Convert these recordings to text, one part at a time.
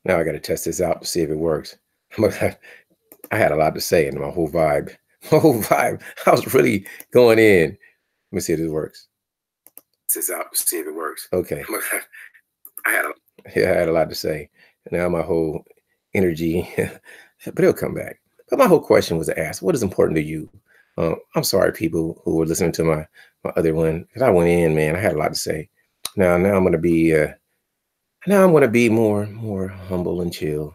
Now I got to test this out to see if it works. I had a lot to say in my whole vibe. My whole vibe. I was really going in. Let me see if this works. Test this out to see if it works. Okay. I had a lot to say. Now my whole energy, but it'll come back. But my whole question was to ask, what is important to you? I'm sorry, people who were listening to my other one, because I went in, man. I had a lot to say. Now I'm gonna be more humble and chill.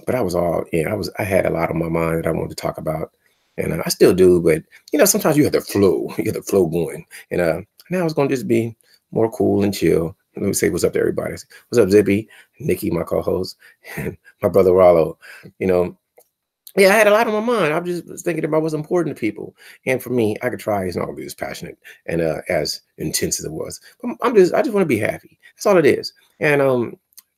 But I had a lot on my mind that I wanted to talk about, and I still do. But sometimes you have the flow, going, and now I was gonna just be more cool and chill. Let me say what's up to everybody. What's up, Zippy, Nikki, my co-host, and my brother Rollo. Yeah, I had a lot on my mind. I was just thinking about what's important to people. And for me, I could try. It's not gonna be as passionate and as intense as it was. But I just want to be happy. That's all it is. And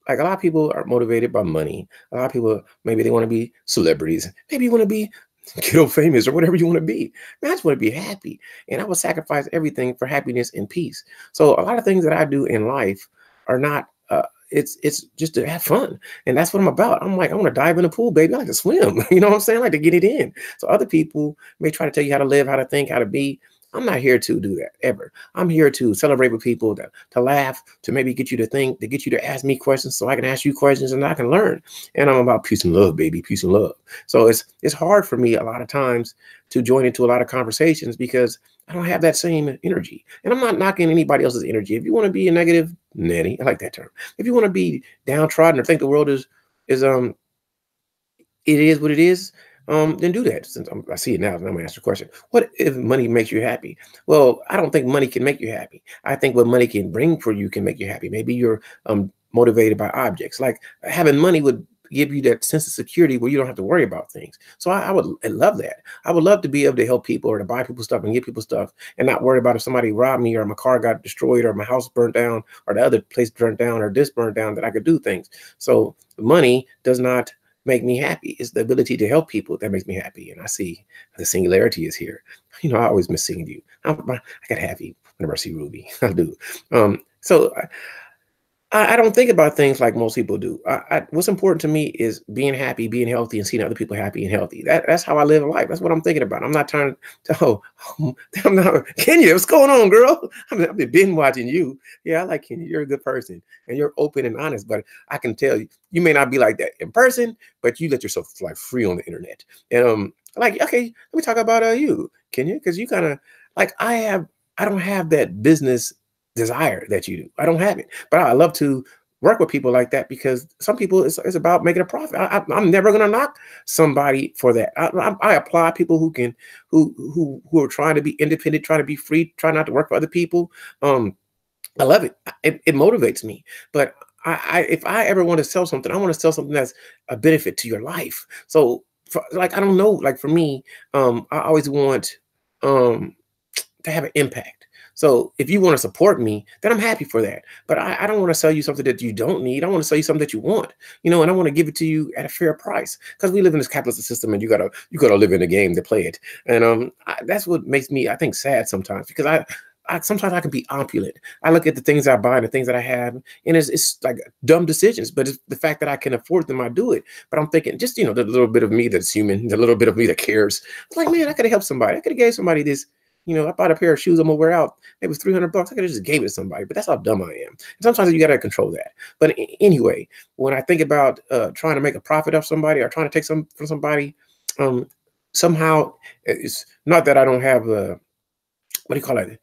like a lot of people are motivated by money. A lot of people, maybe they want to be celebrities. Maybe you want to be kiddo famous or whatever you want to be. Man, I just want to be happy. And I would sacrifice everything for happiness and peace. So a lot of things that I do in life are not it's just to have fun. And that's what I'm about. I'm like, I want to dive in the pool, baby. I like to swim. You know what I'm saying? I like to get it in. So other people may try to tell you how to live, how to think, how to be. I'm not here to do that ever. I'm here to celebrate with people, to laugh, to maybe get you to think, to get you to ask me questions so I can ask you questions and I can learn. And I'm about peace and love, baby, peace and love. So it's hard for me a lot of times to join into a lot of conversations because I don't have that same energy. And I'm not knocking anybody else's energy. If you want to be a negative nanny, I like that term. If you want to be downtrodden or think the world is it is what it is, then do that. Since I see it now, I'm gonna ask the question: what if money makes you happy? Well, I don't think money can make you happy. I think what money can bring for you can make you happy. Maybe you're motivated by objects. Like having money would give you that sense of security where you don't have to worry about things. So I love that. I would love to be able to help people or to buy people stuff and get people stuff and not worry about if somebody robbed me or my car got destroyed or my house burnt down or the other place burnt down or this burnt down, that I could do things. So money does not make me happy. It's the ability to help people that makes me happy. And I see the Singularity is here. I always miss seeing you. I get happy whenever I see Ruby. I do. So I don't think about things like most people do. What's important to me is being happy, being healthy, and seeing other people happy and healthy. That's how I live life. That's what I'm thinking about. I'm not trying to, I'm not, Kenya, what's going on, girl? I've been binge watching you. Yeah, I like Kenya. You're a good person, and you're open and honest, but I can tell you may not be like that in person, but you let yourself fly free on the internet. And like, okay, let me talk about you, Kenya, because you kind of, like, I don't have that business desire that you do. I don't have it, but I love to work with people like that because some people it's about making a profit. I'm never going to knock somebody for that. I applaud people who are trying to be independent, trying to be free, trying not to work for other people. I love it. It motivates me. But if I ever want to sell something, I want to sell something that's a benefit to your life. So I don't know, like for me, I always want to have an impact. So if you want to support me, then I'm happy for that. But I don't want to sell you something that you don't need. I want to sell you something that you want, and I want to give it to you at a fair price because we live in this capitalist system, and you gotta live in the game to play it. And that's what makes me, I think, sad sometimes because sometimes I can be opulent. I look at the things I buy and the things that I have, and it's like dumb decisions, but it's the fact that I can afford them, I do it. But I'm thinking, just the little bit of me that's human, the little bit of me that cares. It's like, man, I could have helped somebody. I could have gave somebody this. I bought a pair of shoes I'm gonna wear out. It was $300. I could have just gave it to somebody, but that's how dumb I am. And sometimes you gotta control that. But anyway, when I think about trying to make a profit off somebody or trying to take some from somebody, somehow it's not that I don't have what do you call it,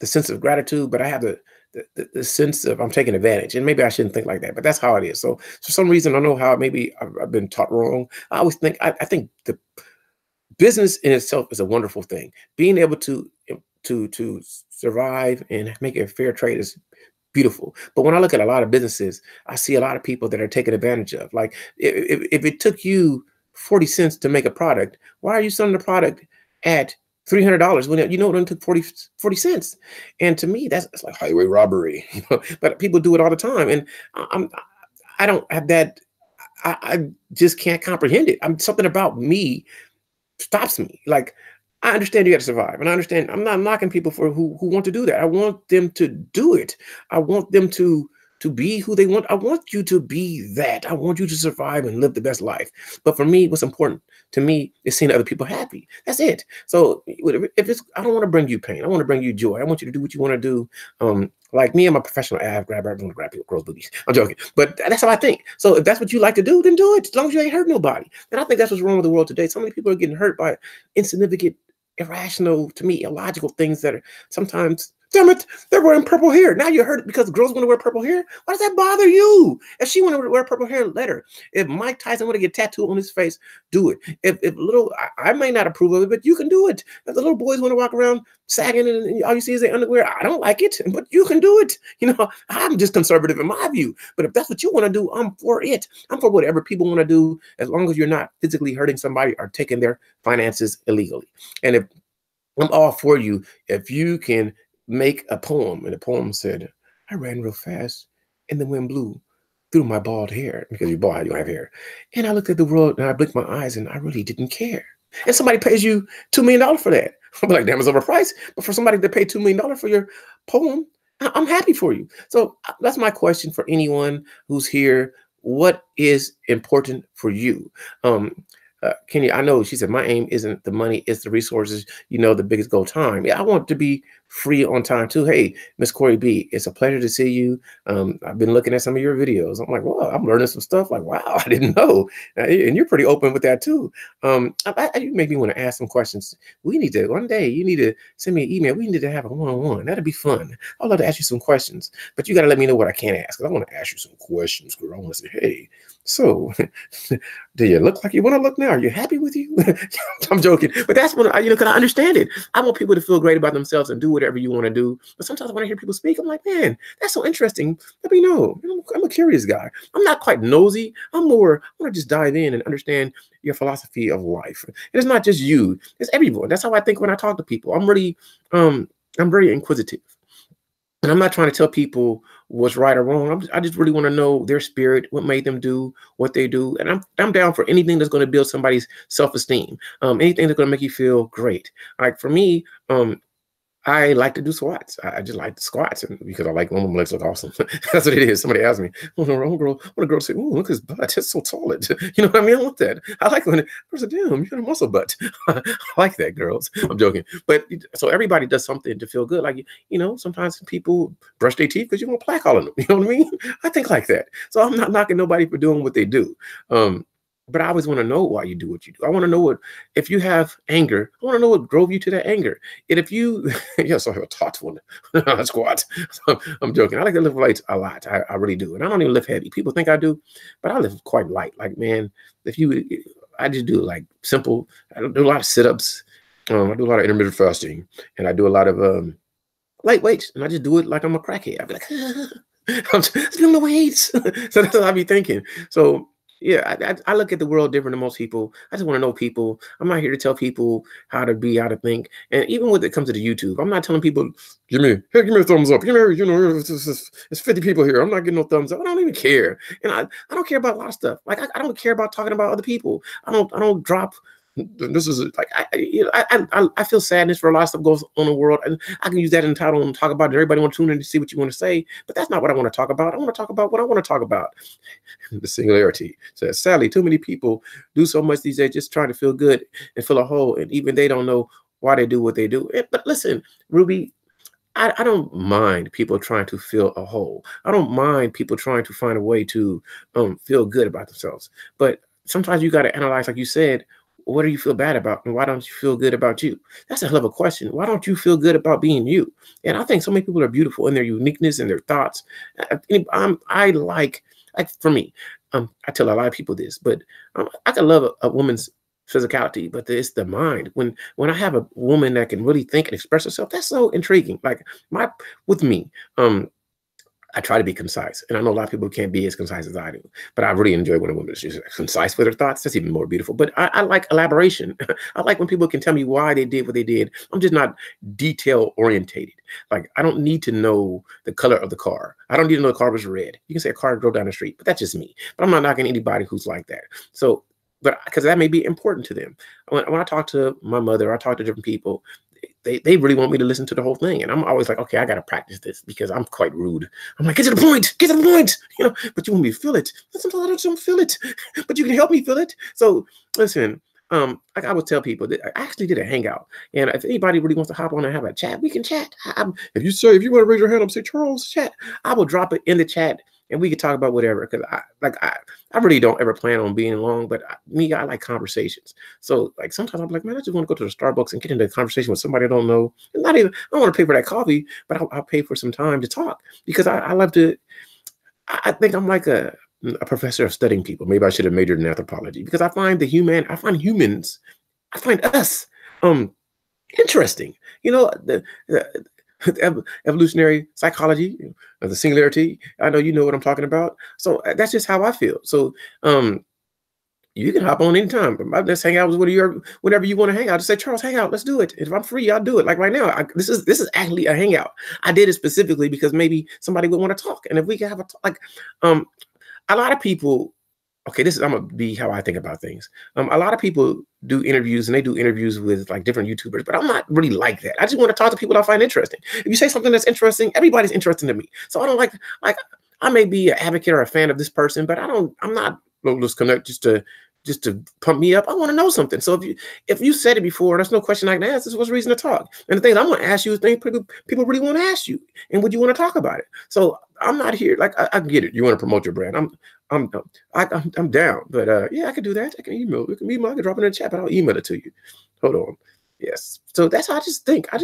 the sense of gratitude, but I have the sense of I'm taking advantage. And maybe I shouldn't think like that, but that's how it is. So for some reason, I don't know how maybe I've been taught wrong. I always think I think the business in itself is a wonderful thing. Being able to survive and make a fair trade is beautiful. But when I look at a lot of businesses, I see a lot of people that are taken advantage of. Like if it took you 40 cents to make a product, why are you selling the product at $300 when it only took 40 cents? And to me, that's like highway robbery. But people do it all the time, and I don't have that. I just can't comprehend it. Something about me stops me. Like, I understand you got to survive, and I understand I'm not knocking people for who want to do that. I want them to do it. I want them to to be who they want. I want you to be that. I want you to survive and live the best life. But for me, what's important to me is seeing other people happy. That's it. So if it's, I don't want to bring you pain. I want to bring you joy. I want you to do what you want to do. Like me, I'm a professional ab grabber. I don't want to grab people, girls' boobies. I'm joking. But that's how I think. So if that's what you like to do, then do it. As long as you ain't hurt nobody. And I think that's what's wrong with the world today. So many people are getting hurt by insignificant, irrational, to me, illogical things that are sometimes, damn it, they're wearing purple hair. Now you're hurt because girls want to wear purple hair. Why does that bother you? If she want to wear purple hair, let her. If Mike Tyson want to get tattooed on his face, do it. If little, I may not approve of it, but you can do it. If the little boys want to walk around sagging and all you see is their underwear, I don't like it, but you can do it. You know, I'm just conservative in my view. But if that's what you want to do, I'm for it. I'm for whatever people want to do, as long as you're not physically hurting somebody or taking their finances illegally. And if I'm all for you, if you can make a poem, and the poem said, I ran real fast and the wind blew through my bald hair, because you're bald, you don't have hair. And I looked at the world and I blinked my eyes and I really didn't care. And somebody pays you $2 million for that. I'm like, damn, it's overpriced. But for somebody to pay $2 million for your poem, I'm happy for you. So that's my question for anyone who's here. What is important for you? Kenny, I know she said, my aim isn't the money, it's the resources, you know, the biggest goal, time. Yeah, I want to be free on time too. Hey, Miss Corey B, it's a pleasure to see you. I've been looking at some of your videos. I'm like, well, I'm learning some stuff. Like, wow, I didn't know. And you're pretty open with that too. You make me want to ask some questions. We need to, one day, you need to send me an email. We need to have a one-on-one. That'd be fun. I'd love to ask you some questions, but you got to let me know what I can't ask. Because I want to ask you some questions, girl. I want to say, hey, so do you look like you want to look now? Are you happy with you? I'm joking, but that's when because I understand it. I want people to feel great about themselves and do whatever you want to do. But sometimes when I hear people speak, I'm like, man, that's so interesting. Let me know. I'm a curious guy. I'm not quite nosy. I want to just dive in and understand your philosophy of life. And it's not just you, it's everyone. That's how I think when I talk to people. I'm very inquisitive. And I'm not trying to tell people what's right or wrong. I just really want to know their spirit, what made them do what they do. And I'm down for anything that's going to build somebody's self-esteem, anything that's going to make you feel great. Like for me, I like to do squats. I just like the squats, and because I like when my legs look awesome. That's what it is. Somebody asked me, when a girl say, "Oh, look at his butt. It's so solid." You know what I mean? I want that. I like when a girl says, "Damn, you got a muscle butt." I like that, girls. I'm joking. But so everybody does something to feel good. Like, sometimes people brush their teeth because you want plaque all in them. You know what I mean? I think like that. So I'm not knocking nobody for doing what they do. But I always want to know why you do what you do. I want to know if you have anger, I want to know what drove you to that anger. And if you, yes, I have a thoughtful squat. I'm joking. I like to lift weights a lot. I really do. And I don't even lift heavy. People think I do, but I lift quite light. Like, man, I just do like simple, I do a lot of sit-ups. I do a lot of intermittent fasting, and I do a lot of light weights. And I just do it like I'm a crackhead. I'll be like, I'm just doing the weights. So that's what I be thinking. So, yeah, I look at the world different than most people. I just want to know people. I'm not here to tell people how to be, how to think. And even when it comes to the YouTube, I'm not telling people, give me a thumbs up. It's 50 people here. I'm not getting no thumbs up. I don't even care. And I don't care about a lot of stuff. Like I don't care about talking about other people. I don't drop. This is like I feel sadness for a lot of stuff goes on in the world, and I can use that in title and talk about it. Everybody want to tune in to see what you want to say, but that's not what I want to talk about. I want to talk about what I want to talk about. The singularity says, sadly, too many people do so much these days just trying to feel good and fill a hole, and even they don't know why they do what they do. But listen, Ruby, I don't mind people trying to fill a hole. I don't mind people trying to find a way to feel good about themselves. But sometimes you got to analyze, like you said. What do you feel bad about? And why don't you feel good about you? That's a hell of a question. Why don't you feel good about being you? And I think so many people are beautiful in their uniqueness and their thoughts. I like for me, I tell a lot of people this, but I can love a woman's physicality, but it's the mind. When I have a woman that can really think and express herself, that's so intriguing. Like with me, I try to be concise, and I know a lot of people can't be as concise as I do, but I really enjoy when a woman is just concise with her thoughts. That's even more beautiful. But I like elaboration. I like when people can tell me why they did what they did. I'm just not detail orientated. Like, I don't need to know the color of the car. I don't need to know the car was red. You can say a car drove down the street, but that's just me. But I'm not knocking anybody who's like that. But because that may be important to them. When I talk to my mother, I talk to different people, they really want me to listen to the whole thing. And I'm always like, okay, I got to practice this because I'm quite rude. I'm like, get to the point, you know, but you want me to feel it. Sometimes I don't feel it, but you can help me feel it. So listen, like I would tell people that I actually did a hangout. And if anybody really wants to hop on and have a chat, we can chat. If you want to raise your hand, I'm say, Charles, chat. I will drop it in the chat and we could talk about whatever. Because I really don't ever plan on being long, but I like conversations. So like sometimes I'm like, man, I just want to go to the Starbucks and get into a conversation with somebody I don't know. And not even, I don't want to pay for that coffee, but I'll pay for some time to talk because I love to, I think I'm like a professor of studying people. Maybe I should have majored in anthropology because I find humans, I find us interesting. You know, the evolutionary psychology, the singularity. I know you know what I'm talking about. So that's just how I feel. So you can hop on anytime. Let's hang out with whenever you want to hang out. Just say, Charles, hang out. Let's do it. If I'm free, I'll do it. Like right now, this is actually a hangout. I did it specifically because maybe somebody would want to talk, and if we can have a talk, like a lot of people. Okay, I'm gonna be how I think about things. A lot of people do interviews and they do interviews with like different YouTubers, but I'm not really like that. I just want to talk to people I find interesting. If you say something that's interesting, everybody's interesting to me. So I don't like I may be an advocate or a fan of this person, but I'm not just connect just to pump me up. I want to know something. So if you said it before, there's no question I can ask. This was reason to talk. And the things I'm going to ask you is things people really want to ask you, and would you want to talk about it? So I'm not here. Like I get it. You want to promote your brand. I'm down. But yeah, I could do that. I can email. I can drop it in the chat, but I'll email it to you. Hold on. Yes. So that's how I just think. I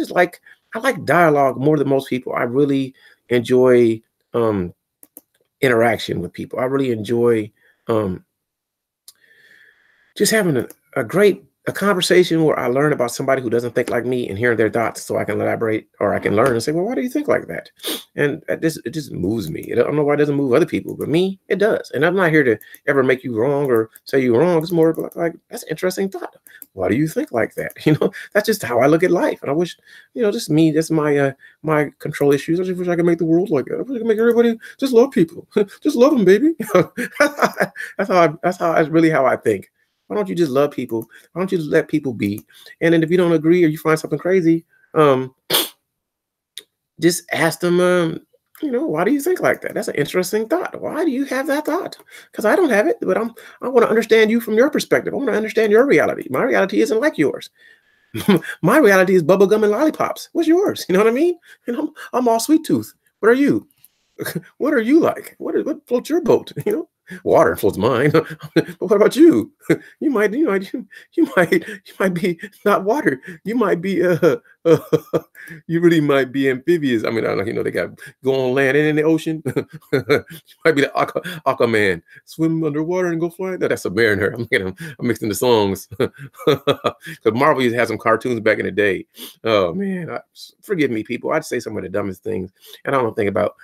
like dialogue more than most people. I really enjoy interaction with people. I really enjoy just having a conversation where I learn about somebody who doesn't think like me and hearing their thoughts so I can elaborate or I can learn and say, well, why do you think like that? And it just moves me. I don't know why it doesn't move other people, but me, it does. And I'm not here to ever make you wrong or say you're wrong. It's more like, that's an interesting thought. Why do you think like that? You know, that's just how I look at life. And I wish, you know, just me, that's my my control issues. I just wish I could make the world like that. I wish I could make everybody just love people. Just love them, baby. That's really how I think. Why don't you just love people? Why don't you just let people be? And then if you don't agree or you find something crazy, just ask them, you know, why do you think like that? That's an interesting thought. Why do you have that thought? Because I don't have it, but I want to understand you from your perspective. I want to understand your reality. My reality isn't like yours. My reality is bubblegum and lollipops. What's yours? You know what I mean? And I'm all sweet tooth. What are you? What are you like? What floats your boat? You know? Water floats mine. But what about you? You might be not water. You might be you really might be amphibious. I mean, I don't know, you know, they got go on land and in the ocean. You might be the Aquaman, swim underwater and go flying. No, that's a mariner. I'm mixing the songs. Because Marvel used to have some cartoons back in the day. Oh man, forgive me, people. I'd say some of the dumbest things, and I don't think about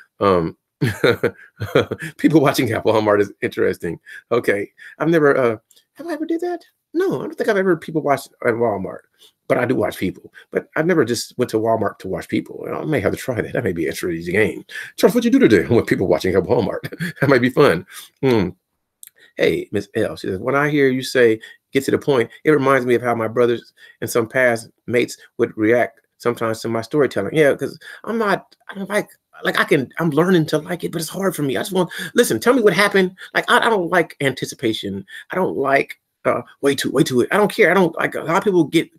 people watching at Walmart is interesting. Okay, I've never have I ever did that? No, I don't think I've ever people watched at Walmart, but I do watch people. But I've never just went to Walmart to watch people. I may have to try that. That may be an interesting game. Charles, what you do today with people watching at Walmart? That might be fun. Hey, Miss L, she says, when I hear you say get to the point, it reminds me of how my brothers and some past mates would react sometimes to my storytelling. Yeah, because I don't like I'm learning to like it, but it's hard for me. I just want, listen, tell me what happened. Like, I don't like anticipation. I don't like way too it. I don't care. I don't like, a lot of people get,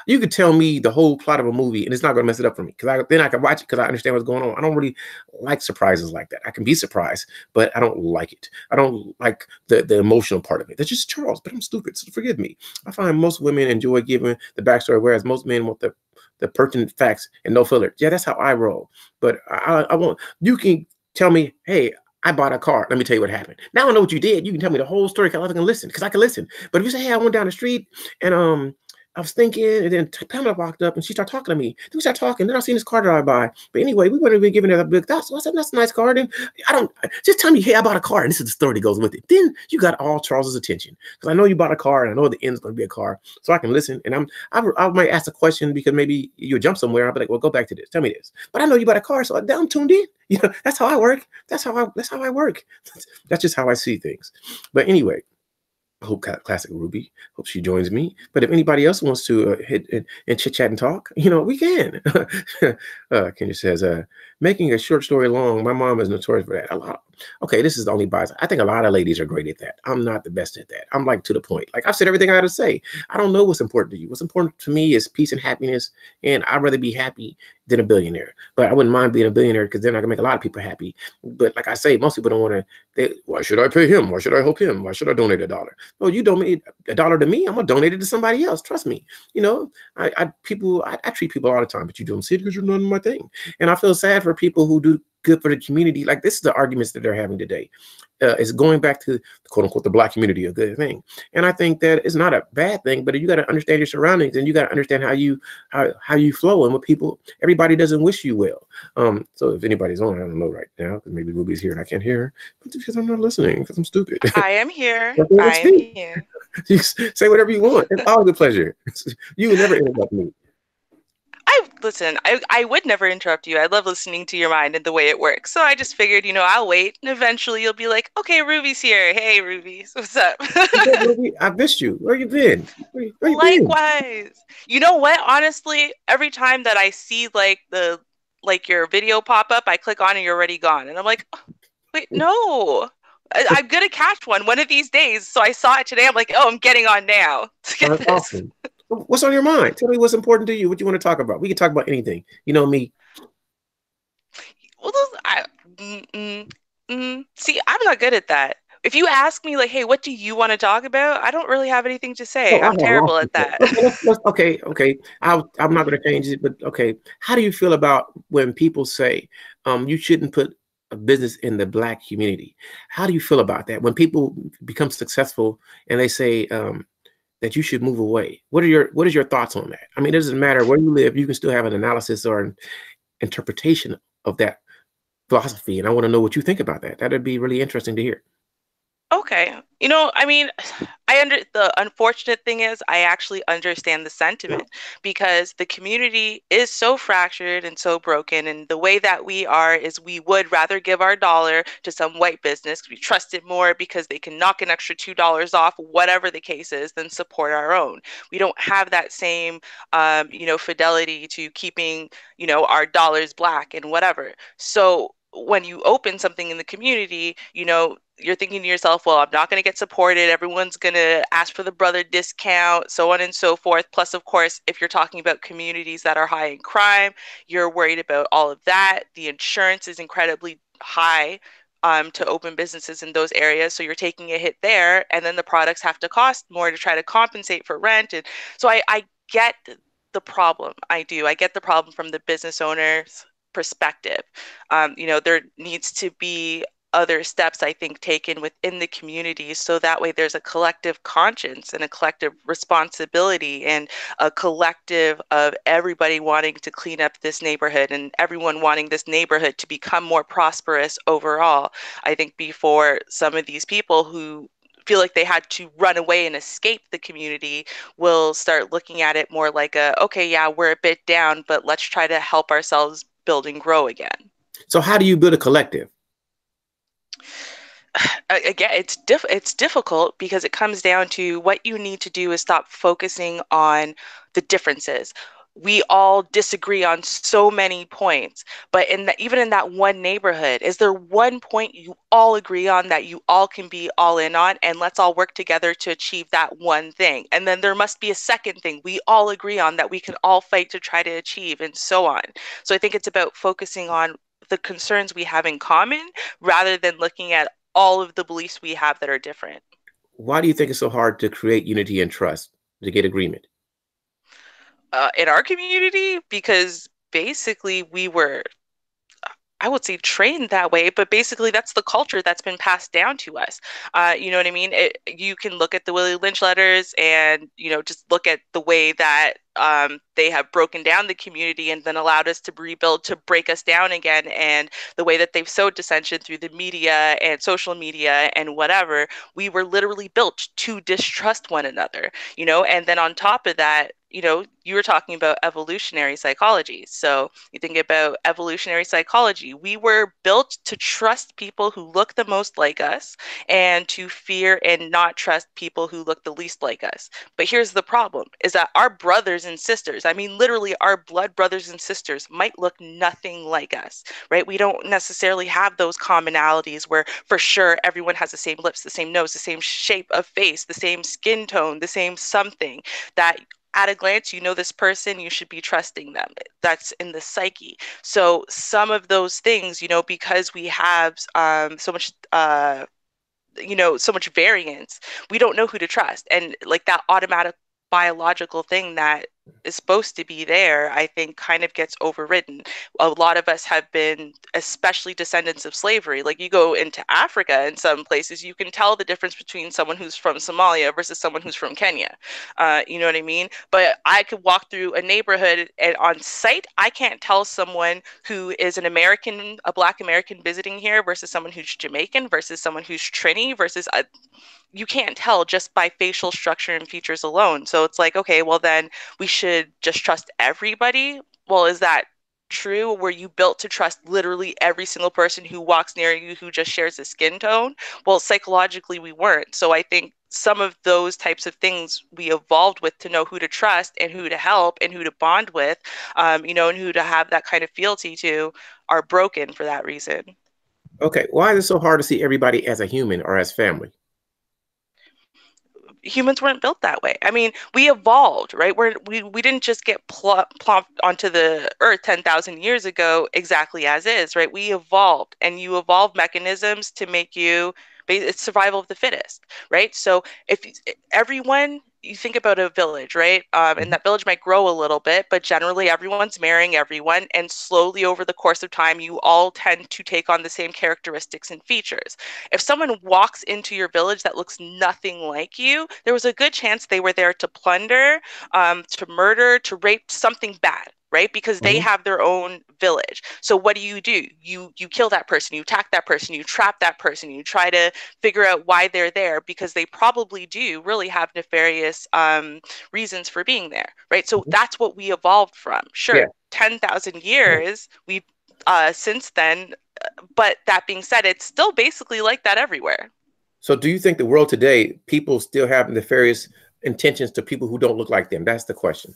you could tell me the whole plot of a movie and it's not going to mess it up for me. Then I can watch it because I understand what's going on. I don't really like surprises like that. I can be surprised, but I don't like it. I don't like the emotional part of it. That's just Charles, but I'm stupid, so forgive me. I find most women enjoy giving the backstory, whereas most men want the pertinent facts and no filler. Yeah, that's how I roll. But I want, you can tell me, hey, I bought a car. Let me tell you what happened. Now I know what you did. You can tell me the whole story because I can listen. Because I can listen. But if you say, hey, I went down the street and I was thinking, and then Pamela walked up and she started talking to me. Then we started talking. Then I seen this car drive by. But anyway, we wouldn't have been giving her a big thought. So I said, that's a nice car. Then I don't, just tell me, hey, I bought a car. And this is the story that goes with it. Then you got all Charles's attention. Because I know you bought a car and I know the end's going to be a car. So I can listen. And I might ask a question because maybe you'll jump somewhere. I'll be like, well, go back to this. Tell me this. But I know you bought a car. So I'm tuned in. You know, that's how I work. That's how I work. That's just how I see things. But anyway, I hope classic Ruby. Hope she joins me. But if anybody else wants to hit and chit chat and talk, we can. Kenya says, making a short story long. My mom is notorious for that. A lot. Okay, this is the only bias. I think a lot of ladies are great at that. I'm not the best at that. I'm like to the point. Like I've said everything I had to say. I don't know what's important to you. What's important to me is peace and happiness, and I'd rather be happy than a billionaire. But I wouldn't mind being a billionaire because then I can make a lot of people happy. But like I say, most people don't want to. Why should I pay him? Why should I help him? Why should I donate $1? Oh, you donate $1 to me, I'm gonna donate it to somebody else. Trust me. I treat people all the time, but you don't see it because you're not my thing. And I feel sad for people who do good for the community. Like this is the arguments that they're having today. It's going back to quote unquote the Black community, a good thing. And I think that it's not a bad thing, but you got to understand your surroundings and you got to understand how you flow and with people. Everybody doesn't wish you well. So if anybody's on, I don't know right now because maybe Ruby's here and I can't hear her, but because I'm not listening because I'm stupid. I am here. I am here. You say whatever you want. It's always a pleasure. You will never interrupt me. Listen, I would never interrupt you. I love listening to your mind and the way it works. So I just figured, I'll wait and eventually you'll be like, okay, Ruby's here. Hey, Ruby, what's up? Ruby, I missed you. Where you been? Where you Likewise. been? You know what? Honestly, every time that I see your video pop up, I click on and you're already gone. And I'm like, oh, wait, no. I'm going to catch one of these days. So I saw it today. I'm like, oh, I'm getting on now. That's awesome. What's on your mind? Tell me what's important to you. What you want to talk about? We can talk about anything. You know me. Well, see, I'm not good at that. If you ask me, like, hey, what do you want to talk about? I don't really have anything to say. I'm terrible at that. Okay. I'm not going to change it, but okay. How do you feel about when people say you shouldn't put a business in the Black community? How do you feel about that? When people become successful and they say that you should move away. What is your thoughts on that? I mean, it doesn't matter where you live, you can still have an analysis or an interpretation of that philosophy. And I want to know what you think about that. That'd be really interesting to hear. Okay. I mean, the unfortunate thing is I actually understand the sentiment because the community is so fractured and so broken. And the way that we are is we would rather give our dollar to some white business. We trust it more because they can knock an extra $2 off, whatever the case is, than support our own. We don't have that same, fidelity to keeping, our dollars Black and whatever. So when you open something in the community, you're thinking to yourself, well, I'm not going to get supported. Everyone's going to ask for the brother discount, so on and so forth. Plus, of course, if you're talking about communities that are high in crime, you're worried about all of that. The insurance is incredibly high to open businesses in those areas. So you're taking a hit there. And then the products have to cost more to try to compensate for rent. And so I get the problem. I do. I get the problem from the business owner's perspective. There needs to be other steps, I think, taken within the community so that way there's a collective conscience and a collective responsibility and a collective of everybody wanting to clean up this neighborhood and everyone wanting this neighborhood to become more prosperous overall. I think before some of these people who feel like they had to run away and escape the community will start looking at it more like okay, yeah, we're a bit down, but let's try to help ourselves build and grow again. So how do you build a collective? Again, it's difficult because it comes down to what you need to do is stop focusing on the differences. We all disagree on so many points, but even in that one neighborhood, is there one point you all agree on that you all can be all in on, and let's all work together to achieve that one thing? And then there must be a second thing we all agree on that we can all fight to try to achieve, and so on. So I think it's about focusing on the concerns we have in common rather than looking at all of the beliefs we have that are different. Why do you think it's so hard to create unity and trust, to get agreement? In our community, because basically we were, I would say, trained that way, but basically that's the culture that's been passed down to us. You know what I mean? You can look at the Willie Lynch letters and, just look at the way that they have broken down the community and then allowed us to rebuild to break us down again. And the way that they've sowed dissension through the media and social media and whatever, we were literally built to distrust one another, and then on top of that, you were talking about evolutionary psychology. So you think about evolutionary psychology. We were built to trust people who look the most like us and to fear and not trust people who look the least like us. But here's the problem is that our brothers and sisters, I mean, literally our blood brothers and sisters might look nothing like us, right? We don't necessarily have those commonalities where for sure everyone has the same lips, the same nose, the same shape of face, the same skin tone, the same something that at a glance, this person, you should be trusting them. That's in the psyche. So some of those things, because we have so much variance, we don't know who to trust. And like that automatic biological thing that is supposed to be there, I think kind of gets overridden. A lot of us have been, especially descendants of slavery. Like you go into Africa in some places, you can tell the difference between someone who's from Somalia versus someone who's from Kenya. You know what I mean? But I could walk through a neighborhood and on sight, I can't tell someone who is an American, a Black American visiting here versus someone who's Jamaican versus someone who's Trini versus you can't tell just by facial structure and features alone. So it's like, okay, well then we should just trust everybody. Well, is that true? Were you built to trust literally every single person who walks near you who just shares a skin tone? Well, psychologically we weren't. So I think some of those types of things we evolved with to know who to trust and who to help and who to bond with, and who to have that kind of fealty to are broken for that reason. Okay, why is it so hard to see everybody as a human or as family? Humans weren't built that way. I mean, we evolved, right? We didn't just get plopped onto the earth 10,000 years ago exactly as is, right? We evolved, and you evolve mechanisms to make you, it's survival of the fittest, right? So if everyone, you think about a village, right? And that village might grow a little bit, but generally everyone's marrying everyone. And slowly over the course of time, you all tend to take on the same characteristics and features. If someone walks into your village that looks nothing like you, there was a good chance they were there to plunder, to murder, to rape, something bad, right? Because they have their own village. So what do? You kill that person, you attack that person, you trap that person, you try to figure out why they're there because they probably do really have nefarious reasons for being there, right? So that's what we evolved from. Sure, yeah. 10,000 years we've since then, but that being said, it's still basically like that everywhere. So do you think the world today, people still have nefarious intentions to people who don't look like them? That's the question.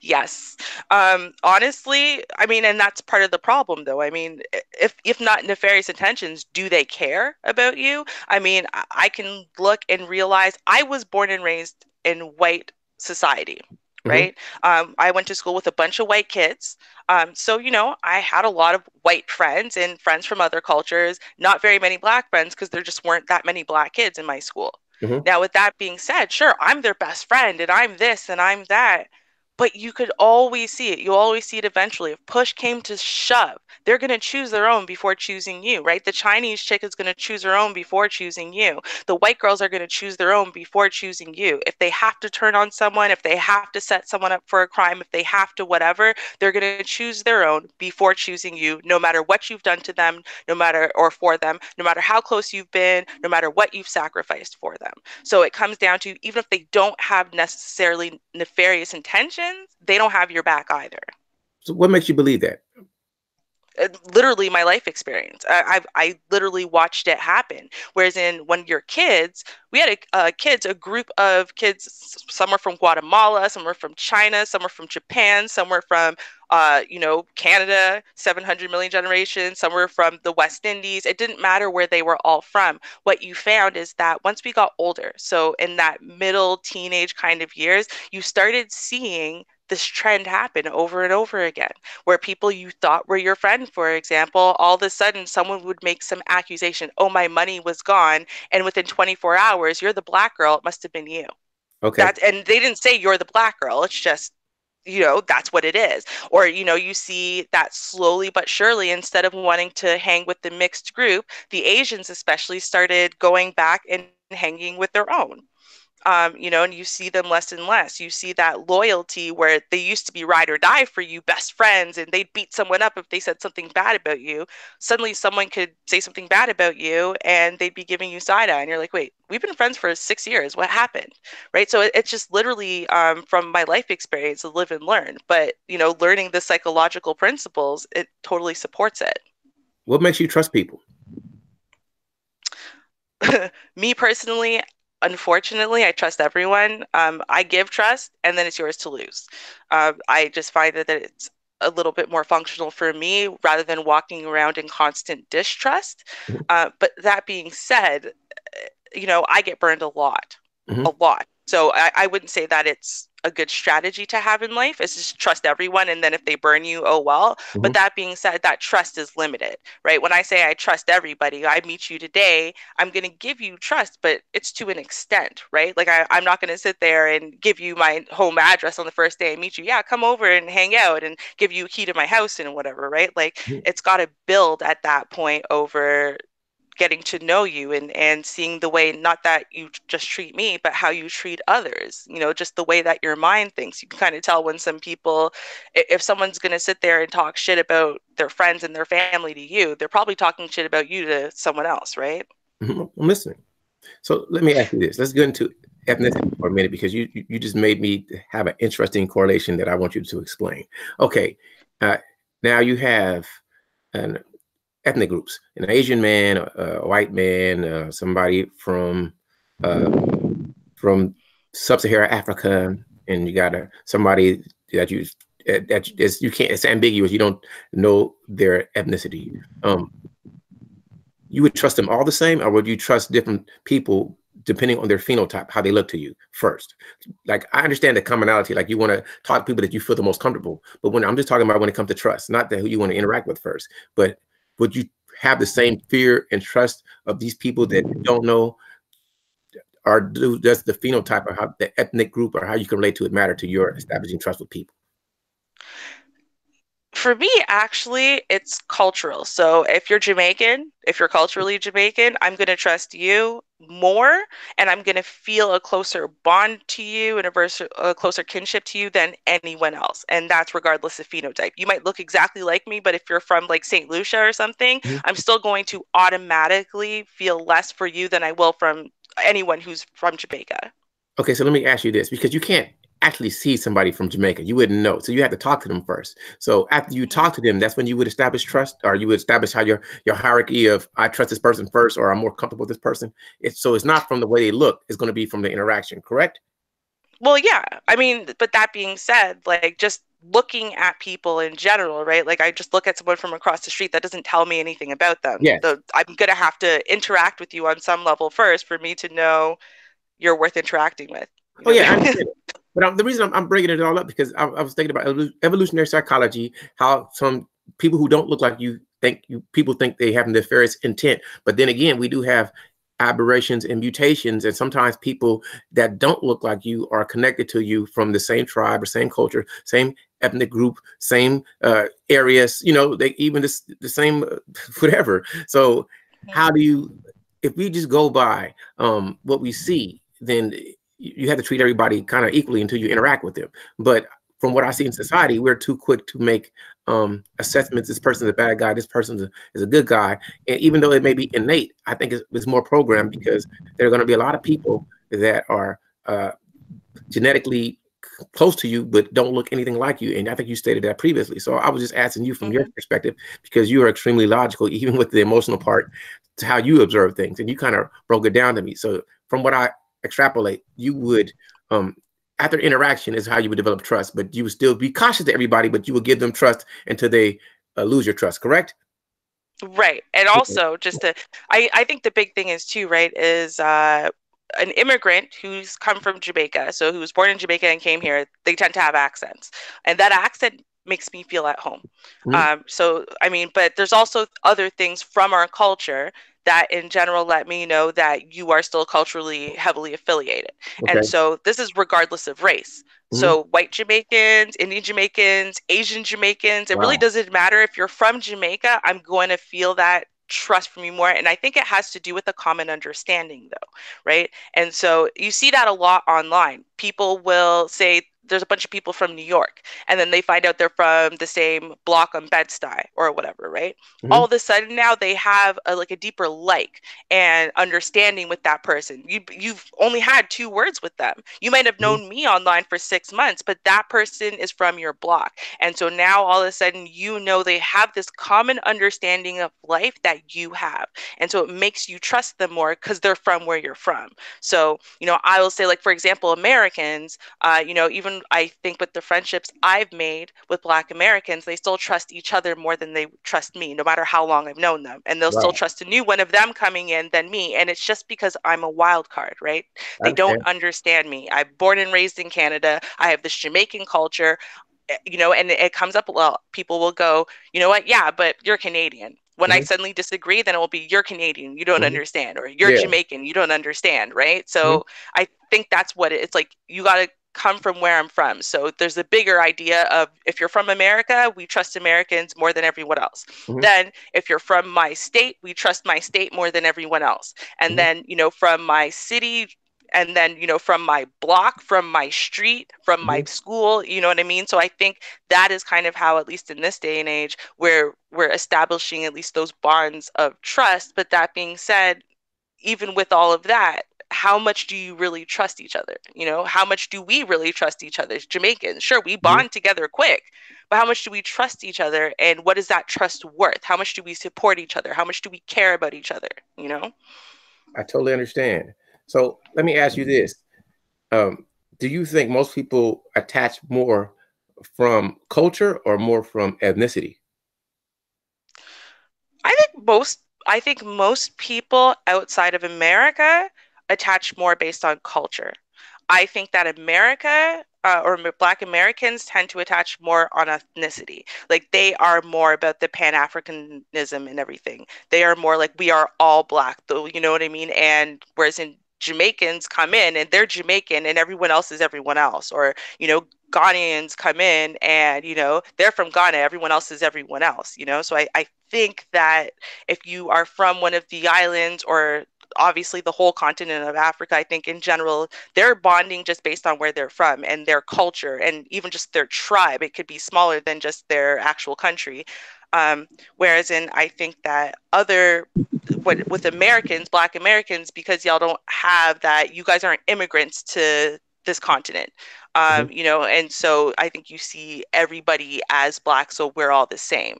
Yes. Honestly, I mean, and that's part of the problem, though. I mean, if not nefarious intentions, do they care about you? I mean, I can look and realize I was born and raised in white society, right? I went to school with a bunch of white kids. So, I had a lot of white friends and friends from other cultures, not very many Black friends because there just weren't that many Black kids in my school. Now, with that being said, sure, I'm their best friend and I'm this and I'm that. But you could always see it. You'll always see it eventually. If push came to shove, they're going to choose their own before choosing you, right? The Chinese chick is going to choose her own before choosing you. The white girls are going to choose their own before choosing you. If they have to turn on someone, if they have to set someone up for a crime, if they have to whatever, they're going to choose their own before choosing you, no matter what you've done to them, no matter, or for them, no matter how close you've been, no matter what you've sacrificed for them. So it comes down to, even if they don't have necessarily nefarious intentions, they don't have your back either. So what makes you believe that? Literally my life experience. I literally watched it happen. Whereas when you're kids, we had a group of kids. Some were from Guatemala, some were from China, some were from Japan, some were from Canada, 700 million generations, some were from the West Indies. It didn't matter where they were all from. What you found is that once we got older, so in that middle teenage kind of years, you started seeing this trend happen over and over again, where people you thought were your friend, for example, all of a sudden someone would make some accusation, oh, my money was gone. And within 24 hours, you're the Black girl. It must have been you. Okay. And they didn't say you're the Black girl. It's just, that's what it is. Or, you see that slowly but surely, instead of wanting to hang with the mixed group, the Asians especially started going back and hanging with their own. and you see them less and less. You see that loyalty where they used to be ride or die for you, best friends, and they'd beat someone up if they said something bad about you. Suddenly, someone could say something bad about you, and they'd be giving you side eye, and you're like, "Wait, we've been friends for 6 years. What happened?" Right? So it's just literally from my life experience, to live and learn. But learning the psychological principles, it totally supports it. What makes you trust people? Me personally, unfortunately, I trust everyone. I give trust, and then it's yours to lose. I just find that it's a little bit more functional for me rather than walking around in constant distrust. Mhm. But that being said, I get burned a lot, Mhm. a lot. So I wouldn't say that it's a good strategy to have in life. It's just trust everyone. And then if they burn you, oh well. But Mhm. that being said, that trust is limited, right? When I say I trust everybody, I meet you today, I'm going to give you trust, but it's to an extent, right? Like I'm not going to sit there and give you my home address on the first day I meet you. Yeah, come over and hang out and give you a key to my house and whatever, right? Like Mhm. it's got to build at that point over getting to know you and seeing the way, not that you just treat me, but how you treat others, just the way that your mind thinks. You can kind of tell when some people, if someone's going to sit there and talk shit about their friends and their family to you, they're probably talking shit about you to someone else, right? Mhm. I'm listening. So let me ask you this. Let's get into ethnicity for a minute because you just made me have an interesting correlation that I want you to explain. Okay, uh, now you have an ethnic groups: an Asian man, a white man, somebody uh, from sub-Saharan Africa, and you got somebody that you can't. It's ambiguous. You don't know their ethnicity. Um, you would trust them all the same, or would you trust different people depending on their phenotype, how they look to you first? Like, I understand the commonality, like you want to talk to people that you feel the most comfortable, but when I'm just talking about when it comes to trust, not that who you want to interact with first, but would you have the same fear and trust of these people that you don't know, or does the phenotype or how the ethnic group or how you can relate to it matter to your establishing trust with people? For me, actually, it's cultural. So if you're Jamaican, if you're culturally Jamaican, I'm going to trust you more and I'm going to feel a closer bond to you and a closer kinship to you than anyone else. And that's regardless of phenotype. You might look exactly like me, but if you're from like St. Lucia or something, Mhm. I'm still going to automatically feel less for you than I will from anyone who's from Jamaica. Okay, so let me ask you this, because you can't actually see somebody from Jamaica. You wouldn't know. So you have to talk to them first. So after you talk to them, that's when you would establish trust, or you would establish how your hierarchy of I trust this person first, or I'm more comfortable with this person. It's not from the way they look, it's going to be from the interaction, correct? Well, yeah. I mean, but that being said, like just looking at people in general, right? Like I just look at someone from across the street, that doesn't tell me anything about them. Yes. I'm gonna have to interact with you on some level first for me to know you're worth interacting with. You Oh know yeah, I what I mean? understand it. But the reason I'm bringing it all up because I was thinking about evolutionary psychology, how some people who don't look like you people think they have nefarious intent, but then again, we do have aberrations and mutations, and sometimes people that don't look like you are connected to you from the same tribe or same culture, same ethnic group, same areas. They even the same whatever. So how do you, if we just go by what we see, then you have to treat everybody kind of equally until you interact with them. But from what I see in society, we're too quick to make assessments. This person's a bad guy. This person is a good guy. And even though it may be innate, I think it's more programmed because there are going to be a lot of people that are genetically close to you but don't look anything like you. And I think you stated that previously. So I was just asking you from your Mhm. perspective, because you are extremely logical, even with the emotional part, to how you observe things. And you kind of broke it down to me. So from what I extrapolate, you would after interaction is how you would develop trust, but you would still be cautious to everybody, but you would give them trust until they lose your trust, correct? Right. And Okay. also just to I think the big thing is too, right, is an immigrant who's come from Jamaica, so who was born in Jamaica and came here, they tend to have accents. And that accent makes me feel at home. Mhm. So I mean, but there's also other things from our culture that in general let me know that you are still culturally heavily affiliated. And Okay. so this is regardless of race. Mhm. So white Jamaicans, Indian Jamaicans, Asian Jamaicans, it really Wow. doesn't matter if you're from Jamaica, I'm going to feel that trust from you more. And I think it has to do with a common understanding, though, right? And so you see that a lot online. People will say, there's a bunch of people from New York, and then they find out they're from the same block on Bed-Stuy or whatever, right? Mm-hmm. All of a sudden now they have like a deeper like and understanding with that person. You've only had 2 words with them. You might have known me online for 6 months, but that person is from your block. And so now all of a sudden, you know, they have this common understanding of life that you have. And so it makes you trust them more because they're from where you're from. So, you know, I will say, like, for example, Americans, you know, even I think with the friendships I've made with Black Americans, they still trust each other more than they trust me, no matter how long I've known them. And they'll still Right. trust a new one of them coming in than me. And it's just because I'm a wild card, right? I They don't understand. understand me. I'm born and raised in Canada. I have this Jamaican culture, you know, and it comes up, well, people will go, you know what? Yeah, but you're Canadian. When I Mm-hmm. suddenly disagree, then it will be, you're Canadian, you don't Mm-hmm. understand, or you're Yeah. Jamaican, you don't understand, right? Mm-hmm. So I think that's what it's like. You got to come from where I'm from. So there's a bigger idea of, if you're from America, we trust Americans more than everyone else. Mm-hmm. Then if you're from my state, we trust my state more than everyone else. And Mm-hmm. then, you know, from my city, and then, you know, from my block, from my street, from my Mm-hmm. school, you know what I mean? So I think that is kind of how, at least in this day and age, where we're establishing at least those bonds of trust. But that being said, even with all of that, how much do you really trust each other? You know, how much do we really trust each other? Jamaicans, sure, we Mm-hmm. bond together quick, but how much do we trust each other? And what is that trust worth? How much do we support each other? How much do we care about each other? You know? I totally understand. So let me ask you this. Um, do you think most people attach more from culture or more from ethnicity? I think most people outside of America attach more based on culture. I think that America, Black Americans tend to attach more on ethnicity. Like, they are more about the Pan-Africanism and everything. They are more like, we are all Black, though, you know what I mean? And whereas in Jamaicans come in and they're Jamaican and everyone else is everyone else. Or, you know, Ghanaians come in and, you know, they're from Ghana, everyone else is everyone else, you know? So I think that if you are from one of the islands, or obviously the whole continent of Africa, I think in general, they're bonding just based on where they're from and their culture and even just their tribe. It could be smaller than just their actual country. Whereas I think that with Americans, Black Americans, because y'all don't have that, you guys aren't immigrants to this continent. Mm-hmm. You know, and so I think you see everybody as Black, so we're all the same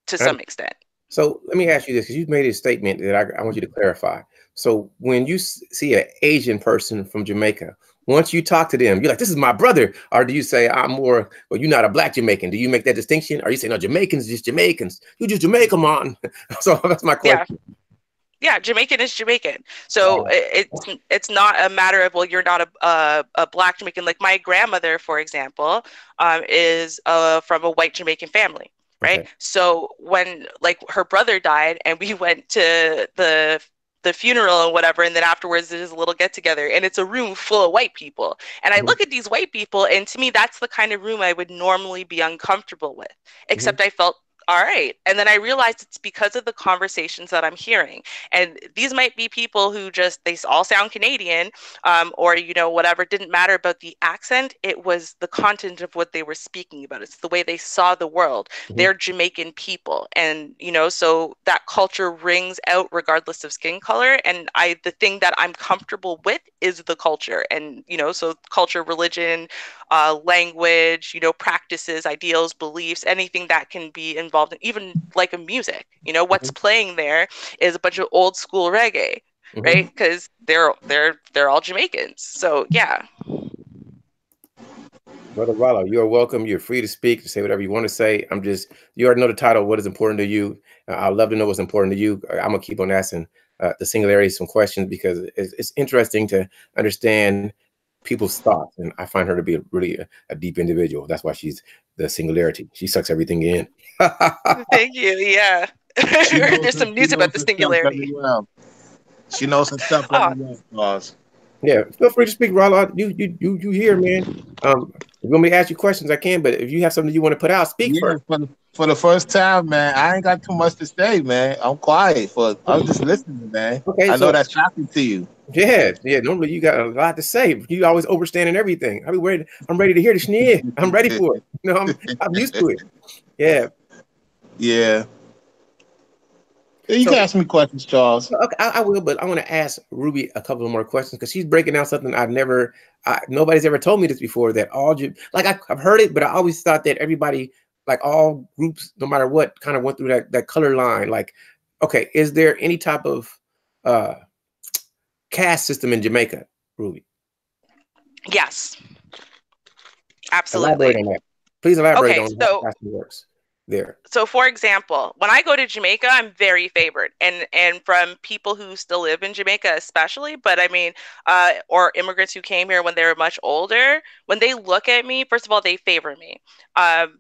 to some extent. So let me ask you this, because you made a statement that I want you to clarify. So when you see an Asian person from Jamaica, once you talk to them, you're like, this is my brother. Or do you say, I'm more, well, you're not a Black Jamaican? Do you make that distinction? Or you say, no, Jamaicans, just Jamaicans. You just Jamaica, man. So that's my Yeah. question. Yeah, Jamaican is Jamaican. So it's not a matter of, well, you're not a Black Jamaican. Like, my grandmother, for example, is from a white Jamaican family, right? Okay. So when, like, her brother died and we went to the funeral and whatever, and then afterwards there's a little get together and it's a room full of white people. And I Mm-hmm. look at these white people, and to me, that's the kind of room I would normally be uncomfortable with, Mm-hmm. except I felt all right. And then I realized it's because of the conversations that I'm hearing. And these might be people who just, they all sound Canadian, or, you know, whatever. It didn't matter about the accent. It was the content of what they were speaking about. It's the way they saw the world. Mm-hmm. They're Jamaican people. And, you know, so that culture rings out regardless of skin color. And the thing that I'm comfortable with is the culture. And, you know, so culture, religion, language, you know, practices, ideals, beliefs, anything that can be involved in, even like a music, you know, what's playing there is a bunch of old school reggae, Mm-hmm. right? Because they're all Jamaicans. So yeah. Brother Rollo, you're welcome. You're free to speak, to say whatever you want to say. You already know the title, what is important to you. I'd love to know what's important to you. I'm going to keep on asking the Singularity some questions, because it's interesting to understand people's thoughts. And I find her to be a deep individual. That's why she's the Singularity. She sucks everything in. Thank you. Yeah. There's some news about the She knows her stuff Singularity. very well. She knows her stuff very Oh, well, boss. Yeah, feel free to speak, Rollo. You here, man. If you want me to ask you questions, I can. But if you have something you want to put out, speak Yeah, first. for the first time, man, I ain't got too much to say, man. I'm quiet I'm just listening, man. Okay, I know so that's shocking to you. yeah, yeah. Normally you got a lot to say. You always overstanding everything. I'm ready to hear the schneer. I'm ready for it. I'm used to it. Yeah. Yeah. You can So ask me questions, Charles. okay, I will, but I want to ask Ruby a couple of more questions because she's breaking down something nobody's ever told me this before. That I've heard it, but I always thought that everybody, like all groups, no matter what, kind of went through that color line. Like, okay, is there any type of uh caste system in Jamaica, Ruby? Yes, Elaborate absolutely. on that. Please elaborate Okay, on how so casting works there. so for example, when I go to Jamaica, I'm very favored, and from people who still live in Jamaica, especially. But I mean, or immigrants who came here when they were much older, when they look at me, first of all, they favor me,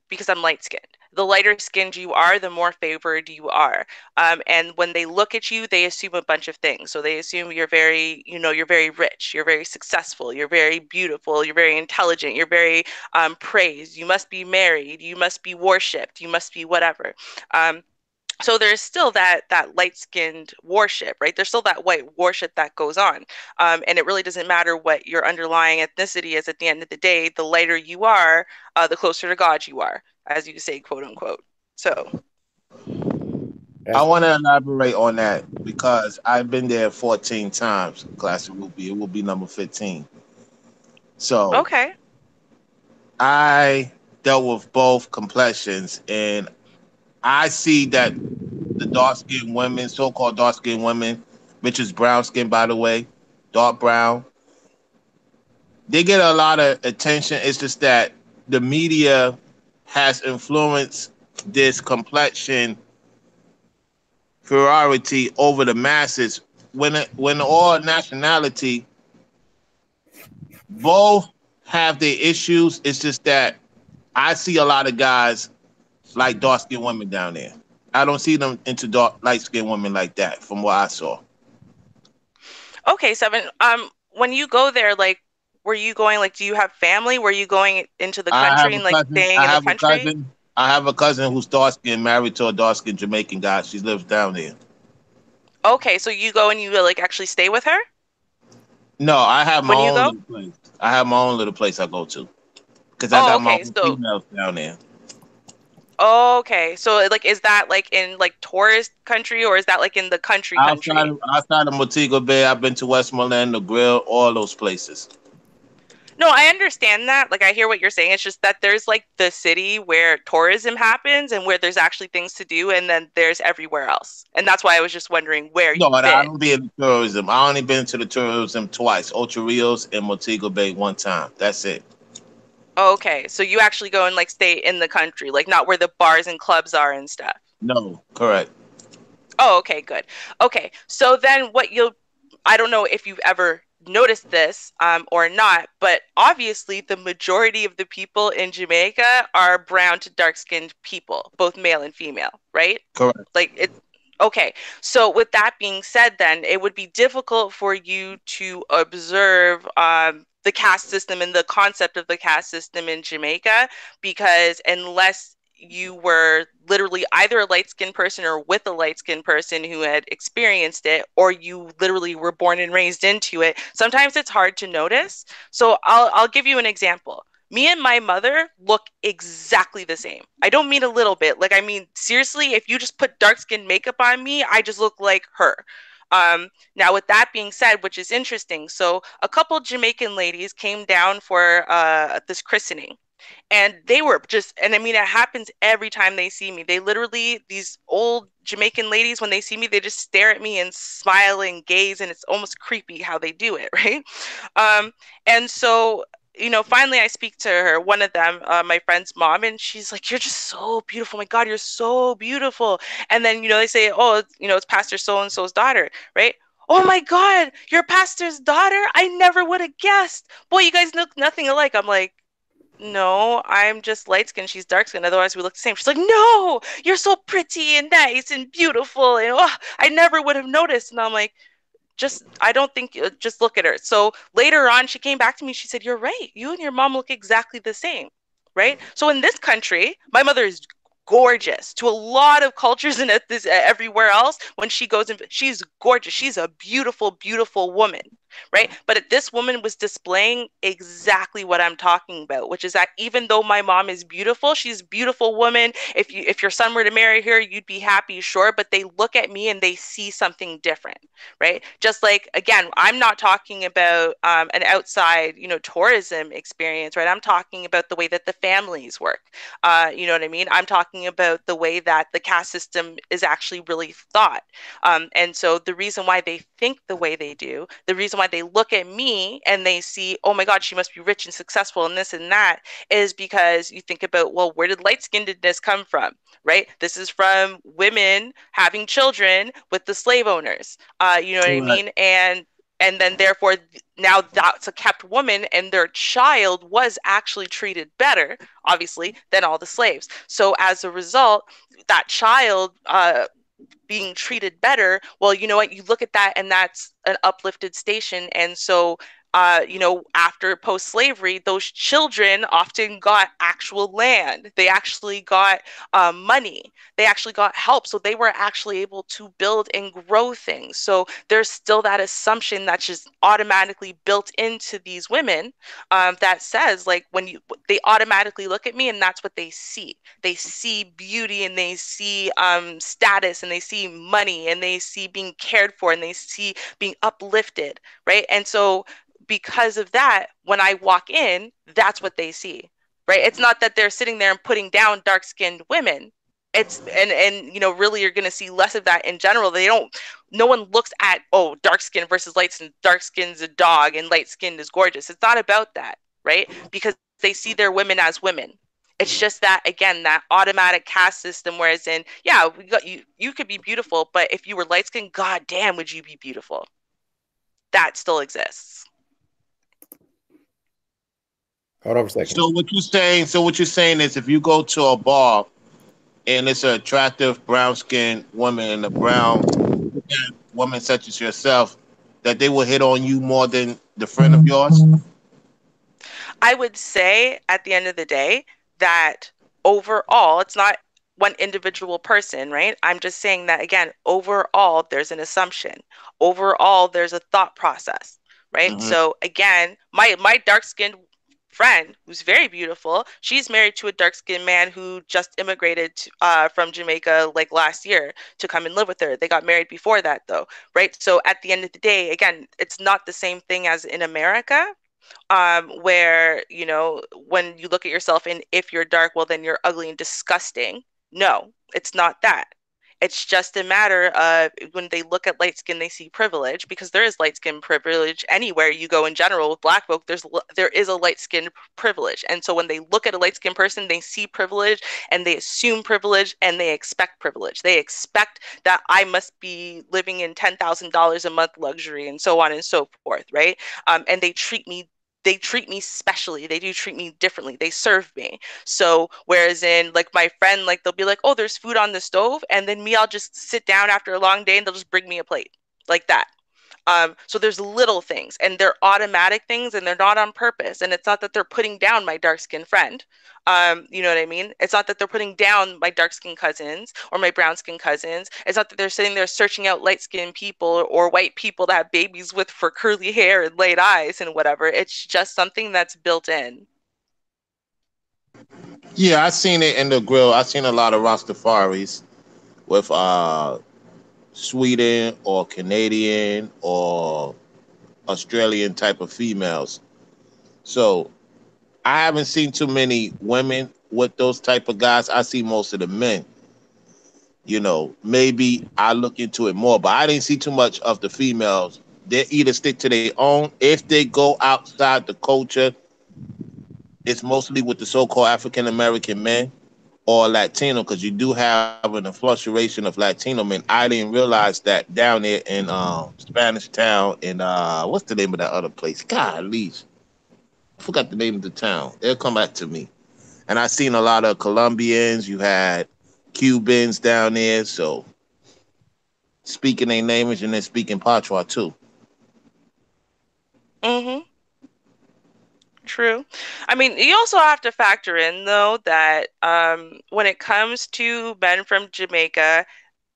because I'm light skinned. The lighter skinned you are, the more favored you are. And when they look at you, they assume a bunch of things. So they assume you're very, you're very rich, you're very successful, you're very beautiful, you're very intelligent, you're very praised. You must be married. You must be worshipped. You must be whatever. Um, so there's still that light-skinned worship, right? There's still that white worship that goes on, and it really doesn't matter what your underlying ethnicity is. At the end of the day, the lighter you are, the closer to God you are, as you say, quote unquote. So I That's want to elaborate on that because I've been there 14 times. Classic Ruby. It will be number 15. So okay, I dealt with both complexions, and I see that the dark skinned women, so called dark skinned women, which is brown skin, by the way, dark brown, they get a lot of attention. It's just that the media has influenced this complexion priority over the masses. When all nationality both have their issues, it's just that I see a lot of guys like dark skinned women down there. I don't see them into dark light skinned women like that from what I saw. okay, Seven. When you go there, like, were you going like, do you have family? Were you going into the I have country a and like cousin. staying I in the have a country? cousin. I have a cousin who's dark skinned, married to a dark skinned Jamaican guy. She lives down there. Okay, so you go and you like actually stay with her No, I have my when you own go? little place. I have my own little place I go to because I Oh, got my okay. own So, females down there. okay. So, like, is that like in like tourist country or is that like in the country country? Outside of Montego Bay, I've been to Westmoreland, the Grill, all those places. No, I understand that. Like, I hear what you're saying. It's just that there's like the city where tourism happens and where there's actually things to do, and then there's everywhere else. And that's why I was just wondering where No, you've I been. don't be in tourism. I only been to the tourism twice, Ocho Rios and Montego Bay one time. That's it. Okay, so you actually go and like stay in the country, like not where the bars and clubs are and stuff. No, correct. Oh, okay, good. Okay, so then I don't know if you've ever noticed this or not, but obviously the majority of the people in Jamaica are brown to dark-skinned people, both male and female, right? Correct. Like it, okay. So with that being said, then it would be difficult for you to observe the caste system and the concept of the caste system in Jamaica because unless you were literally either a light skinned person or with a light skinned person who had experienced it, or you literally were born and raised into it. Sometimes it's hard to notice. So I'll give you an example. Me and my mother look exactly the same. I don't mean a little bit. Like, I mean, seriously, if you just put dark skin makeup on me, I just look like her. Now, with that being said, which is interesting, so a couple Jamaican ladies came down for this christening and they were just, and I mean it happens every time they see me. They literally, these old Jamaican ladies, when they see me, they just stare at me and smile and gaze, and it's almost creepy how they do it, right? um and so finally I speak to her, one of them, my friend's mom, and she's like, you're just so beautiful, my God, you're so beautiful. And then they say, oh, it's Pastor so and so's daughter, right? Oh my God, your pastor's daughter, I never would have guessed. Boy, you guys look nothing alike. I'm like, no, I'm just light skinned. She's dark skinned. Otherwise, we look the same. She's like, no, you're so pretty and nice and beautiful. And oh, I never would have noticed. And I'm like, I don't think, just look at her. So later on, she came back to me. She said, "You're right. You and your mom look exactly the same." Right? So in this country, my mother is gorgeous to a lot of cultures and everywhere else. When she goes in, she's gorgeous. She's a beautiful, beautiful woman, right? But this woman was displaying exactly what I'm talking about, which is that even though my mom is beautiful, she's a beautiful woman. If your son were to marry her, you'd be happy, sure. But they look at me and they see something different, right? Just like, again, I'm not talking about an outside, tourism experience, right? I'm talking about the way that the families work. You know what I mean? I'm talking about the way that the caste system is actually really thought. And so the reason why they think the way they do, the reason why they look at me and they see, oh my God, she must be rich and successful and this and that, is because you think about, well, where did light-skinnedness come from? Right? This is from women having children with the slave owners. You know what I mean? And then therefore now that's a kept woman, and their child was actually treated better, obviously, than all the slaves. So as a result, that child being treated better, well, you know what, you look at that and that's an uplifted station. And so after post-slavery, those children often got actual land. They actually got money. They actually got help. So they were actually able to build and grow things. So there's still that assumption that's just automatically built into these women, that says, like, they automatically look at me and that's what they see. They see beauty and they see status and they see money and they see being cared for and they see being uplifted, right? And so because of that, when I walk in, that's what they see, right? It's not that they're sitting there and putting down dark-skinned women. It's really you're going to see less of that in general. No one looks at, oh, dark skin versus light skin. Dark skin's a dog and light skin is gorgeous. It's not about that, right? Because they see their women as women. It's just that, again, that automatic caste system, whereas you could be beautiful, but if you were light skinned, god damn, would you be beautiful? That still exists. Hold on a second. So what you're saying is, if you go to a bar and it's an attractive brown-skinned woman and a brown woman such as yourself, that they will hit on you more than the friend of yours? I would say at the end of the day that overall, it's not one individual person, right? I'm just saying that, again, overall, there's an assumption. Overall, there's a thought process, right? Mm-hmm. So again, my dark-skinned friend, who's very beautiful, she's married to a dark-skinned man who just immigrated from Jamaica like last year to come and live with her. They got married before that, though, right? So at the end of the day, again, it's not the same thing as in America, where, when you look at yourself and if you're dark, well, then you're ugly and disgusting. No, it's not that. It's just a matter of when they look at light skin, they see privilege, because there is light skin privilege anywhere you go in general. With Black folk, there is a light skin privilege. And so when they look at a light skin person, they see privilege and they assume privilege and they expect privilege. They expect that I must be living in $10,000 a month luxury and so on and so forth, right? And they treat me specially. They do treat me differently. They serve me. So whereas in, like, my friend, like, they'll be like, oh, there's food on the stove. And then me, I'll just sit down after a long day and they'll just bring me a plate like that. So there's little things, and they're automatic things, and they're not on purpose. And it's not that they're putting down my dark-skinned friend. You know what I mean? It's not that they're putting down my dark-skinned cousins or my brown-skinned cousins. It's not that they're sitting there searching out light-skinned people or white people to have babies with for curly hair and light eyes and whatever. It's just something that's built in. Yeah, I seen it in the grill. I seen a lot of Rastafaris with Sweden or Canadian or Australian type of females. So I haven't seen too many women with those type of guys. I see most of the men. Maybe I look into it more, but I didn't see too much of the females. They either stick to their own. If they go outside the culture, it's mostly with the so-called African American men or Latino, because you do have an fluctuation of Latino men. I didn't realize that down there in Spanish Town in what's the name of that other place? Golly, I forgot the name of the town. They'll come back to me. And I seen a lot of Colombians. You had Cubans down there, so speaking their language and then speaking Patois too. True. I mean, you also have to factor in though that when it comes to men from Jamaica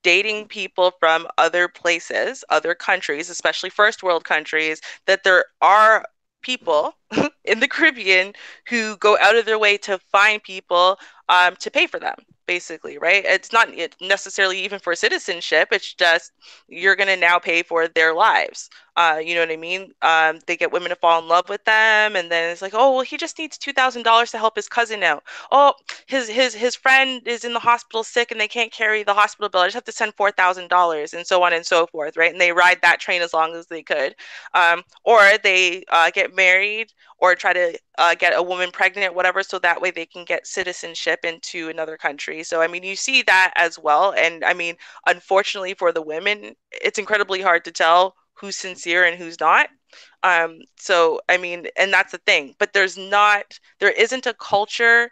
dating people from other places, other countries, especially first world countries, that there are people in the Caribbean who go out of their way to find people to pay for them, basically, right? It's not necessarily even for citizenship. It's just you're going to now pay for their lives. You know what I mean? They get women to fall in love with them, and then it's like, oh, well, he just needs $2,000 to help his cousin out. Oh, his friend is in the hospital sick, and they can't carry the hospital bill. I just have to send $4,000, and so on and so forth, right? And they ride that train as long as they could, or they get married or try to get a woman pregnant, whatever, so that way they can get citizenship into another country. So I mean, you see that as well, and I mean, unfortunately for the women, it's incredibly hard to tell who's sincere and who's not. So I mean, and that's the thing. But there isn't a culture.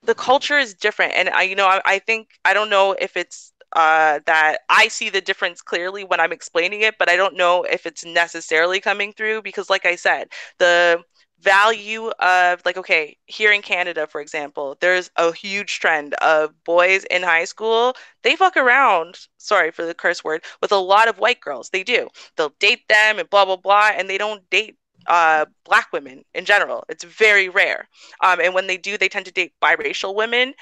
The culture is different, and I think I don't know if it's that I see the difference clearly when I'm explaining it, but I don't know if it's necessarily coming through because, like I said, the value of like, okay, here in Canada, for example, there's a huge trend of boys in high school. They fuck around, sorry for the curse word, with a lot of white girls. They do. They'll date them and blah, blah, blah. And they don't date black women in general. It's very rare. And when they do, they tend to date biracial women,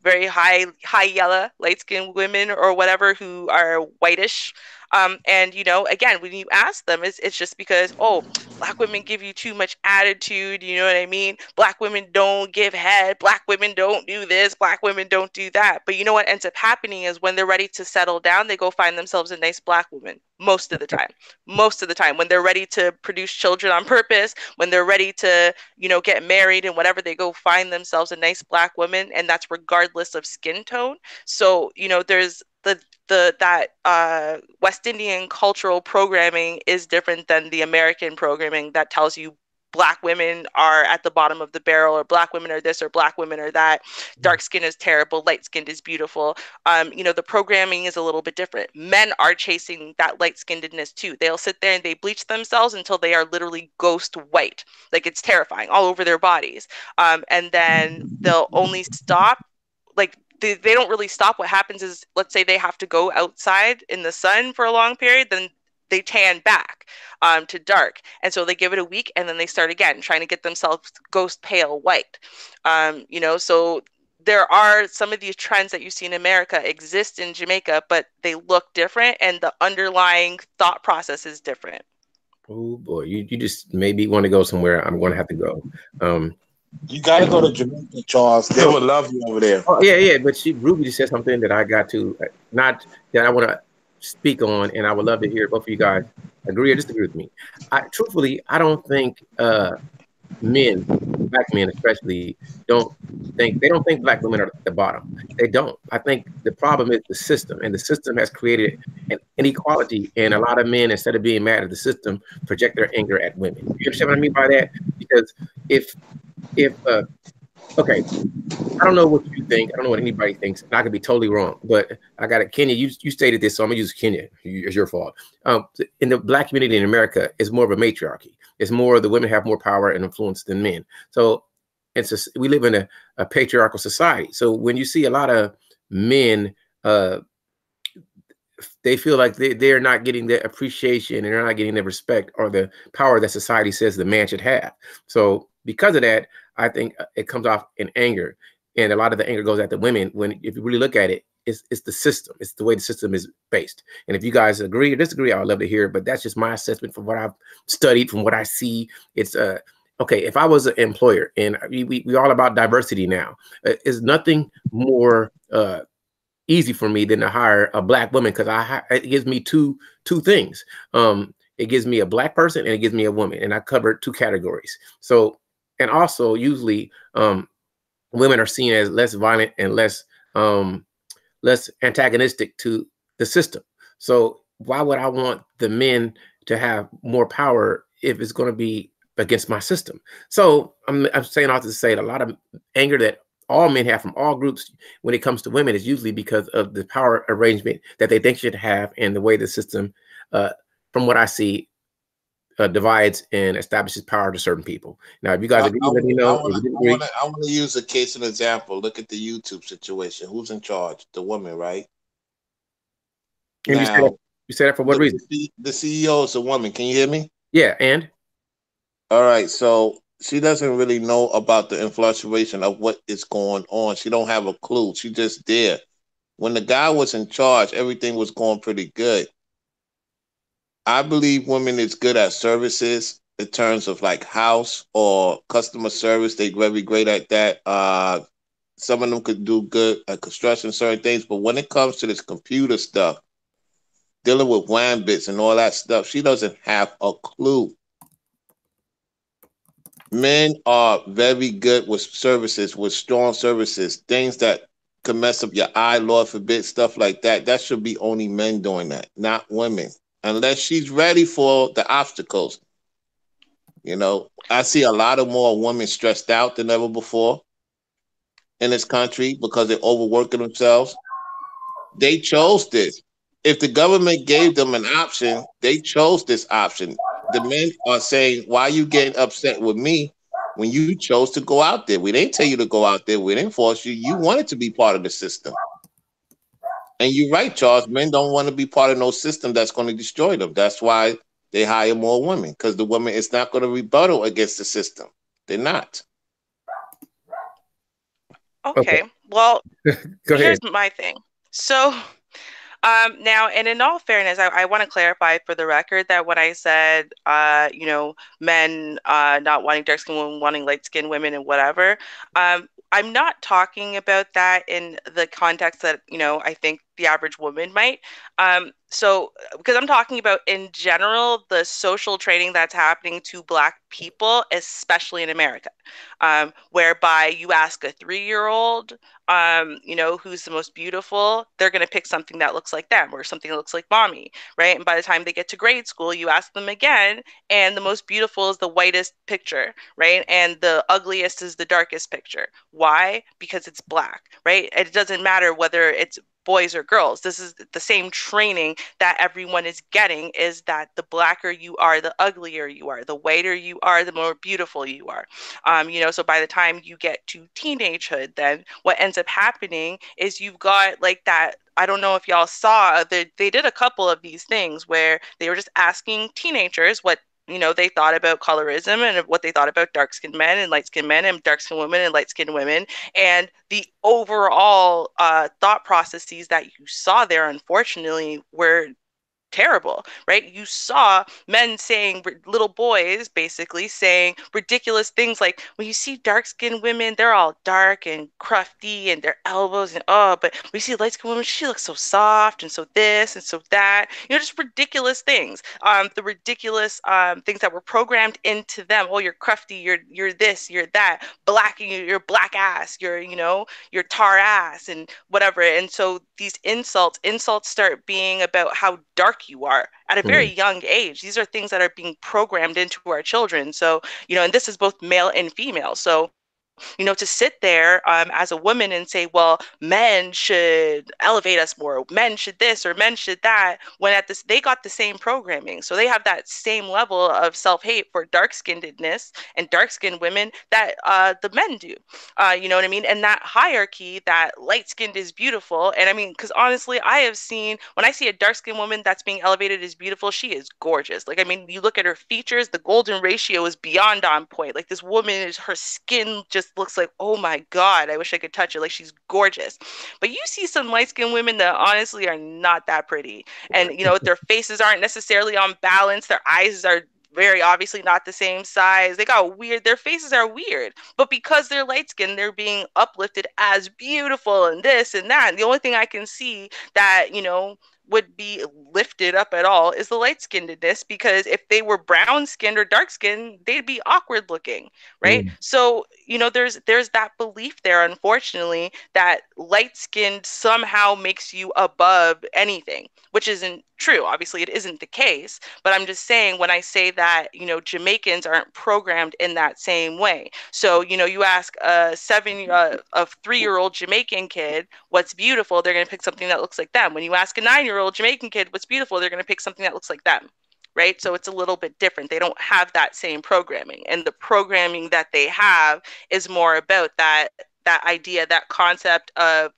very high yellow, light-skinned women or whatever who are whitish. And again, when you ask them, it's just because, oh, black women give you too much attitude, you know what I mean? Black women don't give head, black women don't do this, black women don't do that. But you know what ends up happening is when they're ready to settle down, they go find themselves a nice black woman most of the time. Most of the time, when they're ready to produce children on purpose, when they're ready to, get married and whatever, they go find themselves a nice black woman, and that's regardless of skin tone. So, there's that West Indian cultural programming is different than the American programming that tells you black women are at the bottom of the barrel, or black women are this, or black women are that. Dark skin is terrible, light skin is beautiful. The programming is a little bit different. Men are chasing that light skinnedness too. They'll sit there and they bleach themselves until they are literally ghost white. Like, it's terrifying all over their bodies. And then they'll only stop, like, they don't really stop. What happens is, let's say they have to go outside in the sun for a long period, then they tan back to dark. And so they give it a week and then they start again, trying to get themselves ghost pale white. So there are some of these trends that you see in America exist in Jamaica, but they look different and the underlying thought process is different. Oh boy, you just maybe want to go somewhere. I'm going to have to go. You got to go to Jamaica, Charles. They would love you over there. Oh, yeah. But Ruby just said something that I got to, not that I want to speak on, and I would love to hear both of you guys agree or disagree with me. Truthfully, I don't think men, black men especially, don't think black women are at the bottom. They don't. I think the problem is the system, and the system has created an inequality, and a lot of men, instead of being mad at the system, project their anger at women. You understand what I mean by that? Because if okay, I don't know what you think. I don't know what anybody thinks. And I could be totally wrong, but I got it. Kenya, you stated this, so I'm gonna use Kenya. It's your fault. In the black community in America, it's more of a matriarchy. It's more the women have more power and influence than men. So we live in a patriarchal society. So when you see a lot of men, they feel like they're not getting the appreciation and they're not getting the respect or the power that society says the man should have. So because of that, I think it comes off in anger, and a lot of the anger goes at the women. If you really look at it, it's the system. It's the way the system is based. And if you guys agree or disagree, I would love to hear it. But that's just my assessment from what I've studied, from what I see. It's okay. If I was an employer, and we all about diversity now, it's nothing more easy for me than to hire a black woman, because it gives me two things. It gives me a black person and it gives me a woman, and I covered two categories. So. And also, usually, women are seen as less violent and less antagonistic to the system. So why would I want the men to have more power if it's going to be against my system? So I'm saying all to say that a lot of anger that all men have from all groups when it comes to women is usually because of the power arrangement that they think should have and the way the system, from what I see, divides and establishes power to certain people. Now, if you guys agree, let me know. I want to use a case and example. Look at the YouTube situation. Who's in charge? The woman, right? And now, you said that for what reason? The CEO is a woman. Can you hear me? Yeah, and? All right, so she doesn't really know about the influctuation of what is going on. She don't have a clue. She just there. When the guy was in charge, everything was going pretty good. I believe women is good at services in terms of like house or customer service. They're very great at that. Some of them could do good at construction, certain things. But when it comes to this computer stuff, dealing with WAN bits and all that stuff, she doesn't have a clue. Men are very good with services, with strong services, things that could mess up your eye, Lord forbid, stuff like that. That should be only men doing that, not women, unless she's ready for the obstacles. You know, I see a lot of more women stressed out than ever before in this country because they're overworking themselves. They chose this. If the government gave them an option, they chose this option. The men are saying, why are you getting upset with me when you chose to go out there? We didn't tell you to go out there. We didn't force you. You wanted to be part of the system. And you're right, Charles. Men don't want to be part of no system that's going to destroy them. That's why they hire more women, because the woman is not going to rebuttal against the system. They're not. Okay. Well, here's my thing. So now, and in all fairness, I want to clarify for the record that when I said, you know, men not wanting dark-skinned women, wanting light-skinned women and whatever, I'm not talking about that in the context that, you know, I think the average woman might. So, because I'm talking about in general, the social training that's happening to Black people, especially in America, whereby you ask a 3-year-old, you know, who's the most beautiful, they're going to pick something that looks like them or something that looks like mommy, right? And by the time they get to grade school, you ask them again, and the most beautiful is the whitest picture, right? And the ugliest is the darkest picture. Why? Because it's Black, right? It doesn't matter whether it's boys or girls. This is the same training that everyone is getting, is that the Blacker you are, the uglier you are, the whiter you are, the more beautiful you are. You know, so by the time you get to teenagehood, then what ends up happening is you've got like that. I don't know if y'all saw that they did a couple of these things where they were just asking teenagers what, you know, they thought about colorism and what they thought about dark-skinned men and light-skinned men and dark-skinned women and light-skinned women. And the overall thought processes that you saw there, unfortunately, were terrible, right? You saw men saying, little boys basically saying ridiculous things like, when you see dark-skinned women, they're all dark and crufty and their elbows and but when you see light-skinned women, she looks so soft and so this and so that, you know, just ridiculous things. The ridiculous things that were programmed into them. Oh, you're crufty, you're this, you're that, Black, you're black ass, you're, you know, you're tar ass and whatever. And so these insults start being about how dark you are at a very young age. These are things that are being programmed into our children. So, you know, and this is both male and female. So, you know, to sit there as a woman and say, well, men should elevate us more, men should this or men should that, when at this, they got the same programming. So they have that same level of self-hate for dark-skinnedness and dark-skinned women that the men do. You know what I mean? And that hierarchy, that light-skinned is beautiful. And I mean, because honestly, I have seen, when I see a dark-skinned woman that's being elevated as beautiful, she is gorgeous. Like, I mean, you look at her features, the golden ratio is beyond on point. Like, this woman is, her skin just looks like, oh my God, I wish I could touch her. Like, she's gorgeous. But you see some light-skinned women that honestly are not that pretty. And, you know, their faces aren't necessarily on balance. Their eyes are very obviously not the same size. They got weird, their faces are weird. But because they're light-skinned, they're being uplifted as beautiful and this and that. And the only thing I can see that, you know, would be lifted up at all is the light-skinnedness, because if they were brown-skinned or dark-skinned, they'd be awkward looking, right? So, you know, there's that belief there, unfortunately, that light-skinned somehow makes you above anything, which isn't true. Obviously, it isn't the case, but I'm just saying, when I say that, you know, Jamaicans aren't programmed in that same way. So, you know, you ask a 3-year-old Jamaican kid what's beautiful, they're going to pick something that looks like them. When you ask a 9-year-old Jamaican kid what's beautiful, they're going to pick something that looks like them, right? So it's a little bit different. They don't have that same programming, and the programming that they have is more about that idea, that concept of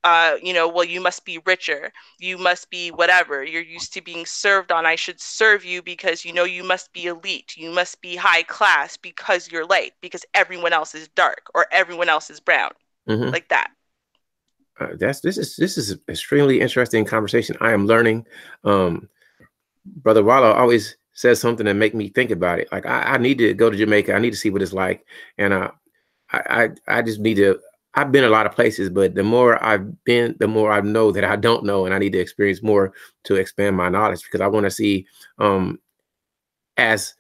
well, you must be richer, you must be whatever, you're used to being served on, I should serve you because you must be elite, you must be high class because you're light, because everyone else is dark or everyone else is brown, like that. This is extremely interesting conversation. I am learning. Brother Wallo always says something that make me think about it. Like I need to go to Jamaica. I need to see what it's like, and I just need to. I've been a lot of places, but the more I've been, the more I know that I don't know, and I need to experience more to expand my knowledge, because I want to see as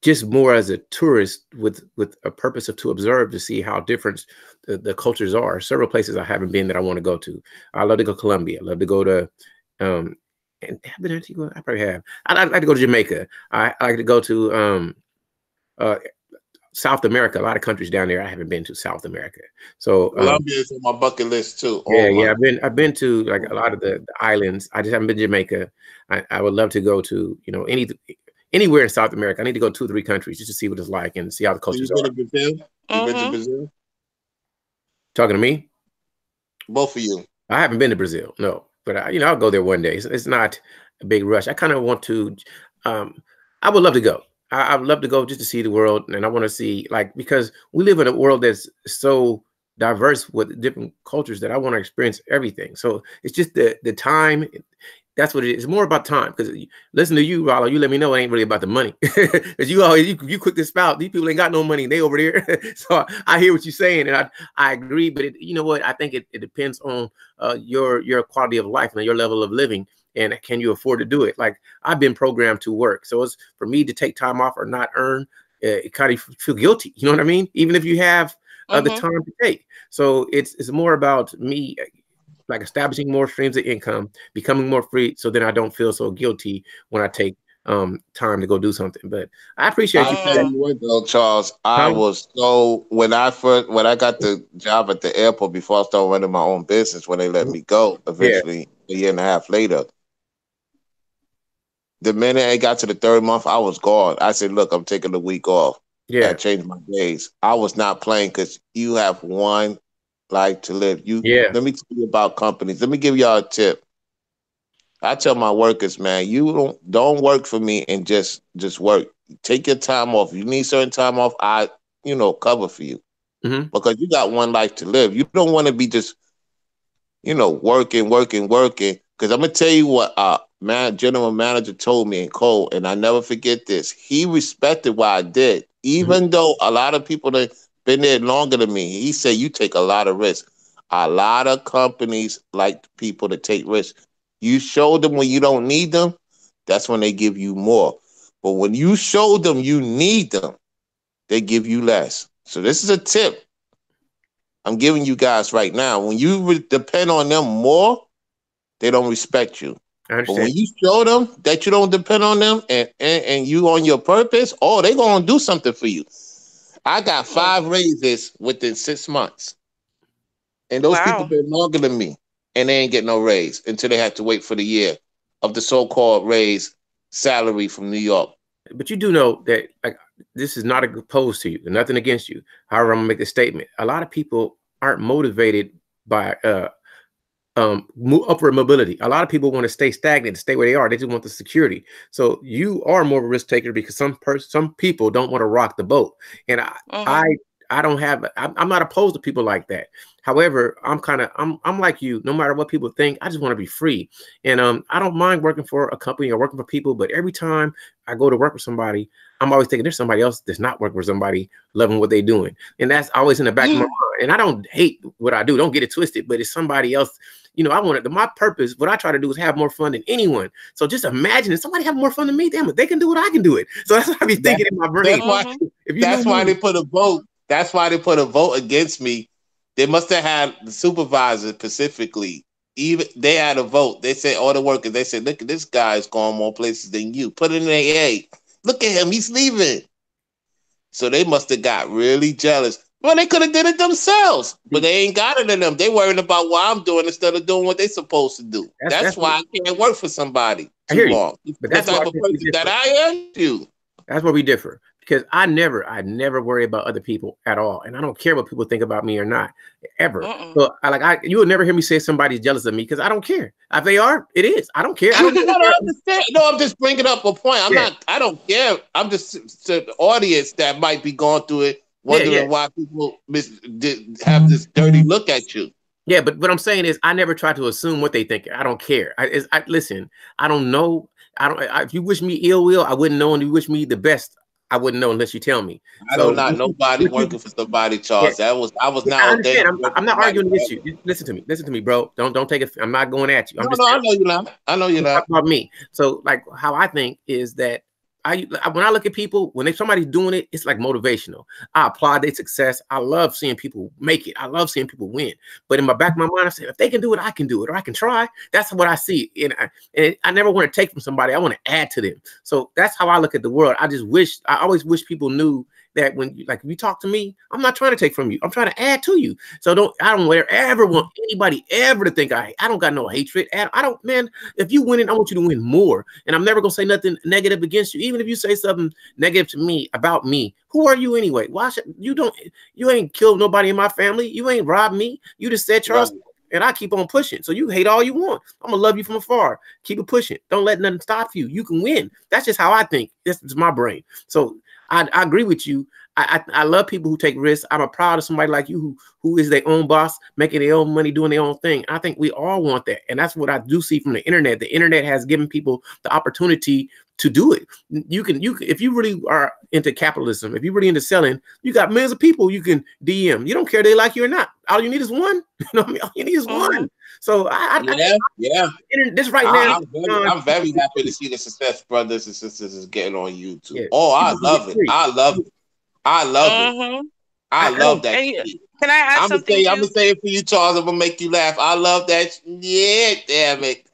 just more as a tourist with a purpose of to observe, to see how different the cultures are. Several places I haven't been that I want to go to. I love to go to Colombia. I love to go to and I've been to, I probably have. I'd like to go to Jamaica. I like to go to South America. A lot of countries down there I haven't been to South America. So Colombia is on my bucket list too. Yeah, I've been to like a lot of the islands. I just haven't been to Jamaica. I would love to go to anywhere in South America. I need to go 2 or 3 countries just to see what it's like and see how the cultures are. You been to Brazil? You been to Brazil? Talking to me? Both of you. I haven't been to Brazil, no. But I'll go there one day. It's not a big rush. I kind of want to. I would love to go. I would love to go just to see the world, and I want to see, like, because we live in a world that's so diverse with different cultures that I want to experience everything. So it's just the time. That's what it is. It's more about time. Because listen to you, Rollo, you let me know it ain't really about the money. Because you always you quick to spout. These people ain't got no money. They over there. So I hear what you're saying, and I agree. But you know what? I think it depends on your quality of life and your level of living, and can you afford to do it? Like, I've been programmed to work, so it's for me to take time off or not earn. It kind of feel guilty. You know what I mean? Even if you have the time to take. So it's more about me, like, establishing more streams of income, becoming more free, so then I don't feel so guilty when I take time to go do something. But I appreciate you. Tell you what, though, Charles, I was so when I got the job at the airport, before I started running my own business, when they let me go eventually a year and a half later. The minute I got to the 3rd month, I was gone. I said, "Look, I'm taking the week off. I changed my days." I was not playing, because you have one life to live. Let me tell you about companies. Let me give y'all a tip. I tell my workers, man, you don't work for me and just work. Take your time off. If you need certain time off, I cover for you, because you got one life to live. You don't want to be just working. Because I'm gonna tell you what general manager told me in Cole, and I never forget this. He respected what I did, even though a lot of people that been there longer than me. He said, "You take a lot of risks." A lot of companies like people to take risks. You show them when you don't need them, that's when they give you more. But when you show them you need them, they give you less. So this is a tip I'm giving you guys right now. When you depend on them more, they don't respect you. But when you show them that you don't depend on them and you on your purpose, they're going to do something for you. I got 5 raises within 6 months. And those people been longer than me. And they ain't get no raise until they have to wait for the year of the so-called raise salary from New York. But you do know that, like, this is not opposed to you, nothing against you. However, I'm gonna make a statement. A lot of people aren't motivated by upward mobility. A lot of people want to stay stagnant, stay where they are. They just want the security. So you are more of a risk taker, because some people don't want to rock the boat. And I don't have. I'm not opposed to people like that. However, I'm like you. No matter what people think, I just want to be free. And I don't mind working for a company or working for people. But every time I go to work with somebody, I'm always thinking there's somebody else that's not working for somebody, loving what they're doing. And that's always in the back of my mind. And I don't hate what I do. Don't get it twisted. But it's somebody else. I want it. My purpose, what I try to do is have more fun than anyone. So just imagine if somebody have more fun than me, damn it, they can do it, I can do it. So that's what I be thinking in my brain. That's why they put a vote. That's why they put a vote against me. They must have had the supervisor specifically. Even they had a vote. They said, all the workers, they said, "Look at this guy's going more places than you. Put it in AA. Look at him, he's leaving." So they must have got really jealous. Well, they could have did it themselves, but they ain't got it in them. They worrying about what I'm doing instead of doing what they supposed to do. That's why I can't work for somebody too long. But that's the type of person that I am. That's where we differ. Because I never worry about other people at all, and I don't care what people think about me or not, ever. So you will never hear me say somebody's jealous of me because I don't care. If they are, it is. I don't care. I don't understand. No, I'm just bringing up a point. I don't care. I'm just to the audience that might be going through it, wondering why people have this dirty look at you. Yeah, but what I'm saying is, I never try to assume what they think. I don't care. Listen. I don't know. If you wish me ill will, I wouldn't know, and you wish me the best, I wouldn't know unless you tell me. I don't know nobody working for somebody, Charles. I was not. I'm not arguing against you. Listen to me, bro. Don't take it. I'm not going at you. I know you're not. I know you're not. About me. So, like, how I think is that when I look at people, when somebody's doing it, it's like motivational. I applaud their success. I love seeing people make it. I love seeing people win. But in my back of my mind, I say, if they can do it, I can do it, or I can try. That's what I see. And I never want to take from somebody. I want to add to them. So that's how I look at the world. I always wish people knew that when if you talk to me, I'm not trying to take from you. I'm trying to add to you. So I don't ever want anybody ever to think I don't got no hatred. Man, if you winning, I want you to win more. And I'm never gonna say nothing negative against you. Even if you say something negative to me about me, who are you anyway? You ain't killed nobody in my family. You ain't robbed me. You just said Charles. Right. And I keep on pushing. So you hate all you want. I'm gonna love you from afar. Keep it pushing. Don't let nothing stop you. You can win. That's just how I think. This is my brain. So I agree with you. I love people who take risks. I'm proud of somebody like you who is their own boss, making their own money, doing their own thing. I think we all want that. And that's what I do see from the internet. The internet has given people the opportunity to do it. You can if you really are into capitalism, if you're really into selling, you got millions of people you can DM. You don't care if they like you or not. All you need is one. You know what I mean? All you need is one. So this right now. I'm very happy to see the success brothers and sisters is getting on YouTube. Yeah. Oh, I love it. I love it. I love it. I love that. Can I add something? I'm gonna say it for you, Charles. I'm gonna make you laugh. I love that. Yeah, damn it.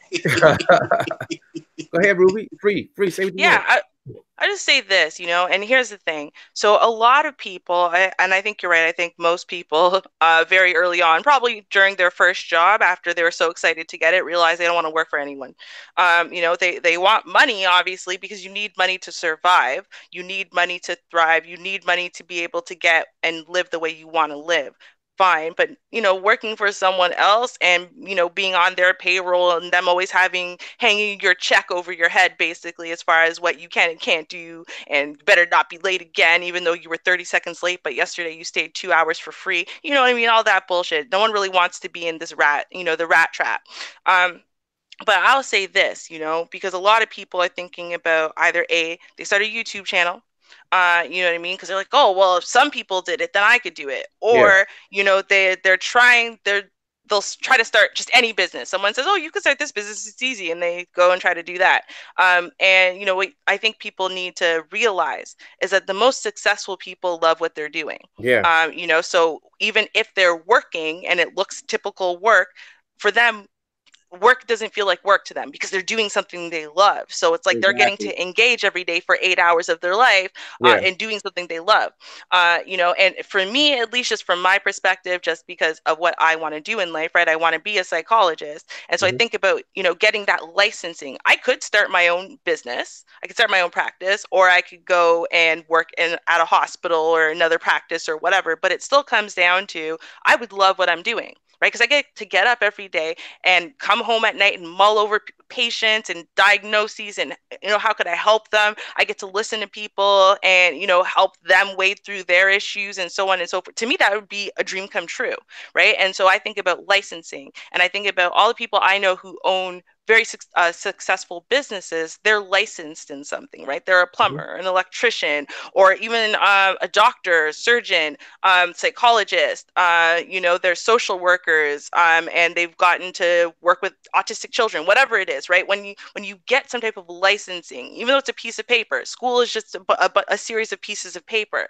Go ahead, Ruby. Free. Say what you want. I just say this, and here's the thing. So a lot of people, and I think you're right, I think most people very early on, probably during their first job, after they were so excited to get it, realize they don't want to work for anyone. They want money, obviously, because you need money to survive. You need money to thrive. You need money to be able to get and live the way you want to live. Fine, but working for someone else and being on their payroll and them always hanging your check over your head, basically, as far as what you can and can't do, and better not be late again, even though you were 30 seconds late, but yesterday you stayed 2 hours for free. You know what I mean? All that bullshit. No one really wants to be in this the rat trap. But I'll say this, because a lot of people are thinking about either they start a YouTube channel. You know what I mean? Because they're like, oh, well, if some people did it, then I could do it. Or, they'll try to start just any business. Someone says, oh, you could start this business, it's easy. And they go and try to do that. And, what I think people need to realize is that the most successful people love what they're doing. Yeah. So even if they're working and it looks typical work, for them, work doesn't feel like work to them because they're doing something they love. So it's like they're getting to engage every day for 8 hours of their life and doing something they love. And for me, at least just from my perspective, just because of what I want to do in life, right? I want to be a psychologist. And so I think about, getting that licensing. I could start my own business. I could start my own practice, or I could go and work at a hospital or another practice or whatever. But it still comes down to, I would love what I'm doing. Right? Because I get to get up every day and come home at night and mull over patients and diagnoses and, how could I help them? I get to listen to people and, help them wade through their issues and so on and so forth. To me, that would be a dream come true. Right? And so I think about licensing, and I think about all the people I know who own very successful businesses. They're licensed in something, right? They're a plumber, an electrician, or even a doctor, surgeon, psychologist, they're social workers, and they've gotten to work with autistic children, whatever it is, right? When you get some type of licensing, even though it's a piece of paper, school is just a series of pieces of paper,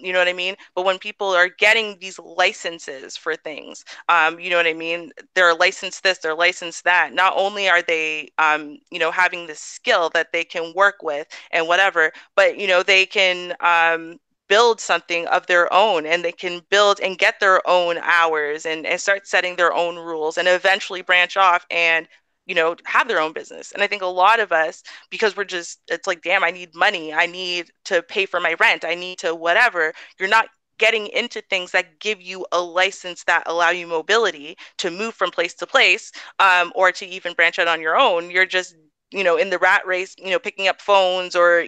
you know what I mean? But when people are getting these licenses for things, you know what I mean? They're licensed this, they're licensed that. Not only are they, having the skill that they can work with and whatever, but, they can build something of their own, and they can build and get their own hours, and start setting their own rules, and eventually branch off and, have their own business. And I think a lot of us, because it's like, damn, I need money. I need to pay for my rent. I need to whatever. You're not getting into things that give you a license that allow you mobility to move from place to place, or to even branch out on your own. You're just, in the rat race, picking up phones, or,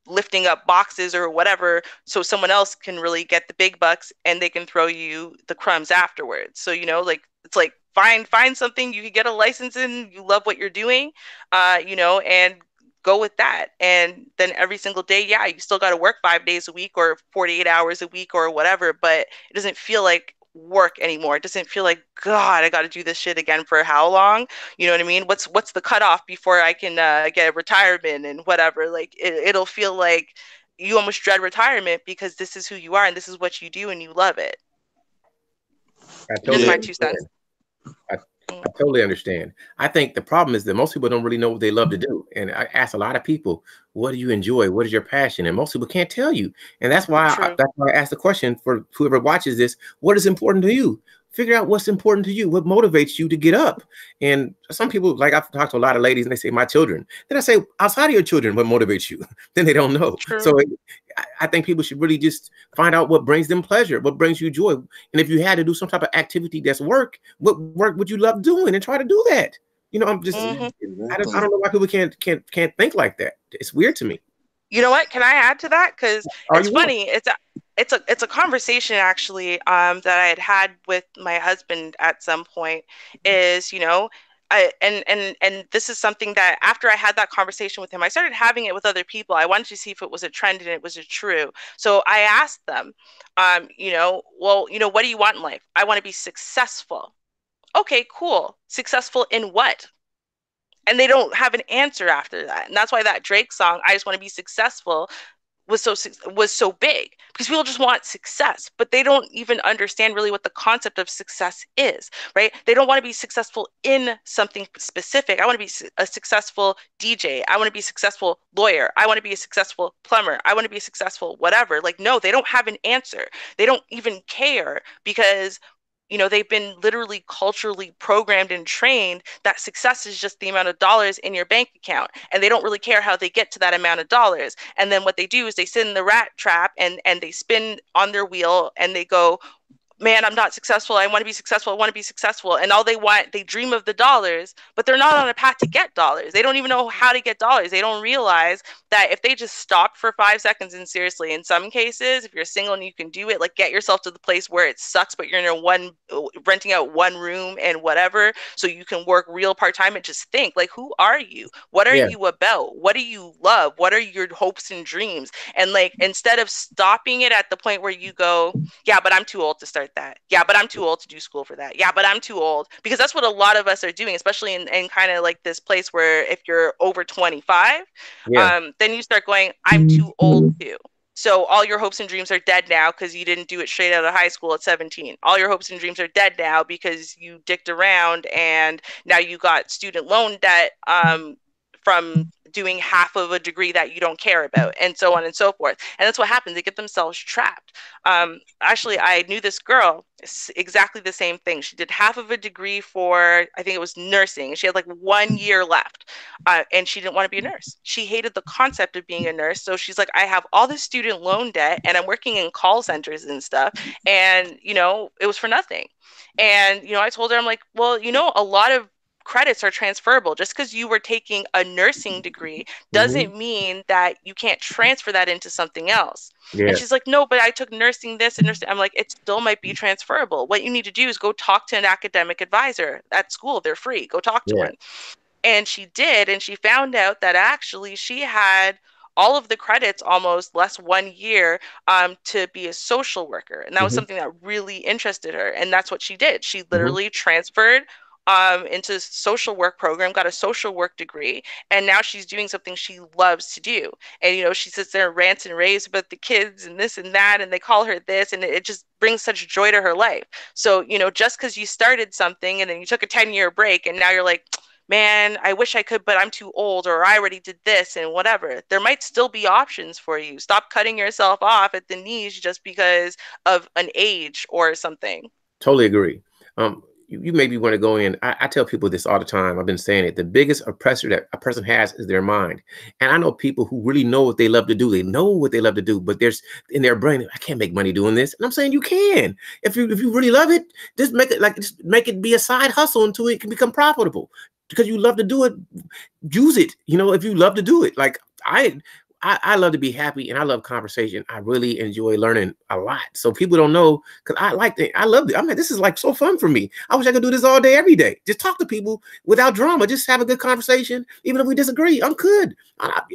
lifting up boxes or whatever, so someone else can really get the big bucks and they can throw you the crumbs afterwards. So, like, it's like, find something you can get a license in, you love what you're doing, and go with that. And then every single day, yeah, you still got to work 5 days a week or 48 hours a week or whatever, but it doesn't feel like work anymore. It doesn't feel like, God, I got to do this shit again for how long? You know what I mean? What's the cutoff before I can get a retirement and whatever? Like, it'll feel like you almost dread retirement because this is who you are and this is what you do and you love it. I Just totally my 2 cents. I totally understand. I think the problem is that most people don't really know what they love to do. And I ask a lot of people, what do you enjoy? What is your passion? And most people can't tell you. And that's why I asked the question for whoever watches this, what is important to you? Figure out what's important to you, what motivates you to get up. And some people, like, I've talked to a lot of ladies and they say, my children. Then I say, outside of your children, what motivates you? Then they don't know. True. So I think people should really just find out what brings them pleasure, what brings you joy. And if you had to do some type of activity that's work, what work would you love doing, and try to do that? I'm just, I don't know why people can't think like that. It's weird to me. You know what? Can I add to that? Because it's funny. It's a conversation actually that I had with my husband at some point. Is, and this is something that after I had that conversation with him, I started having it with other people. I wanted to see if it was a trend and it was true. So I asked them, what do you want in life? I want to be successful. Okay, cool. Successful in what? And they don't have an answer after that. And that's why that Drake song, I Just Want to Be Successful, was so big, because people just want success, but they don't even understand really what the concept of success is, right? They don't want to be successful in something specific. I want to be a successful DJ. I want to be a successful lawyer. I want to be a successful plumber. I want to be a successful whatever. Like, no, they don't have an answer. They don't even care, because they've been literally culturally programmed and trained that success is just the amount of dollars in your bank account. And they don't really care how they get to that amount of dollars. And then what they do is they sit in the rat trap and they spin on their wheel and they go, man, I'm not successful. I want to be successful. I want to be successful. And all they dream of the dollars, but they're not on a path to get dollars. They don't even know how to get dollars. They don't realize that if they just stopped for 5 seconds, and seriously, in some cases, if you're single and you can do it, like, get yourself to the place where it sucks, but you're renting out one room and whatever, so you can work real part-time, and just think, like, who are you? What are you about? What do you love? What are your hopes and dreams? And, like, instead of stopping it at the point where you go, yeah, but I'm too old to start that. Yeah, but I'm too old to do school for that. Yeah, but I'm too old. Because that's what a lot of us are doing, especially in kind of like this place where if you're over 25, then you start going, I'm too old to. So all your hopes and dreams are dead now because you didn't do it straight out of high school at 17. All your hopes and dreams are dead now because you dicked around and now you got student loan debt from doing half of a degree that you don't care about, and so on and so forth. And that's what happens. They get themselves trapped. Actually, I knew this girl, exactly the same thing. She did half of a degree for, I think it was nursing. She had like 1 year left, and she didn't want to be a nurse. She hated the concept of being a nurse. So she's like, I have all this student loan debt and I'm working in call centers and stuff. And, it was for nothing. And, I told her, I'm like, well, a lot of credits are transferable. Just because you were taking a nursing degree doesn't mean that you can't transfer that into something else. And she's like, no, but I took nursing this and nursing. I'm like, it still might be transferable. What you need to do is go talk to an academic advisor at school. They're free. Go talk to one. And she did. And she found out that actually she had all of the credits, almost less 1 year, to be a social worker. And that was something that really interested her. And that's what she did. She literally transferred into social work program, got a social work degree, and now she's doing something she loves to do. And she sits there and rants and raves about the kids and this and that, and they call her this, and it just brings such joy to her life. So just because you started something and then you took a 10-year break and now you're like, man, I wish I could, but I'm too old, or I already did this and whatever. There might still be options for you. Stop cutting yourself off at the knees just because of an age or something. Totally agree. You maybe want to go in. I tell people this all the time. I've been saying it. The biggest oppressor that a person has is their mind. And I know people who really know what they love to do. They know what they love to do, but there's in their brain, I can't make money doing this. And I'm saying you can. If you really love it, just make it be a side hustle until it can become profitable. Because you love to do it, use it. You know, if you love to do it, like I love to be happy and I love conversation. I really enjoy learning a lot. So people don't know because I love it. I mean, this is like so fun for me. I wish I could do this all day, every day. Just talk to people without drama. Just have a good conversation. Even if we disagree, I'm good.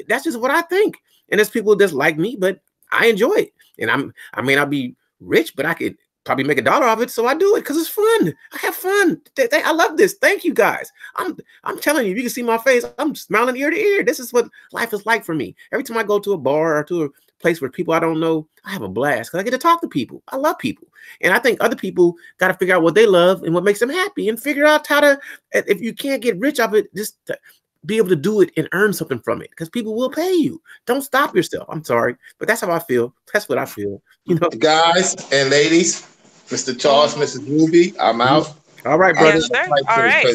That's just what I think. And there's people that's like me, but I enjoy it. And I may not be rich, but I could probably make $1 off it, so I do it because it's fun. I have fun. I love this. Thank you guys. I'm telling you, you can see my face. I'm smiling ear to ear. This is what life is like for me. Every time I go to a bar or to a place where people I don't know, I have a blast because I get to talk to people. I love people, and I think other people got to figure out what they love and what makes them happy, and figure out how to. If you can't get rich off it, just be able to do it and earn something from it because people will pay you. Don't stop yourself. I'm sorry, but that's how I feel. That's what I feel. You know, guys and ladies, Mr. Charles, Mrs. Ruby, I'm out. All right, brother. Yes, sir. All right.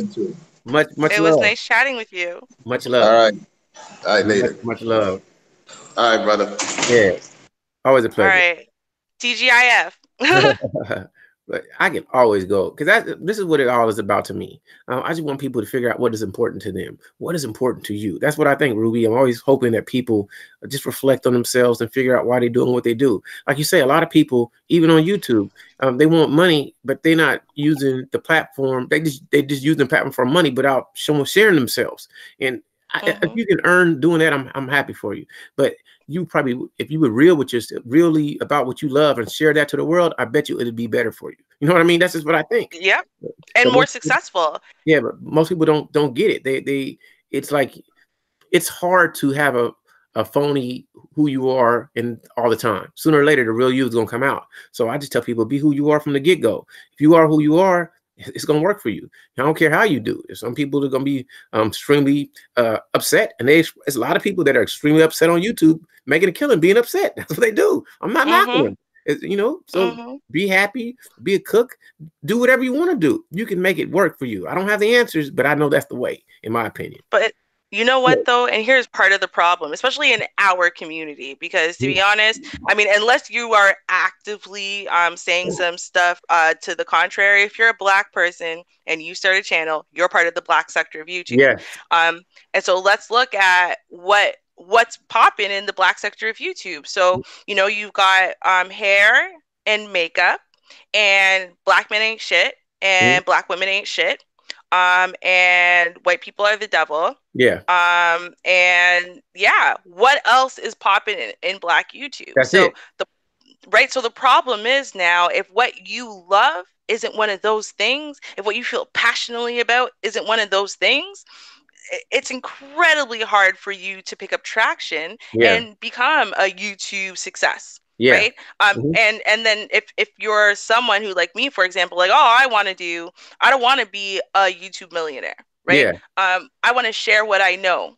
Much it love. was nice chatting with you. Much love. All right, later. Much love. All right, brother. Yeah, always a pleasure. All right, TGIF. But I can always go because this is what it all is about to me. I just want people to figure out what is important to them. What is important to you? That's what I think, Ruby. I'm always hoping that people just reflect on themselves and figure out why they're doing what they do. Like you say, a lot of people, even on YouTube, they want money, but they're not using the platform. They just use the platform for money without sharing themselves. And if you can earn doing that, I'm happy for you. But you probably, if you were real with yourself, really about what you love and share that to the world, I bet you it'd be better for you. You know what I mean? That's just what I think. Yeah, and more successful. Yeah, but most people don't get it. It's like it's hard to have a phony who you are and all the time. Sooner or later, the real you is gonna come out. So I just tell people, be who you are from the get-go. If you are who you are, it's going to work for you. I don't care how you do it. Some people are going to be extremely upset. And there's a lot of people that are extremely upset on YouTube, making a killing, being upset. That's what they do. I'm not knocking them. You know, so be happy, be a cook, do whatever you want to do. You can make it work for you. I don't have the answers, but I know that's the way, in my opinion. But you know what, though? And here's part of the problem, especially in our community, because to be honest, I mean, unless you are actively saying some stuff to the contrary, if you're a Black person and you start a channel, you're part of the Black sector of YouTube. Yeah. And so let's look at what's popping in the Black sector of YouTube. So, you know, you've got hair and makeup, and Black men ain't shit, and Black women ain't shit. And white people are the devil. Yeah. And yeah, what else is popping in Black YouTube? That's it. So the problem is now, if what you love isn't one of those things, if what you feel passionately about isn't one of those things, it's incredibly hard for you to pick up traction and become a YouTube success. Yeah. Right. And then if you're someone who, like me, for example, like, oh, I don't want to be a YouTube millionaire. Right. Yeah. I want to share what I know,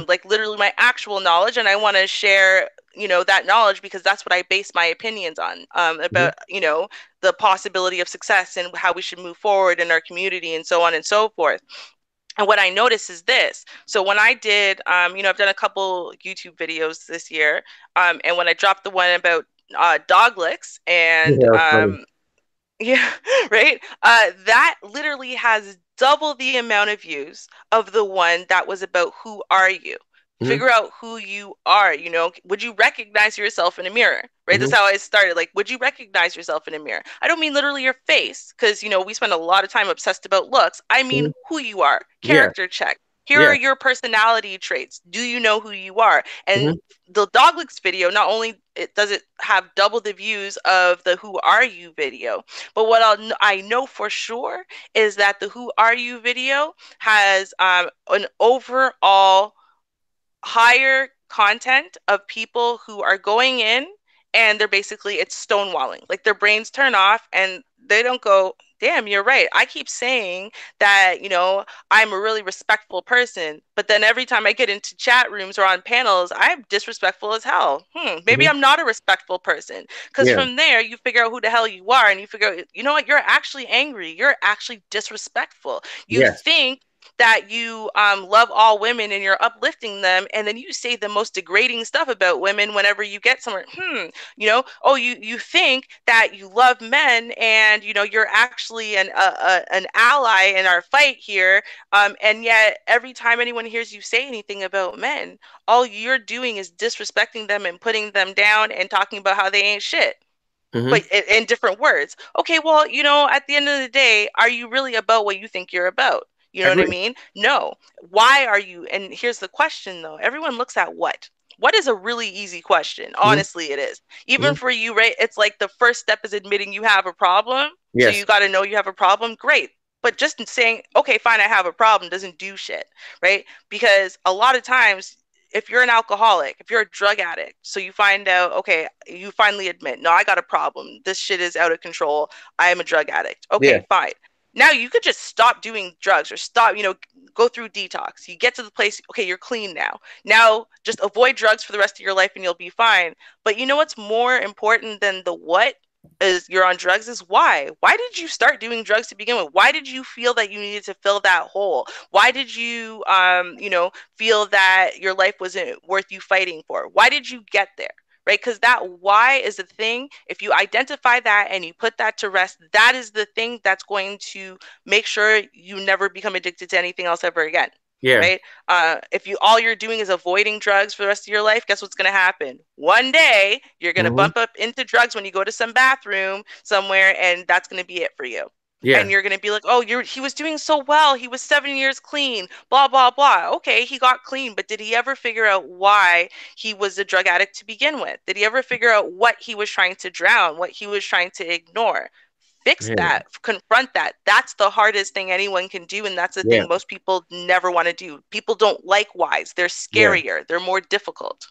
like literally my actual knowledge. And I want to share, you know, that knowledge because that's what I base my opinions on, about, you know, the possibility of success and how we should move forward in our community and so on and so forth. And what I noticed is this. So when I did, you know, I've done a couple YouTube videos this year. And when I dropped the one about dog licks and right. That literally has double the amount of views of the one that was about who are you? Figure out who you are. You know, would you recognize yourself in a mirror? Right. That's how I started. Like, would you recognize yourself in a mirror? I don't mean literally your face, because, you know, we spend a lot of time obsessed about looks. I mean who you are. Character check. Here are your personality traits. Do you know who you are? And the dog licks video, not only does it have double the views of the who are you video, but what I know for sure is that the who are you video has an overall higher content of people who are going in and they're basically, it's stonewalling. Like, their brains turn off and they don't go, damn, you're right. I keep saying that, you know, I'm a really respectful person, but then every time I get into chat rooms or on panels, I'm disrespectful as hell. Maybe I'm not a respectful person. Because from there, you figure out who the hell you are, and you figure out, you know what, you're actually angry. You're actually disrespectful. You think that you love all women and you're uplifting them, and then you say the most degrading stuff about women whenever you get somewhere. You know, oh, you think that you love men, and you know you're actually an ally in our fight here, and yet every time anyone hears you say anything about men, all you're doing is disrespecting them and putting them down and talking about how they ain't shit. But in different words. Okay, well, you know, at the end of the day, are you really about what you think you're about? You know what I mean? No. Why are you? And here's the question, though. Everyone looks at what? What is a really easy question? Honestly, it is. Even for you, right? It's like the first step is admitting you have a problem. So you got to know you have a problem. Great. But just saying, okay, fine, I have a problem doesn't do shit, right? Because a lot of times, if you're an alcoholic, if you're a drug addict, so you find out, okay, you finally admit, no, I got a problem. This shit is out of control. I am a drug addict. Okay, fine. Now you could just stop doing drugs or stop, you know, go through detox. You get to the place, okay, you're clean now. Now just avoid drugs for the rest of your life and you'll be fine. But you know what's more important than the what is you're on drugs is why. Why did you start doing drugs to begin with? Why did you feel that you needed to fill that hole? Why did you, you know, feel that your life wasn't worth you fighting for? Why did you get there? Right? Because that why is the thing. If you identify that and you put that to rest, that is the thing that's going to make sure you never become addicted to anything else ever again. Right? If you all you're doing is avoiding drugs for the rest of your life, guess what's going to happen? One day you're going to bump up into drugs when you go to some bathroom somewhere, and that's going to be it for you. And you're going to be like, oh, he was doing so well. He was 7 years clean, blah, blah, blah. Okay, he got clean, but did he ever figure out why he was a drug addict to begin with? Did he ever figure out what he was trying to drown, what he was trying to ignore? Fix that, confront that. That's the hardest thing anyone can do. And that's the thing most people never want to do. People don't like whys. They're scarier. They're more difficult.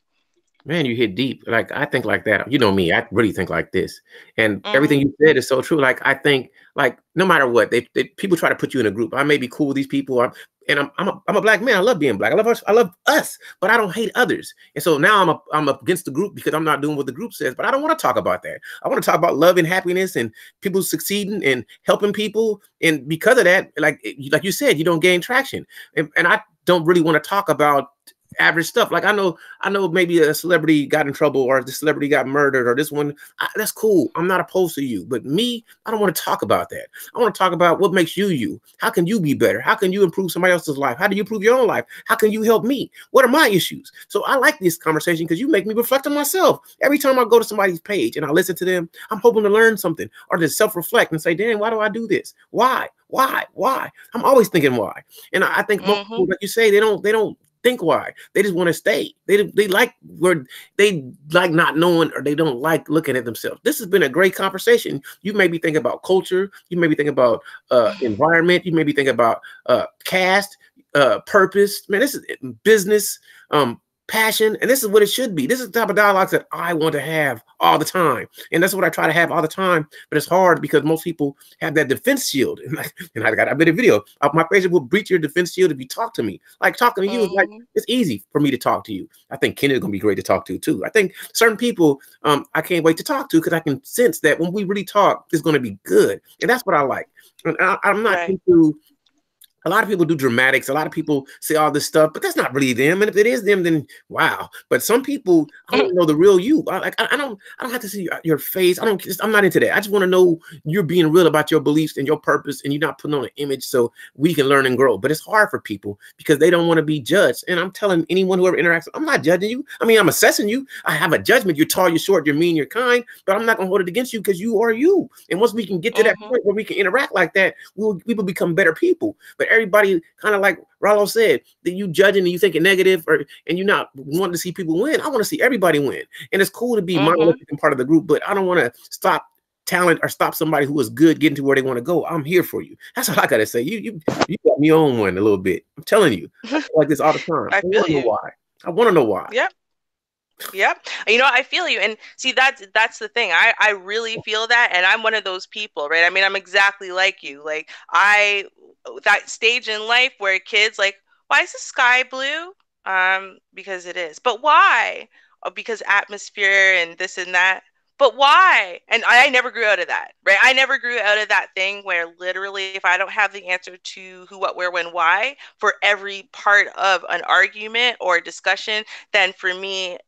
Man, you hit deep. Like, I think like that. You know me, I really think like this. And everything you said is so true. Like, I think, like, no matter what, they people try to put you in a group. I may be cool with these people. I'm a black man. I love being black. I love us, but I don't hate others. And so now I'm up against the group because I'm not doing what the group says. But I don't want to talk about that. I want to talk about love and happiness and people succeeding and helping people. And because of that, like you said, you don't gain traction. And I don't really want to talk about average stuff. Like I know maybe a celebrity got in trouble or the celebrity got murdered or this one. That's cool. I'm not opposed to you, but me, I don't want to talk about that. I want to talk about what makes you you. How can you be better? How can you improve somebody else's life? How do you improve your own life? How can you help me? What are my issues? So I like this conversation because you make me reflect on myself. Every time I go to somebody's page and I listen to them, I'm hoping to learn something or to self-reflect and say, damn, why do I do this? Why? I'm always thinking why. And I think most people, like you say, they don't think why. They just want to stay. They like where they like not knowing, or they don't like looking at themselves. This has been a great conversation. You made me think about culture. You made me think about environment. You made me think about caste, purpose. Man, this is business, passion, and this is what it should be. This is the type of dialogues that I want to have all the time, and that's what I try to have all the time. But it's hard because most people have that defense shield, and I made a video. My patient will breach your defense shield if you talk to me. Like talking to you is like it's easy for me to talk to you. I think Kennedy's gonna be great to talk to too. I think certain people I can't wait to talk to because I can sense that when we really talk, it's gonna be good, and that's what I like. And I'm not into. A lot of people do dramatics. A lot of people say all this stuff, but that's not really them. And if it is them, then wow. But some people, I don't know the real you. I don't have to see your face. I'm not into that. I just want to know you're being real about your beliefs and your purpose, and you're not putting on an image so we can learn and grow. But it's hard for people because they don't want to be judged. And I'm telling anyone who ever interacts, I'm not judging you. I mean, I'm assessing you. I have a judgment. You're tall, you're short, you're mean, you're kind, but I'm not gonna hold it against you because you are you. And once we can get to that point where we can interact like that, we will become better people. But everybody kind of like Rollo said, that you judging and you thinking negative, and you're not wanting to see people win. I want to see everybody win, and it's cool to be monolithic and part of the group, but I don't want to stop talent or stop somebody who is good getting to where they want to go. I'm here for you. That's all I gotta say. You got me on one a little bit. I'm telling you, I feel like this all the time. I want to know why. Yep. Yep. You know, I feel you. And see, that's the thing. I really feel that. And I'm one of those people, right? I mean, I'm exactly like you. Like that stage in life where kids like, why is the sky blue? Because it is. But why? Oh, because atmosphere and this and that. But why? And I never grew out of that, right? I never grew out of that thing where literally, if I don't have the answer to who, what, where, when, why for every part of an argument or discussion, then for me,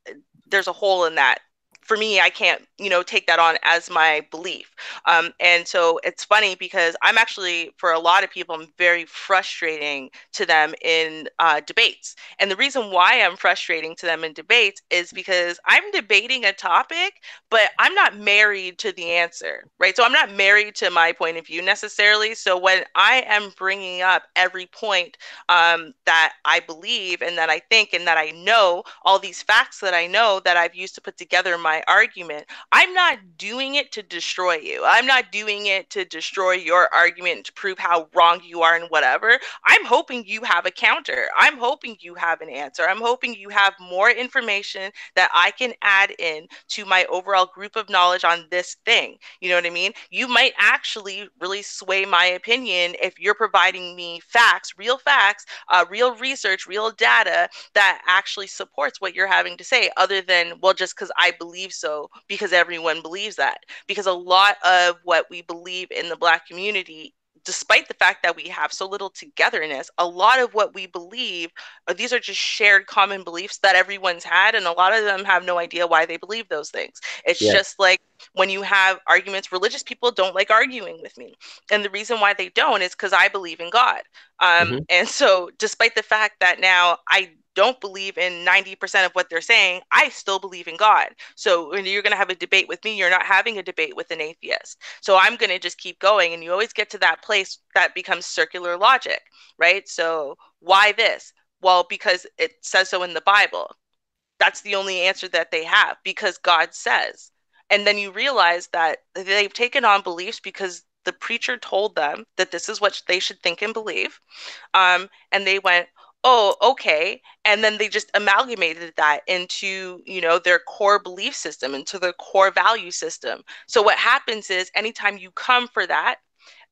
there's a hole in that. For me, I can't, take that on as my belief. And so it's funny because I'm actually, for a lot of people, I'm very frustrating to them in debates. And the reason why I'm frustrating to them in debates is because I'm debating a topic, but I'm not married to the answer, right? So I'm not married to my point of view necessarily. So when I am bringing up every point that I believe and that I think and that I know, all these facts that I know that I've used to put together my argument, I'm not doing it to destroy you. I'm not doing it to destroy your argument to prove how wrong you are and whatever. I'm hoping you have a counter. I'm hoping you have an answer. I'm hoping you have more information that I can add in to my overall group of knowledge on this thing. You know what I mean? You might actually really sway my opinion if you're providing me facts, real research, real data that actually supports what you're having to say, other than, well, just because I believe so, because everyone believes that. Because a lot of what we believe in the Black community, despite the fact that we have so little togetherness, a lot of what we believe, these are just shared common beliefs that everyone's had, and a lot of them have no idea why they believe those things. It's just like when you have arguments, religious people don't like arguing with me. And the reason why they don't is because I believe in God. And so despite the fact that now I don't believe in 90% of what they're saying, I still believe in God. So when you're going to have a debate with me, you're not having a debate with an atheist. So I'm going to just keep going. And you always get to that place that becomes circular logic, right? So why this? Well, because it says so in the Bible. That's the only answer that they have, because God says. And then you realize that they've taken on beliefs because the preacher told them that this is what they should think and believe. And they went, oh, okay. And then they just amalgamated that into, their core belief system, into their core value system. So what happens is anytime you come for that,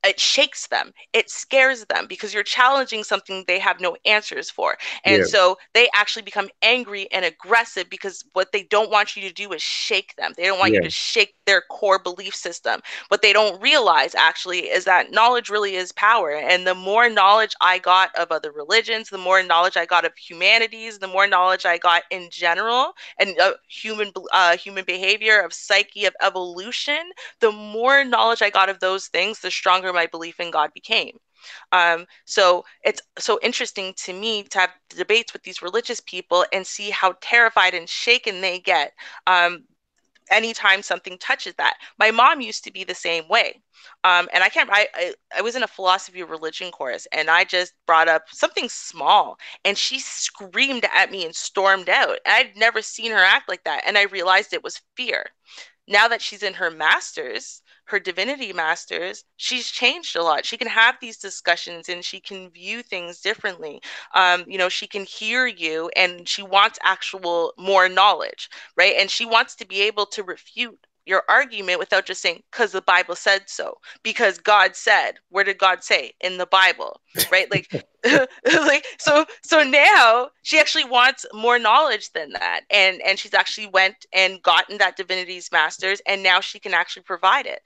it shakes them, it scares them, because you're challenging something they have no answers for. And so they actually become angry and aggressive, because what they don't want you to do is shake them. They don't want you to shake their core belief system. What they don't realize actually is that knowledge really is power. And the more knowledge I got of other religions, the more knowledge I got of humanities, the more knowledge I got in general, and human behavior, of psyche, of evolution, the more knowledge I got of those things, the stronger my belief in God became. So it's so interesting to me to have debates with these religious people and see how terrified and shaken they get anytime something touches that. My mom used to be the same way. And I was in a philosophy of religion course, and I just brought up something small, and she screamed at me and stormed out. I'd never seen her act like that. And I realized it was fear. Now that she's in her master's, her divinity master's, she's changed a lot. She can have these discussions and she can view things differently. She can hear you, and she wants actual more knowledge, right? And she wants to be able to refute your argument without just saying, because the Bible said so, because God said. Where did God say? In the Bible, right? Like, so now she actually wants more knowledge than that, and she's actually went and gotten that divinity's master's, and now she can actually provide it.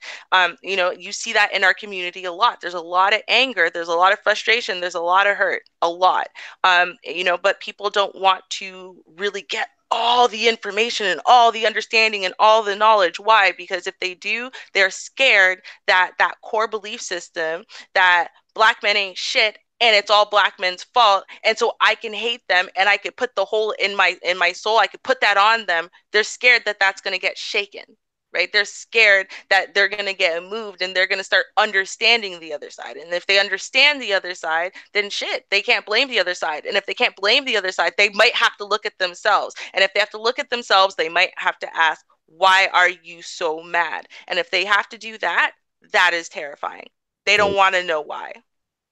You see that in our community a lot. There's a lot of anger, there's a lot of frustration, there's a lot of hurt, a lot. But people don't want to really get all the information and all the understanding and all the knowledge. Why? Because if they do, they're scared that that core belief system, that Black men ain't shit and it's all Black men's fault, and so I can hate them and I could put the hole in my soul, I could put that on them. They're scared that that's going to get shaken, right? They're scared that they're going to get moved and they're going to start understanding the other side. And if they understand the other side, then shit, they can't blame the other side. And if they can't blame the other side, they might have to look at themselves. And if they have to look at themselves, they might have to ask, why are you so mad? And if they have to do that, that is terrifying. They don't want to know why,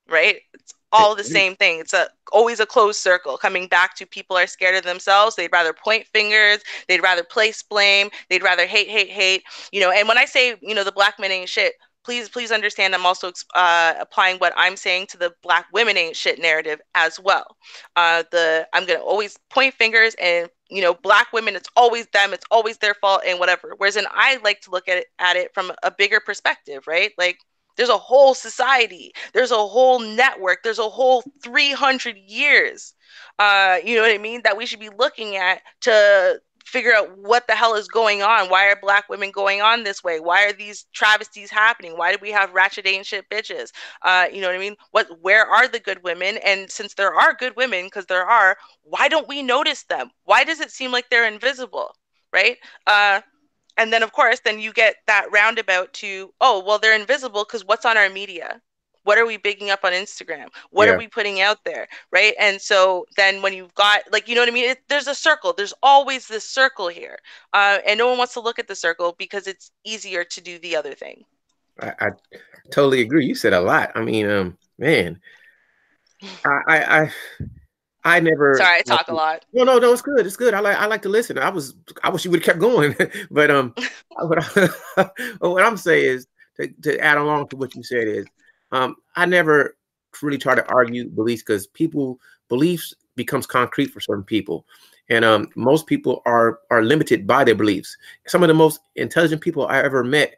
right? It's all the same thing. It's always a closed circle, coming back to people are scared of themselves. They'd rather point fingers. They'd rather place blame. They'd rather hate. You know, and when I say, you know, the black men ain't shit, please understand I'm also applying what I'm saying to the black women ain't shit narrative as well. I'm going to always point fingers, and, you know, black women, it's always them, it's always their fault and whatever. Whereas I like to look at it from a bigger perspective, right? Like, there's a whole society, there's a whole network, there's a whole 300 years, you know what I mean, that we should be looking at to figure out what the hell is going on. Why are black women going on this way? Why are these travesties happening? Why do we have ratchet ain't shit bitches? You know what I mean? Where are the good women? And since there are good women, because there are, why don't we notice them? Why does it seem like they're invisible, right? And then, of course, then you get that roundabout to, oh, well, they're invisible because what's on our media? What are we bigging up on Instagram? What are we putting out there, right? And so then when you've got, like, you know what I mean? There's a circle. There's always this circle here. And no one wants to look at the circle because it's easier to do the other thing. I totally agree. You said a lot. I mean, man, I never. Sorry, I talk a lot. No, it's good. It's good. I like to listen. I wish you would have kept going, but what I'm saying is to add along to what you said is, I never really try to argue beliefs, because beliefs becomes concrete for certain people, and most people are limited by their beliefs. Some of the most intelligent people I ever met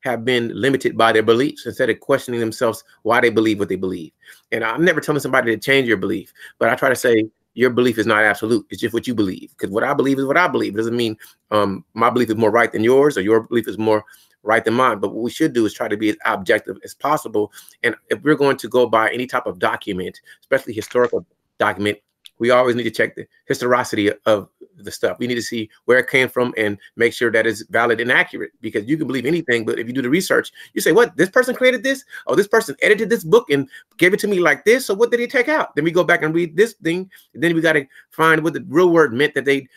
have been limited by their beliefs instead of questioning themselves why they believe what they believe. And I'm never telling somebody to change your belief, but I try to say your belief is not absolute. It's just what you believe, because what I believe is what I believe. It doesn't mean my belief is more right than yours or your belief is more right than mine. But what we should do is try to be as objective as possible. And if we're going to go by any type of document, especially historical document, we always need to check the historicity of the stuff. We need to see where it came from and make sure that it's valid and accurate, because you can believe anything, but if you do the research, you say, what, this person created this? Oh, this person edited this book and gave it to me like this. So what did he take out? Then we go back and read this thing. And then we got to find what the real word meant that they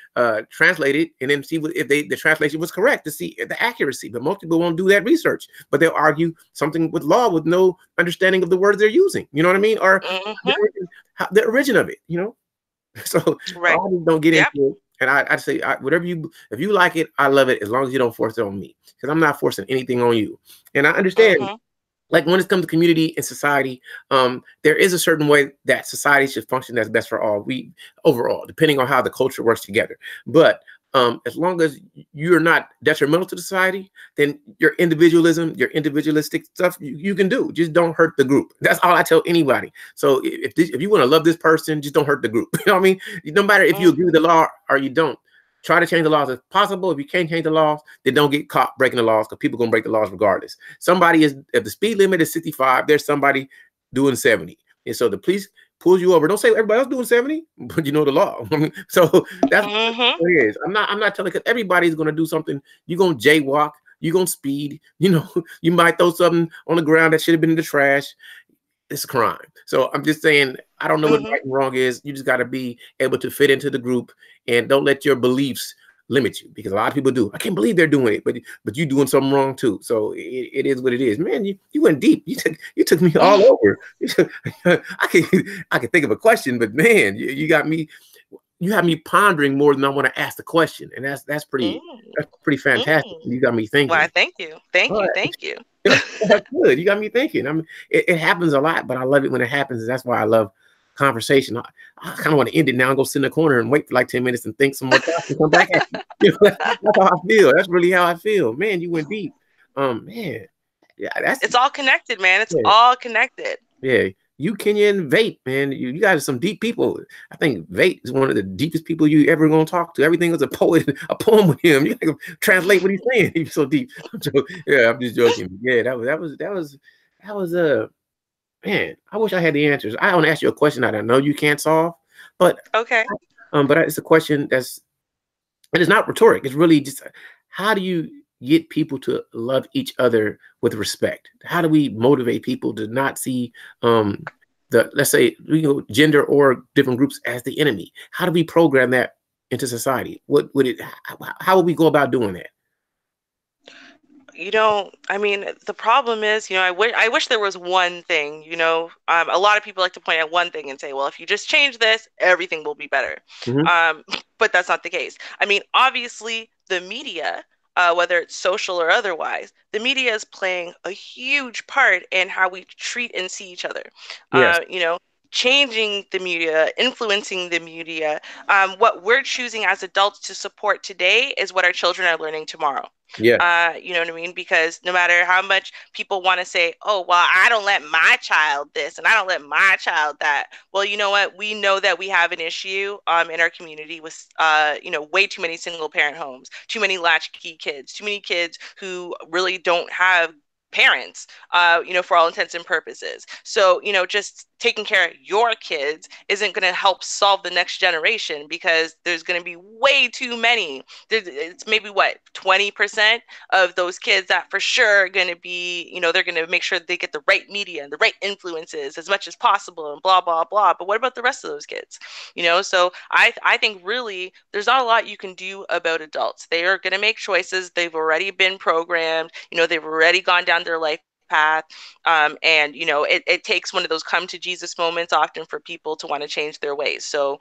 translated, and then see if the translation was correct to see the accuracy. But most people won't do that research, but they'll argue something with law with no understanding of the words they're using. You know what I mean? Or the origin of it, you know? So I just don't get into it. And I say, whatever if you like it, I love it, as long as you don't force it on me, because I'm not forcing anything on you. And I understand, like, when it comes to community and society, there is a certain way that society should function that's best for all. Overall, depending on how the culture works together. But as long as you're not detrimental to the society, then your individualism, your individualistic stuff, you can do. Just don't hurt the group. That's all I tell anybody. So if you want to love this person, just don't hurt the group. You know what I mean? No matter if you agree with the law or you don't, try to change the laws if possible. If you can't change the laws, then don't get caught breaking the laws, because people are going to break the laws regardless. If the speed limit is 65, there's somebody doing 70. And so the police pulls you over. Don't say everybody else doing 70, but you know the law. So that's what it is. I'm not telling, because everybody's going to do something. You're going to jaywalk. You're going to speed. You know, you might throw something on the ground that should have been in the trash. It's a crime. So I'm just saying, I don't know what right and wrong is. You just got to be able to fit into the group, and don't let your beliefs limit you, because a lot of people do. I can't believe they're doing it, but you doing something wrong too. So it is what it is. Man, you went deep. You took me all over. I can think of a question, but man, you got me. You have me pondering more than I want to ask the question, and that's pretty fantastic. You got me thinking. Well, thank you. Thank you. That's good. You got me thinking. I mean, it happens a lot, but I love it when it happens. And that's why I love conversation. I kind of want to end it now and go sit in the corner and wait for like 10 minutes and think some more thoughts and come back at you. That's how I feel. That's really how I feel. Man, you went deep. Man. Yeah, it's all connected, man. It's all connected. Yeah. You, Kenya, and Vate, man, you guys are some deep people. I think Vate is one of the deepest people you ever gonna talk to. Everything was a poem with him. You can translate what he's saying. He's so deep. I'm just joking. Yeah, that was man. I wish I had the answers. I want to ask you a question that I know you can't solve, but okay. But it's a question it is not rhetoric. It's really just, how do you get people to love each other with respect? How do we motivate people to not see let's say, gender or different groups as the enemy? How do we program that into society? How would we go about doing that? You know, I mean, the problem is, you know, I wish there was one thing, you know. A lot of people like to point out one thing and say, well, if you just change this, everything will be better. Hmm. Um, but that's not the case. I mean, obviously, the media, whether it's social or otherwise, the media is playing a huge part in how we treat and see each other. Yes. You know, changing the media, influencing the media. What we're choosing as adults to support today is what our children are learning tomorrow. Yeah. You know what I mean? Because no matter how much people want to say, oh, well, I don't let my child this and I don't let my child that. Well, you know what? We know that we have an issue in our community with, you know, way too many single parent homes, too many latchkey kids, too many kids who really don't have parents, you know, for all intents and purposes. So, you know, just taking care of your kids isn't going to help solve the next generation because there's going to be way too many. It's maybe what, 20% of those kids that for sure are going to be, you know, they're going to make sure they get the right media and the right influences as much as possible and blah, blah, blah. But what about the rest of those kids? You know, so I think really there's not a lot you can do about adults. They are going to make choices. They've already been programmed, you know, they've already gone down their life path. And, you know, it takes one of those come to Jesus moments often for people to want to change their ways. So,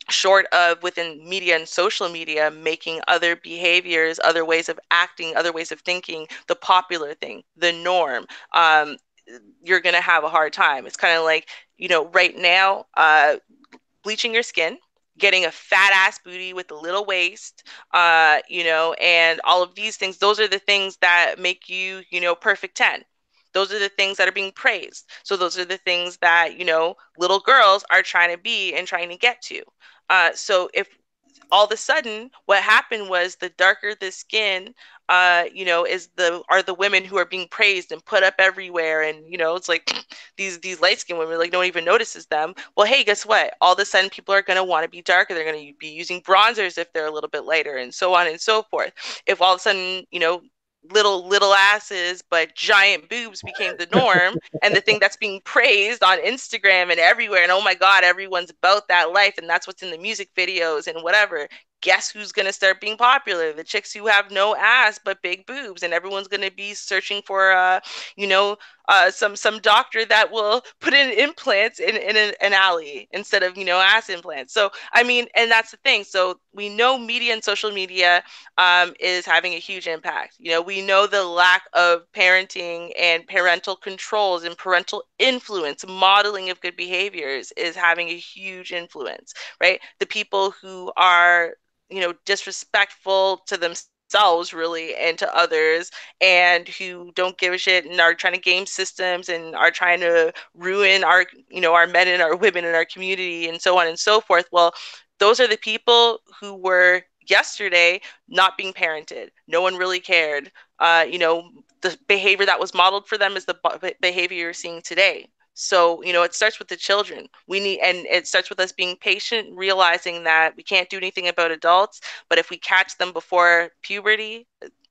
short of within media and social media making other behaviors, other ways of acting, other ways of thinking, the popular thing, the norm, you're going to have a hard time. It's kind of like, you know, right now, bleaching your skin, getting a fat ass booty with a little waist, you know, and all of these things. Those are the things that make you, you know, perfect 10. Those are the things that are being praised. So those are the things that, you know, little girls are trying to be and trying to get to. So if all of a sudden what happened was the darker the skin, you know, are the women who are being praised and put up everywhere, and you know, it's like these light skinned women, like no one even notices them. Well, hey, guess what, all of a sudden people are going to want to be darker, they're going to be using bronzers if they're a little bit lighter, and so on and so forth. If all of a sudden, you know, little asses but giant boobs became the norm and the thing that's being praised on Instagram and everywhere, and oh my god, everyone's about that life and that's what's in the music videos and whatever, guess who's going to start being popular? The chicks who have no ass but big boobs, and everyone's going to be searching for you know, some doctor that will put in implants in an alley instead of, you know, ass implants. So I mean, and that's the thing. So we know media and social media is having a huge impact. You know, we know the lack of parenting and parental controls and parental influence, modeling of good behaviors is having a huge influence, right? The people who are, you know, disrespectful to themselves really and to others, and who don't give a shit and are trying to game systems and are trying to ruin our, you know, our men and our women in our community and so on and so forth. Well, those are the people who were yesterday not being parented. No one really cared. You know, the behavior that was modeled for them is the behavior you're seeing today. So, you know, it starts with the children. And it starts with us being patient, realizing that we can't do anything about adults, but if we catch them before puberty,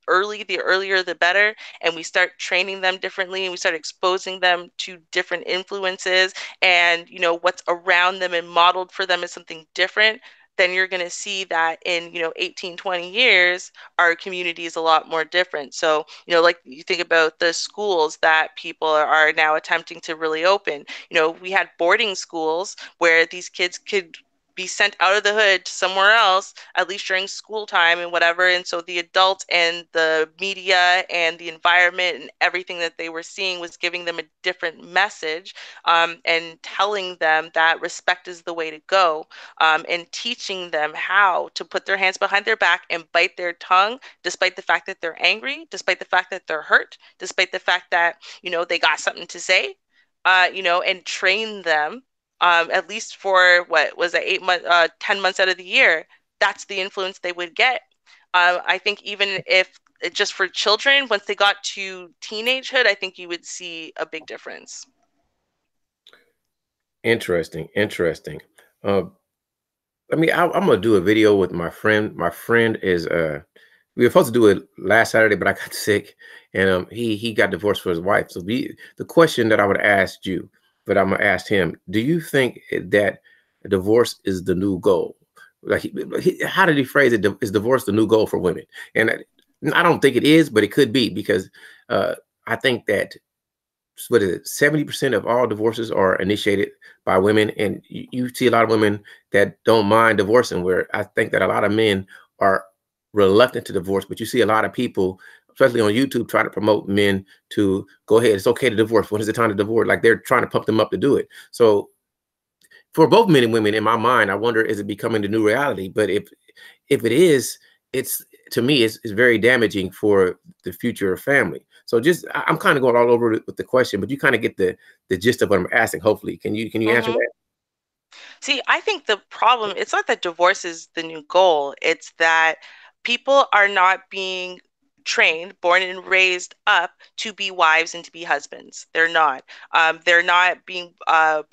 early, the earlier the better, and we start training them differently and we start exposing them to different influences, and, you know, what's around them and modeled for them is something different, then you're going to see that in, you know, 18, 20 years, our community is a lot more different. So, you know, like you think about the schools that people are now attempting to really open. You know, we had boarding schools where these kids could be sent out of the hood to somewhere else, at least during school time and whatever. And so the adults and the media and the environment and everything that they were seeing was giving them a different message, and telling them that respect is the way to go, and teaching them how to put their hands behind their back and bite their tongue, despite the fact that they're angry, despite the fact that they're hurt, despite the fact that, you know, they got something to say, you know, and train them, at least for what was it, 8 months, 10 months out of the year. That's the influence they would get. I think even if just for children, once they got to teenagehood, I think you would see a big difference. Interesting. I mean, I'm gonna do a video with my friend. My friend is we were supposed to do it last Saturday, but I got sick, and he got divorced from his wife. So the question that I would ask you, but I'm gonna ask him: do you think that divorce is the new goal? Like, how did he phrase it? Is divorce the new goal for women? And I don't think it is, but it could be, because I think that, what is it, 70% of all divorces are initiated by women, and you see a lot of women that don't mind divorcing, where I think that a lot of men are reluctant to divorce, but you see a lot of people, especially on YouTube, try to promote men to go ahead, it's okay to divorce, when is the time to divorce? Like, they're trying to pump them up to do it. So for both men and women, in my mind, I wonder, is it becoming the new reality? But if it is, it's, to me, it's very damaging for the future of family. So just, I'm kind of going all over with the question, but you kind of get the gist of what I'm asking. Hopefully, can you answer that? See, I think the problem, it's not that divorce is the new goal. It's that people are not being trained, born and raised up to be wives and to be husbands. They're not. They're not being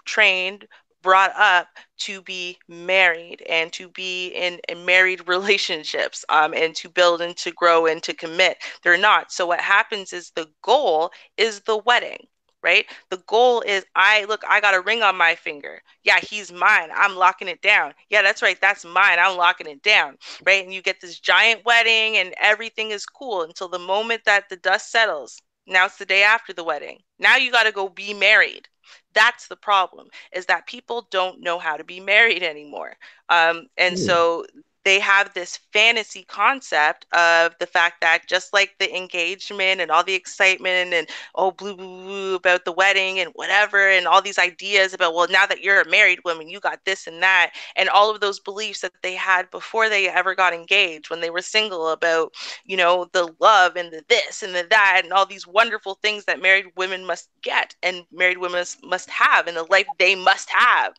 trained, brought up to be married and to be in married relationships, and to build and to grow and to commit. They're not. So what happens is the goal is the wedding. Right? The goal is, I got a ring on my finger. Yeah, he's mine. I'm locking it down. Yeah, that's right. That's mine. I'm locking it down. Right? And you get this giant wedding and everything is cool until the moment that the dust settles. Now it's the day after the wedding. Now you got to go be married. That's the problem, is that people don't know how to be married anymore. And so they have this fantasy concept of the fact that, just like the engagement and all the excitement and blue, blue, blue about the wedding and whatever, and all these ideas about, well, now that you're a married woman, you got this and that, and all of those beliefs that they had before they ever got engaged, when they were single, about, the love and the this and the that, and all these wonderful things that married women must get and married women must have in the life they must have.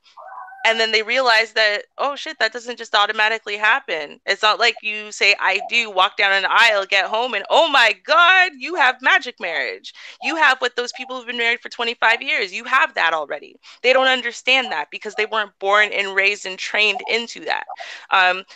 And then they realize that, oh shit, that doesn't just automatically happen. It's not like you say, I do, walk down an aisle, get home, and oh my God, you have magic marriage. You have what those people who've been married for 25 years, you have that already. They don't understand that because they weren't born and raised and trained into that.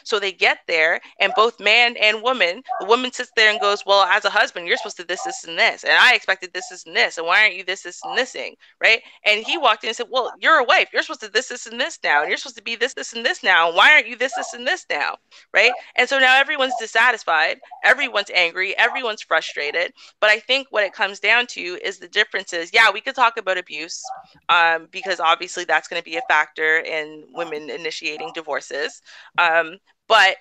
So they get there, and both man and woman, the woman sits there and goes, well, as a husband, you're supposed to this, and this. And I expected this, and this. And why aren't you this, and thising? Right? And he walked in and said, well, you're a wife. You're supposed to this, and this now, and you're supposed to be this, and this now. Why aren't you this, and this now? Right? And so now everyone's dissatisfied, everyone's angry, everyone's frustrated. But I think what it comes down to is the difference is, yeah, we could talk about abuse, because obviously that's going to be a factor in women initiating divorces. But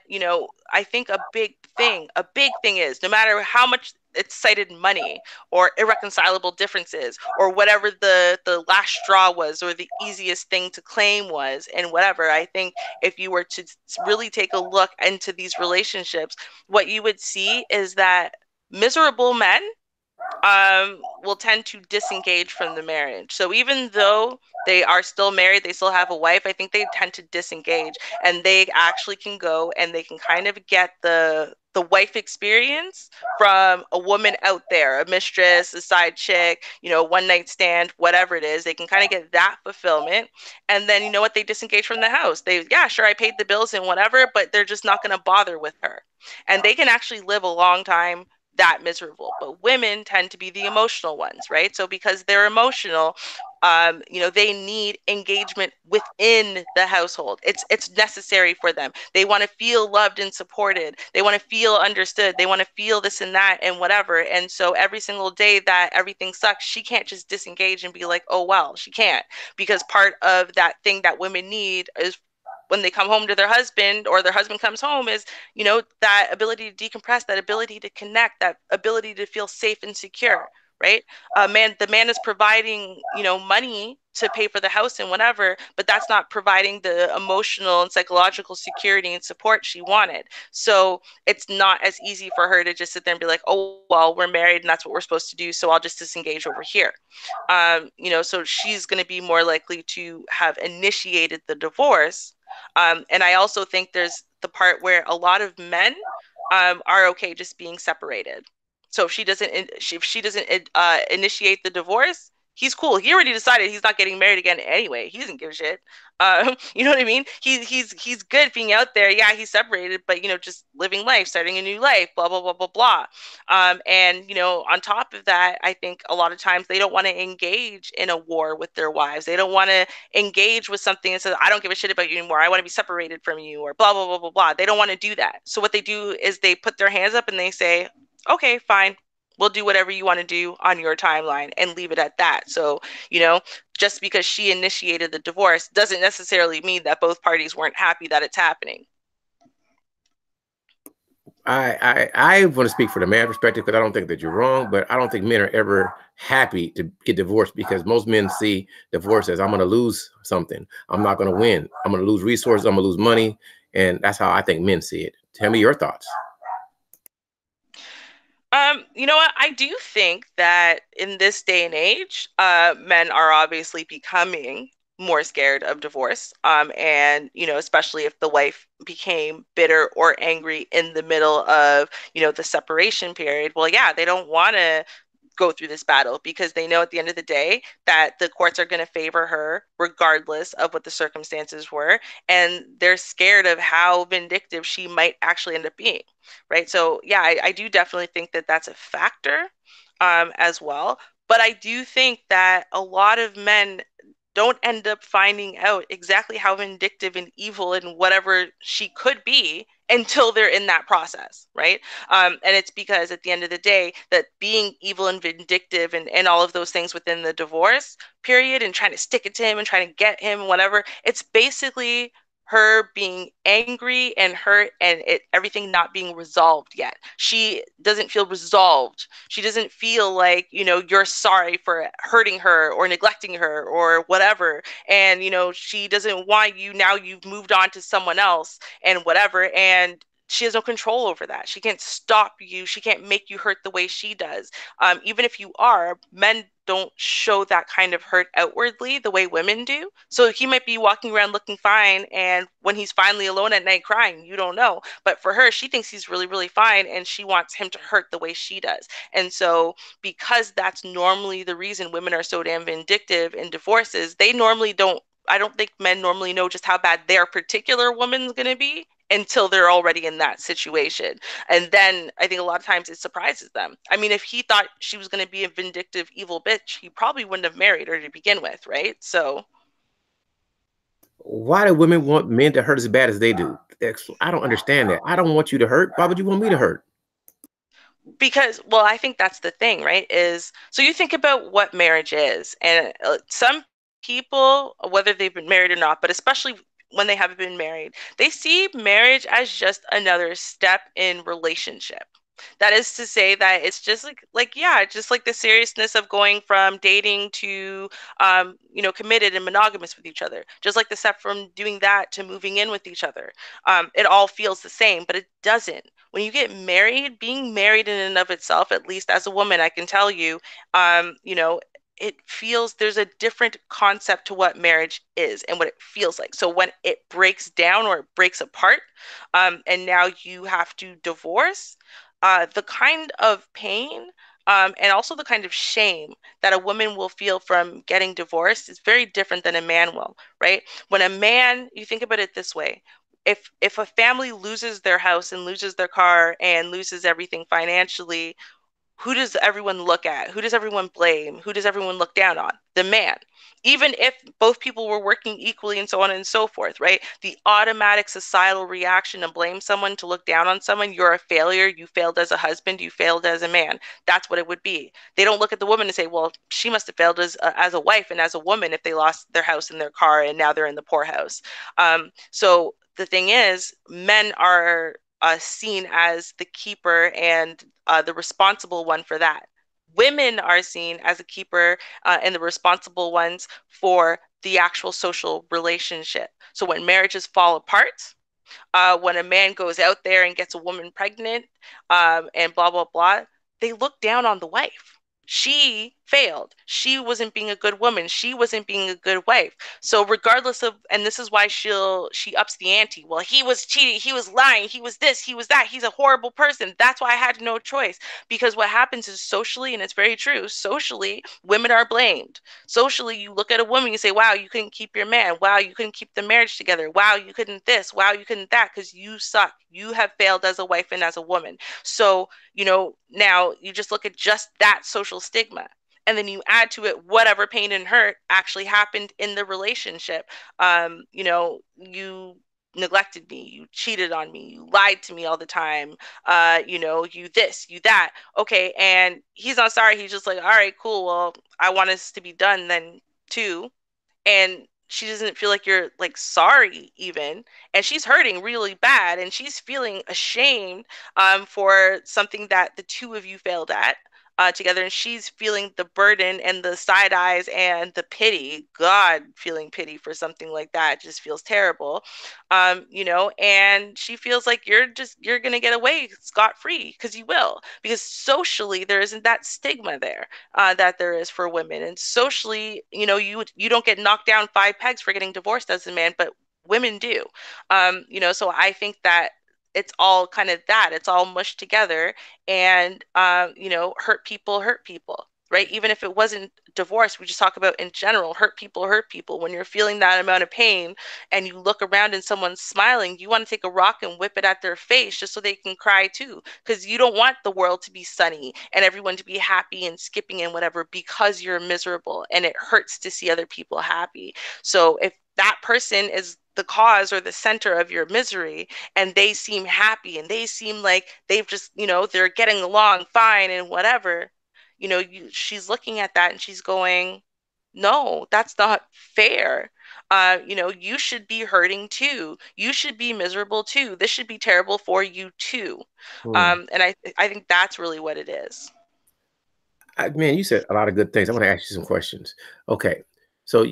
I think a big thing is, no matter how much it's cited money or irreconcilable differences or whatever the last straw was or the easiest thing to claim was, and whatever, I think if you were to really take a look into these relationships, what you would see is that miserable men will tend to disengage from the marriage. So even though they are still married, they still have a wife, I think they tend to disengage, and they actually can go and they can kind of get the wife experience from a woman out there, a mistress, a side chick, one night stand, whatever it is. They can kind of get that fulfillment. And then, what, they disengage from the house. Yeah, sure, I paid the bills and whatever, but they're just not going to bother with her. And they can actually live a long time that miserable. But women tend to be the emotional ones, right? So because they're emotional, they need engagement within the household. It's necessary for them. They want to feel loved and supported. They want to feel understood. They want to feel this and that and whatever. And so every single day that everything sucks, she can't just disengage and be like, oh, well, she can't. Because part of that thing that women need is, when they come home to their husband or their husband comes home, is, that ability to decompress, that ability to connect, that ability to feel safe and secure, right? The man is providing, money to pay for the house and whatever, but that's not providing the emotional and psychological security and support she wanted. So it's not as easy for her to just sit there and be like, oh, well, we're married and that's what we're supposed to do, so I'll just disengage over here. So she's going to be more likely to have initiated the divorce. And I also think there's the part where a lot of men are okay just being separated. So if she doesn't initiate the divorce, he's cool. He already decided he's not getting married again anyway. He doesn't give a shit. You know what I mean? He's good being out there. Yeah, he's separated, but just living life, starting a new life, blah blah blah blah blah. And on top of that, I think a lot of times they don't want to engage in a war with their wives. They don't want to engage with something and say, I don't give a shit about you anymore, I want to be separated from you, or blah blah blah blah blah. They don't want to do that. So what they do is they put their hands up and they say, okay, fine. We'll do whatever you want to do on your timeline and leave it at that. So, just because she initiated the divorce doesn't necessarily mean that both parties weren't happy that it's happening. I want to speak for the man perspective because I don't think that you're wrong, but I don't think men are ever happy to get divorced because most men see divorce as I'm going to lose something. I'm not going to win. I'm going to lose resources. I'm going to lose money. And that's how I think men see it. Tell me your thoughts. You know what? I do think that in this day and age, men are obviously becoming more scared of divorce. And, especially if the wife became bitter or angry in the middle of, the separation period. Well, yeah, they don't want to go through this battle because they know at the end of the day that the courts are going to favor her regardless of what the circumstances were, and they're scared of how vindictive she might actually end up being, right? So yeah, I do definitely think that that's a factor, as well, but I do think that a lot of men don't end up finding out exactly how vindictive and evil and whatever she could be until they're in that process, right? And it's because at the end of the day, that being evil and vindictive and all of those things within the divorce period and trying to stick it to him and trying to get him and whatever, it's basically her being angry and hurt and everything not being resolved yet. She doesn't feel resolved. She doesn't feel like, you're sorry for hurting her or neglecting her or whatever. And, she doesn't want you, now you've moved on to someone else and whatever. And she has no control over that. She can't stop you. She can't make you hurt the way she does. Even if you are, men don't show that kind of hurt outwardly the way women do. So he might be walking around looking fine, and when he's finally alone at night crying, you don't know. But for her, she thinks he's really, really fine, and she wants him to hurt the way she does. And so, because that's normally the reason women are so damn vindictive in divorces, they normally don't. I don't think men normally know just how bad their particular woman's going to be until they're already in that situation. And then I think a lot of times it surprises them. I mean, if he thought she was going to be a vindictive, evil bitch, he probably wouldn't have married her to begin with, right? So why do women want men to hurt as bad as they do? I don't understand that. I don't want you to hurt. Why would you want me to hurt? Because, well, I think that's the thing, right? Is so you think about what marriage is, and some people, whether they've been married or not, but especially when they haven't been married, they see marriage as just another step in relationship. That is to say that it's just yeah, just like the seriousness of going from dating to committed and monogamous with each other. Just like the step from doing that to moving in with each other. It all feels the same, but it doesn't. When you get married, being married in and of itself, at least as a woman, I can tell you, it feels there's a different concept to what marriage is and what it feels like. So when it breaks down or it breaks apart, and now you have to divorce, the kind of pain, and also the kind of shame that a woman will feel from getting divorced is very different than a man will, right? When a man, you think about it this way, if a family loses their house and loses their car and loses everything financially, who does everyone look at? Who does everyone blame? Who does everyone look down on? The man. Even if both people were working equally and so on and so forth, right? The automatic societal reaction to blame someone, to look down on someone, you're a failure, you failed as a husband, you failed as a man. That's what it would be. They don't look at the woman and say, well, she must have failed as a wife and as a woman if they lost their house and their car and now they're in the poorhouse. So the thing is, men are seen as the keeper and the responsible one for that. Women are seen as a keeper and the responsible ones for the actual social relationship. So when marriages fall apart, when a man goes out there and gets a woman pregnant, and blah, blah, blah, they look down on the wife. She failed. She wasn't being a good woman. She wasn't being a good wife. So regardless of, and this is why she ups the ante. Well, he was cheating. He was lying. He was this. He was that. He's a horrible person. That's why I had no choice. Because what happens is socially, and it's very true, socially, women are blamed. Socially, you look at a woman, you say, wow, you couldn't keep your man. Wow, you couldn't keep the marriage together. Wow, you couldn't this. Wow, you couldn't that, because you suck. You have failed as a wife and as a woman. So, now you just look at just that social stigma. And then you add to it whatever pain and hurt actually happened in the relationship. You neglected me, you cheated on me, you lied to me all the time, you this, you that. Okay, and he's not sorry. He's just like, all right, cool. Well, I want us to be done then too. And she doesn't feel like you're like sorry even, and she's hurting really bad, and she's feeling ashamed for something that the two of you failed at together, and she's feeling the burden and the side eyes and the pity. God, feeling pity for something like that just feels terrible. And she feels like you're gonna get away scot-free, because you will, because socially there isn't that stigma there that there is for women. And socially, you don't get knocked down 5 pegs for getting divorced as a man, but women do. So I think that it's all kind of that. It's all mushed together, and hurt people, right? Even if it wasn't divorce, we just talk about in general, hurt people. When you're feeling that amount of pain and you look around and someone's smiling, you want to take a rock and whip it at their face just so they can cry too, because you don't want the world to be sunny and everyone to be happy and skipping and whatever, because you're miserable, and it hurts to see other people happy. So if that person is the cause or the center of your misery, and they seem happy and they seem like they've just, they're getting along fine and whatever, she's looking at that and she's going, no, that's not fair. You should be hurting too. You should be miserable too. This should be terrible for you too. And I think that's really what it is. Man, you said a lot of good things. I want to ask you some questions. Okay, so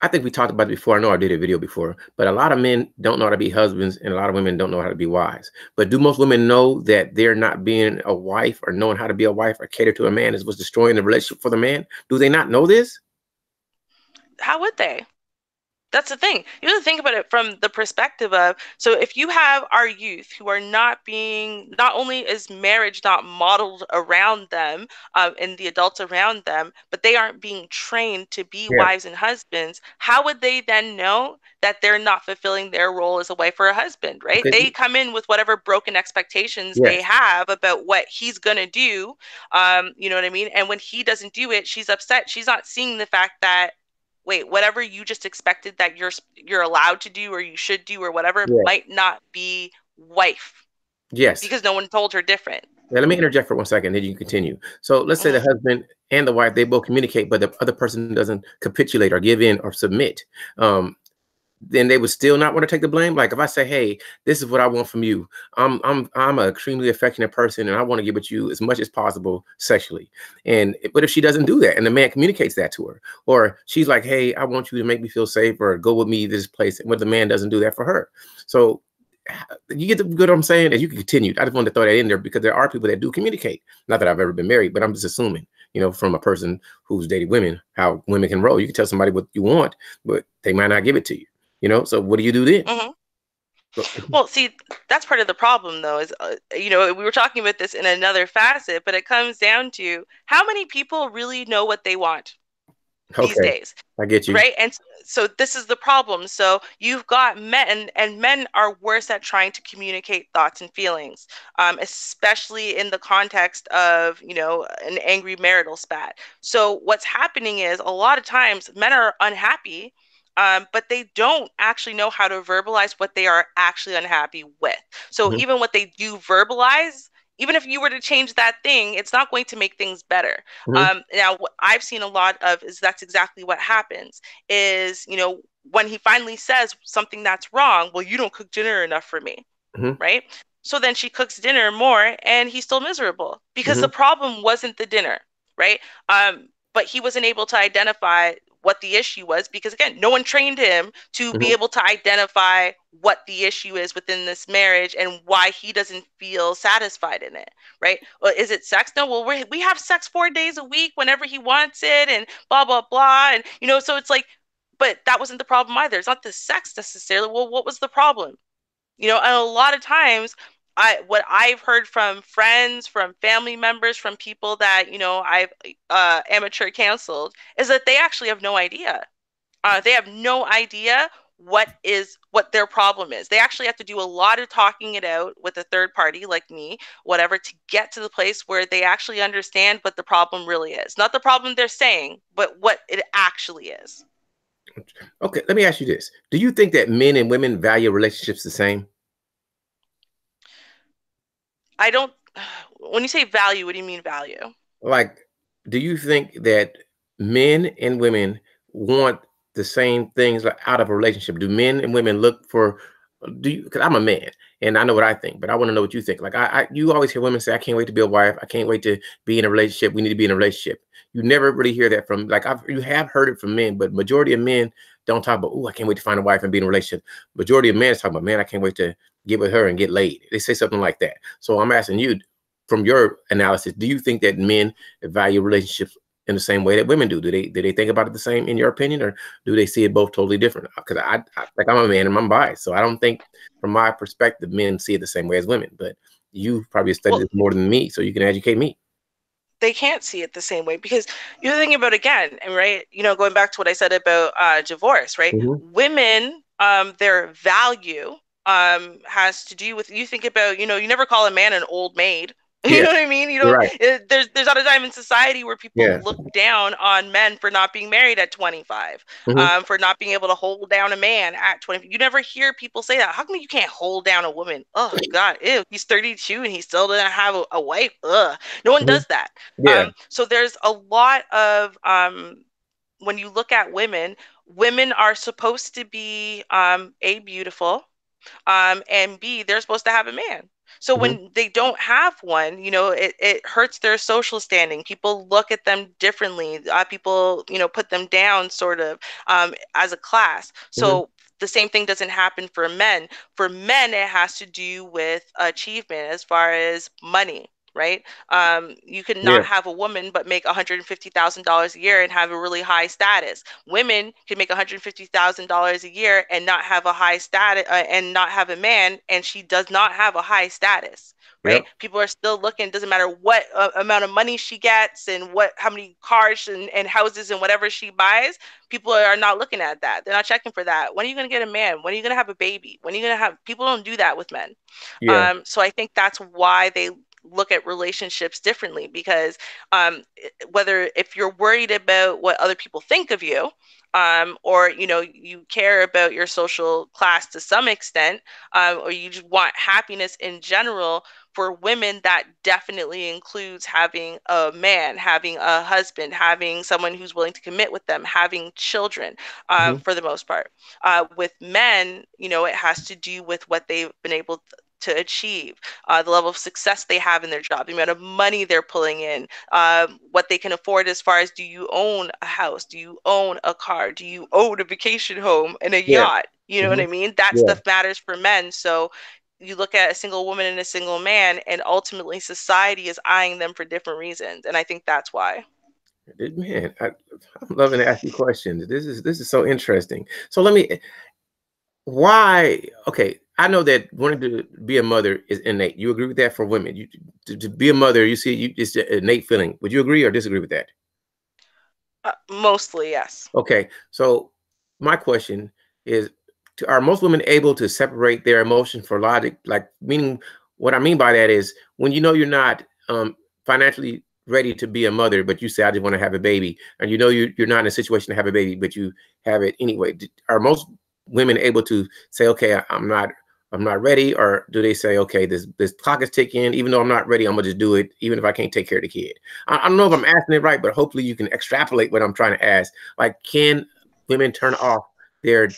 I think we talked about it before. I know I did a video before, but a lot of men don't know how to be husbands, and a lot of women don't know how to be wives. But do most women know that they're not being a wife, or knowing how to be a wife or cater to a man is what's destroying the relationship for the man? Do they not know this? How would they? That's the thing. You have to think about it from the perspective of, so if you have our youth who are not only is marriage not modeled around them and the adults around them, but they aren't being trained to be wives and husbands, how would they then know that they're not fulfilling their role as a wife or a husband, right? Okay. They come in with whatever broken expectations they have about what he's going to do. You know what I mean? And when he doesn't do it, she's upset. She's not seeing the fact that, wait, whatever you just expected that you're allowed to do or you should do or whatever might not be wife. Yes. Because no one told her different. Now, let me interject for 1 second, then you can continue. So let's say the husband and the wife, they both communicate, but the other person doesn't capitulate or give in or submit. Then they would still not want to take the blame. Like if I say, hey, this is what I want from you. I'm an extremely affectionate person, and I want to get with you as much as possible sexually. But if she doesn't do that, and the man communicates that to her, or she's like, hey, I want you to make me feel safe, or go with me to this place, and what the man doesn't do that for her. So you get what I'm saying? As you can continue, I just wanted to throw that in there because there are people that do communicate. Not that I've ever been married, but I'm just assuming, from a person who's dated women, how women can roll. You can tell somebody what you want, but they might not give it to you. So what do you do then? Well, see, that's part of the problem, though, is, we were talking about this in another facet, but it comes down to how many people really know what they want these days. I get you. Right. And so this is the problem. So you've got men, and men are worse at trying to communicate thoughts and feelings, especially in the context of, an angry marital spat. So what's happening is a lot of times men are unhappy, but they don't actually know how to verbalize what they are actually unhappy with. So even what they do verbalize, even if you were to change that thing, it's not going to make things better. Now, what I've seen a lot of is that's exactly what happens is, when he finally says something that's wrong, well, you don't cook dinner enough for me, right? So then she cooks dinner more and he's still miserable because the problem wasn't the dinner, right? But he wasn't able to identify what the issue was because, again, no one trained him to be able to identify what the issue is within this marriage and why he doesn't feel satisfied in it, right? Well, is it sex? No, well, we have sex 4 days a week whenever he wants it and blah, blah, blah. And, so it's like, but that wasn't the problem either. It's not the sex necessarily. Well, what was the problem? And a lot of times, what I've heard from friends, from family members, from people that, I've amateur counseled is that they actually have no idea. They have no idea what their problem is. They actually have to do a lot of talking it out with a third party like me, whatever, to get to the place where they actually understand what the problem really is. Not the problem they're saying, but what it actually is. Okay, let me ask you this. Do you think that men and women value relationships the same? I don't, when you say value, what do you mean value? Like, do you think that men and women want the same things out of a relationship? Do men and women look for, do you, because I'm a man and I know what I think, but I want to know what you think. Like, you always hear women say, I can't wait to be a wife. I can't wait to be in a relationship. We need to be in a relationship. You never really hear that from, like, you have heard it from men, but majority of men don't talk about, oh, I can't wait to find a wife and be in a relationship. Majority of men is talking about, man, I can't wait to get with her and get laid. They say something like that. So I'm asking you, from your analysis, do you think that men value relationships in the same way that women do? Do they think about it the same, in your opinion, or do they see it both totally different? Because I like, I'm a man and I'm biased, so I don't think, from my perspective, men see it the same way as women. But you probably studied this more than me, so you can educate me. They can't see it the same way because you're thinking about, again, and right, going back to what I said about divorce, right? Mm-hmm. Women, their value has to do with, you think about, you never call a man an old maid. You Yeah, know what I mean? you're right. There's not a time in society where people Yeah. look down on men for not being married at 25, Mm-hmm. for not being able to hold down a man at 20. You never hear people say that. How come you can't hold down a woman? Oh God, ew, he's 32 and he still doesn't have a wife. Ugh, no one Mm-hmm. does that. Yeah. So there's a lot of when you look at women, women are supposed to be A, beautiful, and B, they're supposed to have a man. So Mm-hmm. when they don't have one, it hurts their social standing. People look at them differently. People, put them down sort of as a class. Mm-hmm. So the same thing doesn't happen for men. For men, it has to do with achievement as far as money. Right? You could Yeah. not have a woman but make $150,000 a year and have a really high status. Women can make $150,000 a year and not have a high status, and not have a man, and she does not have a high status. Right? Yep. People are still looking. Doesn't matter what amount of money she gets and how many cars and houses and whatever she buys. People are not looking at that. They're not checking for that. When are you going to get a man? When are you going to have a baby? When are you going to have? People don't do that with men. Yeah. So I think that's why they look at relationships differently, because whether, if you're worried about what other people think of you, or you care about your social class to some extent, or you just want happiness in general. For women, that definitely includes having a man, having a husband, having someone who's willing to commit with them, having children, Mm-hmm. for the most part. With men, it has to do with what they've been able to achieve, the level of success they have in their job, the amount of money they're pulling in, what they can afford as far as, do you own a house? Do you own a car? Do you own a vacation home and a Yeah. yacht? You know what Mm-hmm. I mean? That Yeah. stuff matters for men. So you look at a single woman and a single man, and ultimately society is eyeing them for different reasons. And I think that's why. Man, I'm loving to ask you questions. This is so interesting. So let me, why? Okay, I know that wanting to be a mother is innate. You agree with that for women? You to be a mother, you see, it's an innate feeling. Would you agree or disagree with that? Mostly, yes. Okay, so my question is, are most women able to separate their emotion for logic? Like, meaning, what I mean by that is, when you know you're not financially ready to be a mother, but you say, I just want to have a baby, and you know you're not in a situation to have a baby, but you have it anyway. Are most women able to say, okay, I'm not ready, or do they say, okay, this clock is ticking, even though I'm not ready, I'm gonna just do it, even if I can't take care of the kid? I don't know if I'm asking it right, but hopefully you can extrapolate what I'm trying to ask. Like, can women turn off their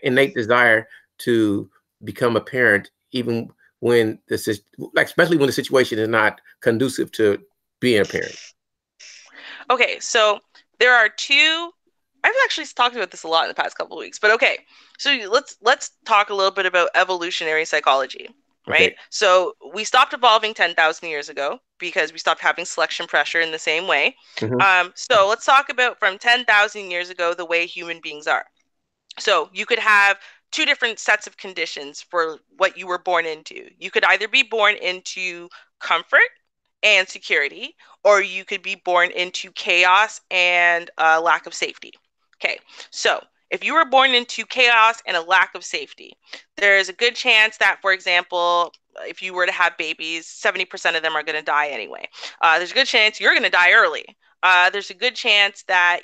innate desire to become a parent, even when especially when the situation is not conducive to being a parent? Okay, so there are two. I've actually talked about this a lot in the past couple of weeks, but okay. So let's talk a little bit about evolutionary psychology, right? Okay. So we stopped evolving 10,000 years ago because we stopped having selection pressure in the same way. Mm-hmm. So let's talk about from 10,000 years ago, the way human beings are. So you could have two different sets of conditions for what you were born into. You could either be born into comfort and security, or you could be born into chaos and lack of safety. Okay, so if you were born into chaos and a lack of safety, there's a good chance that, for example, if you were to have babies, 70% of them are going to die anyway. There's a good chance you're going to die early. There's a good chance that,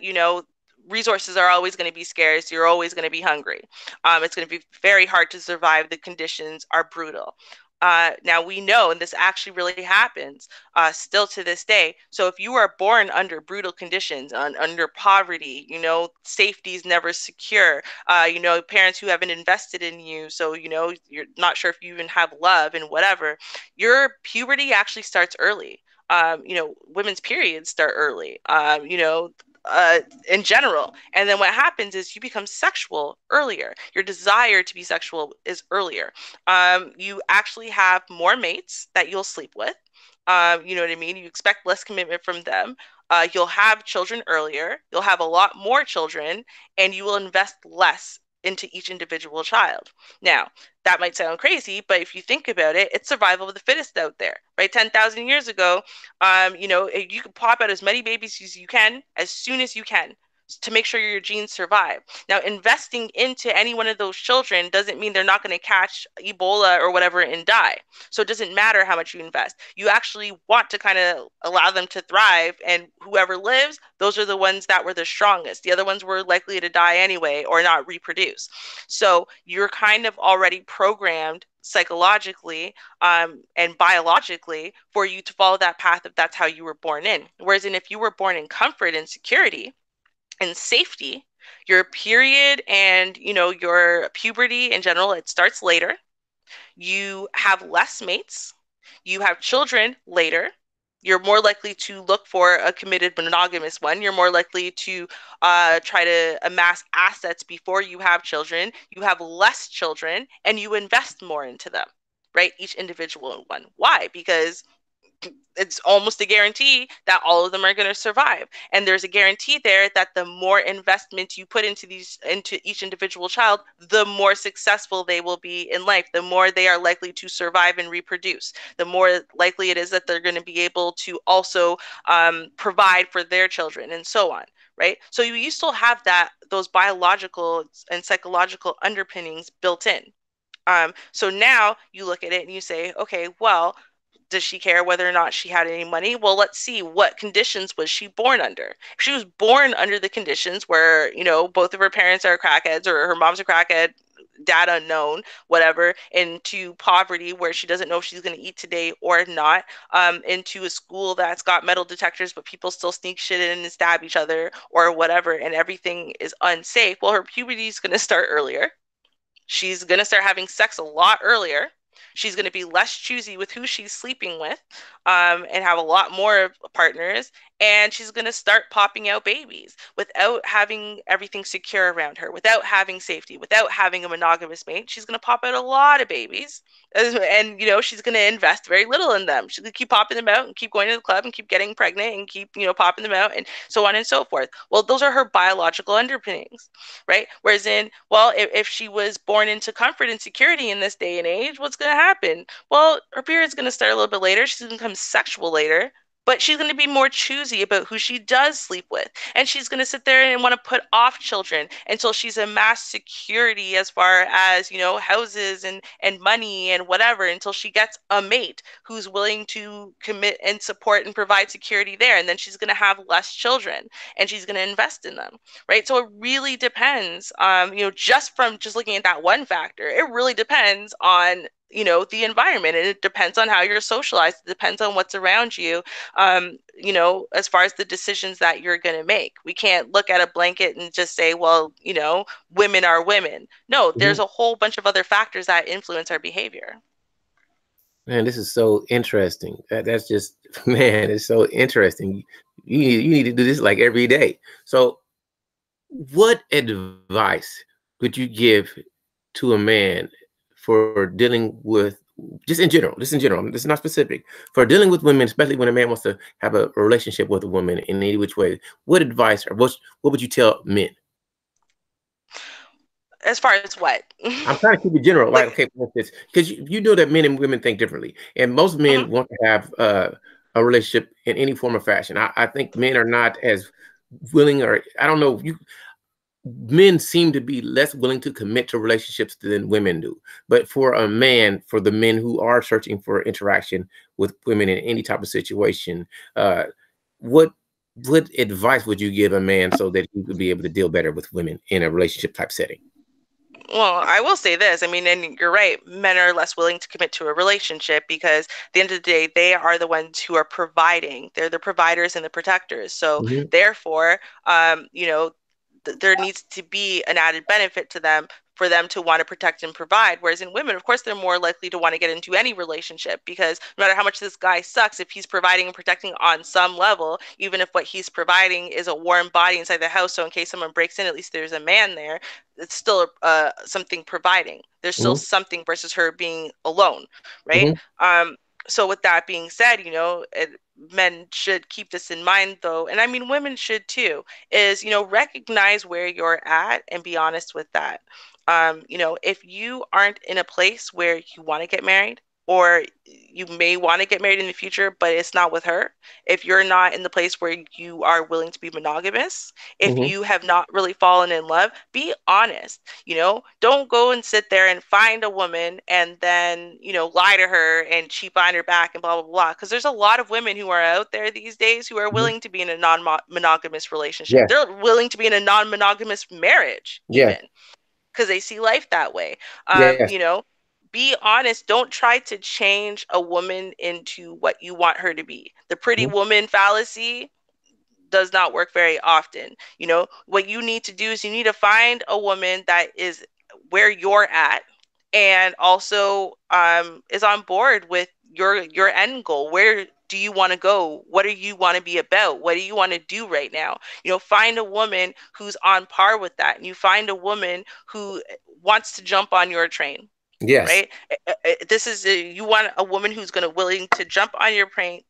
resources are always going to be scarce. You're always going to be hungry. It's going to be very hard to survive. The conditions are brutal. Now we know, and this actually really happens still to this day. So if you are born under brutal conditions, under poverty, you know, safety is never secure, you know, parents who haven't invested in you, so, you know, you're not sure if you even have love and whatever, your puberty actually starts early. You know, women's periods start early, you know, in general. And then what happens is you become sexual earlier. Your desire to be sexual is earlier. You actually have more mates that you'll sleep with. You know what I mean? You expect less commitment from them. You'll have children earlier. You'll have a lot more children, and you will invest less into each individual child. Now, that might sound crazy, but if you think about it, it's survival of the fittest out there, right? 10,000 years ago, you know, you can pop out as many babies as you can, as soon as you can, to make sure your genes survive. Now, investing into any one of those children doesn't mean they're not going to catch Ebola or whatever and die. So it doesn't matter how much you invest. You actually want to kind of allow them to thrive, and whoever lives, those are the ones that were the strongest. The other ones were likely to die anyway or not reproduce. So you're kind of already programmed psychologically and biologically for you to follow that path if that's how you were born in. Whereas if you were born in comfort and security and safety, your period and, you know, your puberty in general, it starts later. You have less mates. You have children later. You're more likely to look for a committed monogamous one. You're more likely to try to amass assets before you have children. You have less children, and you invest more into them, right? Each individual one. Why? Because it's almost a guarantee that all of them are going to survive, and there's a guarantee there that the more investment you put into each individual child, the more successful they will be in life, the more they are likely to survive and reproduce, the more likely it is that they're going to be able to also provide for their children, and so on, right? So you still have those biological and psychological underpinnings built in. So now you look at it and you say, okay, well, does she care whether or not she had any money? Well, let's see, what conditions was she born under? If she was born under the conditions where, you know, both of her parents are crackheads, or her mom's a crackhead, dad unknown, whatever, into poverty where she doesn't know if she's going to eat today or not, into a school that's got metal detectors, but people still sneak shit in and stab each other or whatever, and everything is unsafe, well, her puberty is going to start earlier. She's going to start having sex a lot earlier. She's going to be less choosy with who she's sleeping with, and have a lot more partners. And she's going to start popping out babies without having everything secure around her, without having safety, without having a monogamous mate. She's going to pop out a lot of babies. And, you know, she's going to invest very little in them. She's going to keep popping them out and keep going to the club and keep getting pregnant and keep, you know, popping them out and so on and so forth. Well, those are her biological underpinnings, right? Whereas if she was born into comfort and security in this day and age, what's going to happen? Well, her period's going to start a little bit later. She's going to become sexual later, but she's going to be more choosy about who she does sleep with. And she's going to sit there and want to put off children until she's amassed security as far as, you know, houses and money and whatever, until she gets a mate who's willing to commit and support and provide security there. And then she's going to have less children and she's going to invest in them, right? So it really depends, you know, just looking at that one factor, it really depends on, you know, the environment, and it depends on how you're socialized. It depends on what's around you, you know, as far as the decisions that you're going to make. We can't look at a blanket and just say, well, you know, women are women. No, there's a whole bunch of other factors that influence our behavior. Man, this is so interesting. That's just, man, it's so interesting. You need to do this like every day. So what advice would you give to a man for dealing with, just in general, this is not specific, for dealing with women, especially when a man wants to have a relationship with a woman in any which way? What advice, or what would you tell men? As far as what? I'm trying to keep it general, like, okay, because you know that men and women think differently, and most men want to have a relationship in any form or fashion. I think men are not as willing, or I don't know, men seem to be less willing to commit to relationships than women do. But for a man, for the men who are searching for interaction with women in any type of situation, what what advice would you give a man so that he would be able to deal better with women in a relationship type setting? Well, I will say this. I mean, and you're right, men are less willing to commit to a relationship because at the end of the day, they are the ones who are providing. They're the providers and the protectors. So Mm-hmm. therefore, there needs to be an added benefit to them for them to want to protect and provide. Whereas in women, of course, they're more likely to want to get into any relationship because no matter how much this guy sucks, if he's providing and protecting on some level, even if what he's providing is a warm body inside the house, so in case someone breaks in, at least there's a man there, it's still something providing. There's still Mm-hmm. something versus her being alone, right? Mm-hmm. So with that being said, men should keep this in mind though, and I mean women should too, is recognize where you're at and be honest with that. If you aren't in a place where you want to get married, or you may want to get married in the future, but it's not with her, if you're not in the place where you are willing to be monogamous, if Mm-hmm. you have not really fallen in love, be honest. Don't go and sit there and find a woman and then, lie to her and cheat behind her back and blah, blah, blah. Because there's a lot of women who are out there these days who are Mm-hmm. willing to be in a non-monogamous relationship. Yeah. They're willing to be in a non-monogamous marriage, Yeah. even because they see life that way. Yes. Be honest. Don't try to change a woman into what you want her to be. The pretty Mm-hmm. woman fallacy does not work very often. What you need to do is you need to find a woman that is where you're at and also is on board with your end goal. Where do you want to go? What do you want to be about? What do you want to do right now? Find a woman who's on par with that. And you find a woman who wants to jump on your train. Yes. Right? You want a woman who's going to willing to jump on your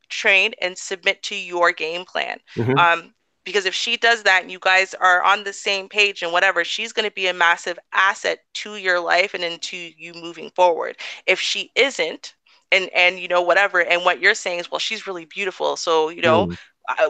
train and submit to your game plan. Mm-hmm. Because if she does that and you guys are on the same page and whatever, she's going to be a massive asset to your life and into you moving forward. If she isn't, and whatever, and what you're saying is, well, she's really beautiful, so Mm.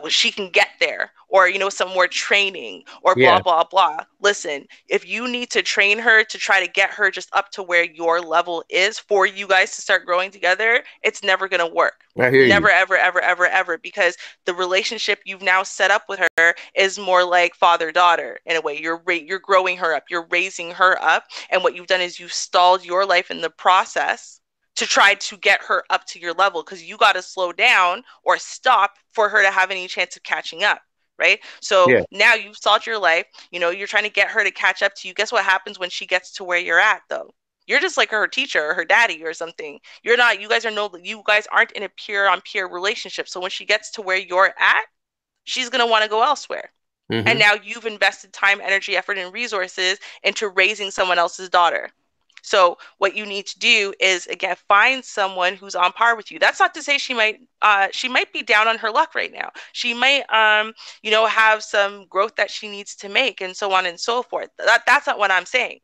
she can get there, or some more training, or blah Yeah. blah blah. Listen, if you need to train her to try to get her just up to where your level is for you guys to start growing together, it's never going to work. I hear Never, you. ever, ever, ever, ever, because the relationship you've now set up with her is more like father-daughter in a way. You're growing her up, you're raising her up, and what you've done is you've stalled your life in the process to try to get her up to your level, because you got to slow down or stop for her to have any chance of catching up. Right? So Yeah. now you've stalled your life, you're trying to get her to catch up to you. Guess what happens when she gets to where you're at though? You're just like her teacher or her daddy or something. You guys aren't in a peer on peer relationship. So when she gets to where you're at, she's going to want to go elsewhere. Mm-hmm. And now you've invested time, energy, effort, and resources into raising someone else's daughter. So what you need to do is, again, find someone who's on par with you. That's not to say she might be down on her luck right now. She might have some growth that she needs to make, and so on and so forth. That's not what I'm saying.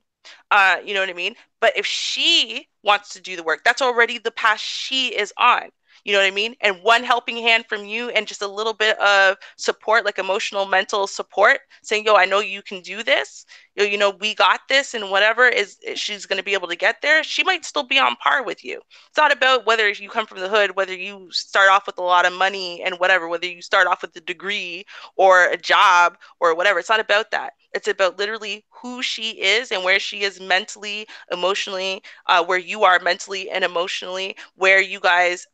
You know what I mean? But if she wants to do the work, that's already the path she is on. You know what I mean? And one helping hand from you and just a little bit of support, like emotional, mental support, saying, yo, I know you can do this. We got this, and whatever she's going to be able to get there. She might still be on par with you. It's not about whether you come from the hood, whether you start off with a lot of money and whatever, whether you start off with a degree or a job or whatever. It's not about that. It's about literally who she is and where she is mentally, emotionally, where you are mentally and emotionally, are you guys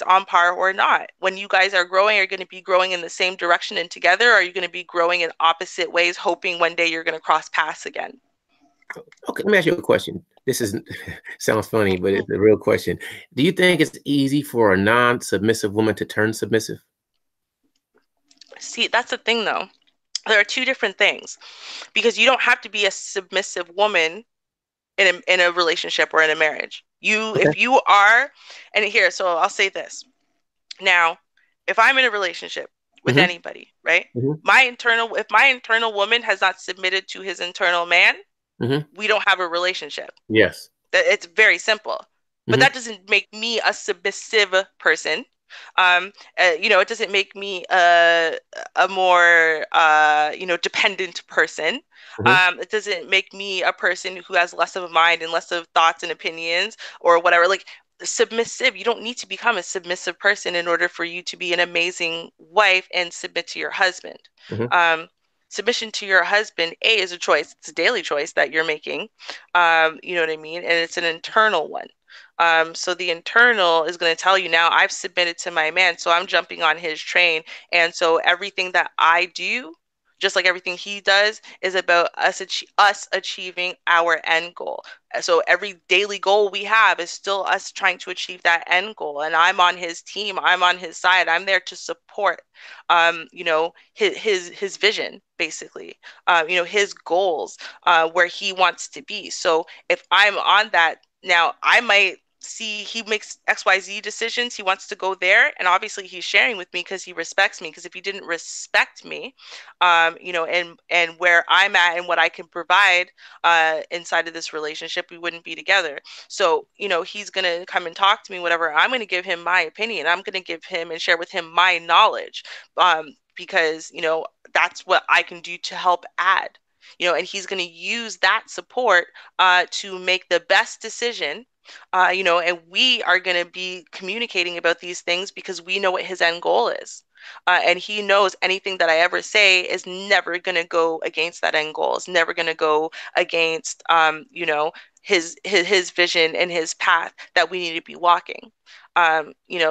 on par or not? When you guys are growing, are you going to be growing in the same direction and together? Or are you going to be growing in opposite ways, hoping one day you're going to cross paths again? Okay, let me ask you a question. This is sounds funny, but it's a real question. Do you think it's easy for a non-submissive woman to turn submissive? See, that's the thing though. There are two different things, because you don't have to be a submissive woman in a relationship or in a marriage. Okay. If you are, and here, so I'll say this. Now, if I'm in a relationship with Mm-hmm. anybody, right? Mm-hmm. If my internal woman has not submitted to his internal man, Mm-hmm. we don't have a relationship. Yes. It's very simple. But Mm-hmm. that doesn't make me a submissive person. It doesn't make me a more dependent person. Mm-hmm. It doesn't make me a person who has less of a mind and less of thoughts and opinions or whatever. Like, submissive. You don't need to become a submissive person in order for you to be an amazing wife and submit to your husband. Mm-hmm. Submission to your husband, is a choice. It's a daily choice that you're making. You know what I mean? And it's an internal one. So the internal is going to tell you, now I've submitted to my man, so I'm jumping on his train. And so everything that I do, just like everything he does, is about us achieving our end goal. So every daily goal we have is still us trying to achieve that end goal. And I'm on his team. I'm on his side. I'm there to support, his vision, basically, his goals, where he wants to be. So if I'm on that, now I might see he makes XYZ decisions. He wants to go there. And obviously he's sharing with me because he respects me. Because if he didn't respect me, and where I'm at and what I can provide inside of this relationship, we wouldn't be together. So, he's going to come and talk to me, whatever. I'm going to give him my opinion. I'm going to give him and share with him my knowledge, because, that's what I can do to help add, and he's going to use that support to make the best decision. And we are going to be communicating about these things because we know what his end goal is. And he knows anything that I ever say is never going to go against that end goal. It's never going to go against, his vision and his path that we need to be walking.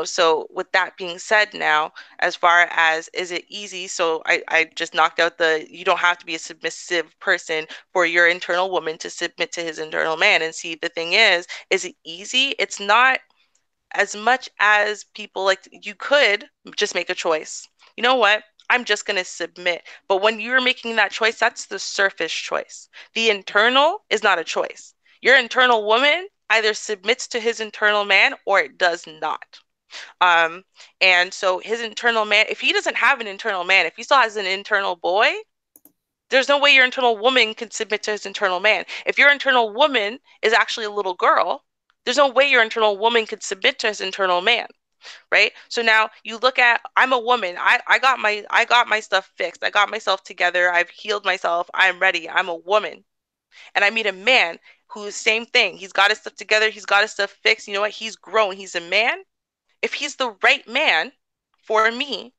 So with that being said, now, as far as is it easy? So I just knocked out you don't have to be a submissive person for your internal woman to submit to his internal man. And see, the thing is it easy? It's not as much as people like. You could just make a choice. You know what? I'm just going to submit. But when you're making that choice, that's the surface choice. The internal is not a choice. Your internal woman either submits to his internal man or it does not. Um, and so his internal man, if he doesn't have an internal man, if he still has an internal boy, there's no way your internal woman can submit to his internal man. If your internal woman is actually a little girl, there's no way your internal woman could submit to his internal man, right? So now you look at, I'm a woman. I got my stuff fixed. I got myself together. I've healed myself. I'm ready. I'm a woman. And I meet a man who's same thing. He's got his stuff together. He's got his stuff fixed. You know what? He's grown. He's a man. If he's the right man for me,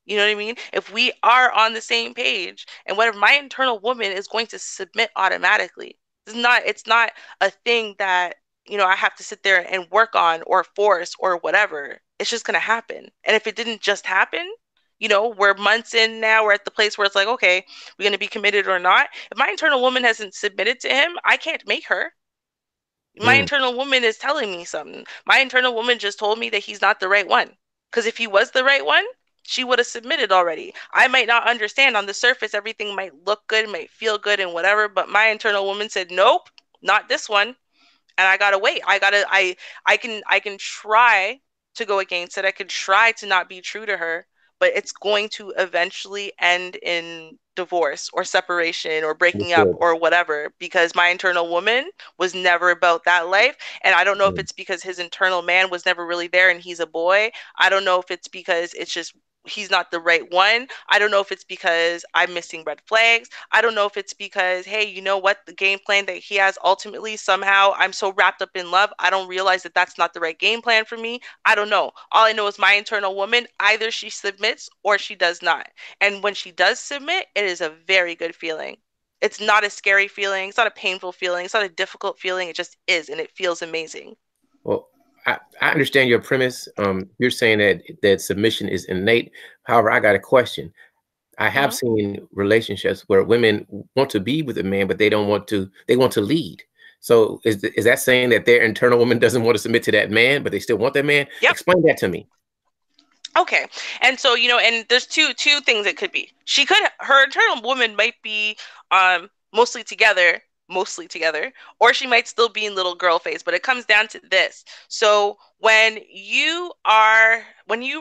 you know what I mean? If we are on the same page, and whatever, my internal woman is going to submit automatically. It's not a thing that, I have to sit there and work on or force or whatever. It's just gonna happen. And if it didn't just happen, we're months in now, we're at the place where it's like, okay, we're gonna be committed or not. If my internal woman hasn't submitted to him, I can't make her. My Mm. internal woman is telling me something. My internal woman just told me that he's not the right one. Because if he was the right one, she would have submitted already. I might not understand on the surface. Everything might look good, might feel good and whatever, but my internal woman said, nope, not this one. And I gotta wait. I can try to go against it. I could try to not be true to her, but it's going to eventually end in divorce or separation or breaking up Understood. or whatever, because my internal woman was never about that life. And I don't know if Mm. it's because his internal man was never really there and he's a boy. I don't know if it's because it's just he's not the right one. I don't know if it's because I'm missing red flags. I don't know if it's because, hey, you know what? The game plan that he has, ultimately, somehow I'm so wrapped up in love, I don't realize that that's not the right game plan for me. I don't know. All I know is my internal woman, either she submits or she does not. And when she does submit, it is a very good feeling. It's not a scary feeling. It's not a painful feeling. It's not a difficult feeling. It just is. And it feels amazing. Well, I understand your premise. You're saying that submission is innate. However, I got a question. I have Mhm. seen relationships where women want to be with a man, but they don't want to. They want to lead. So is that saying that their internal woman doesn't want to submit to that man, but they still want that man? Yep. Explain that to me. Okay. And so, and there's two things it could be. Her internal woman might be mostly together, or she might still be in little girl phase, but it comes down to this. So when you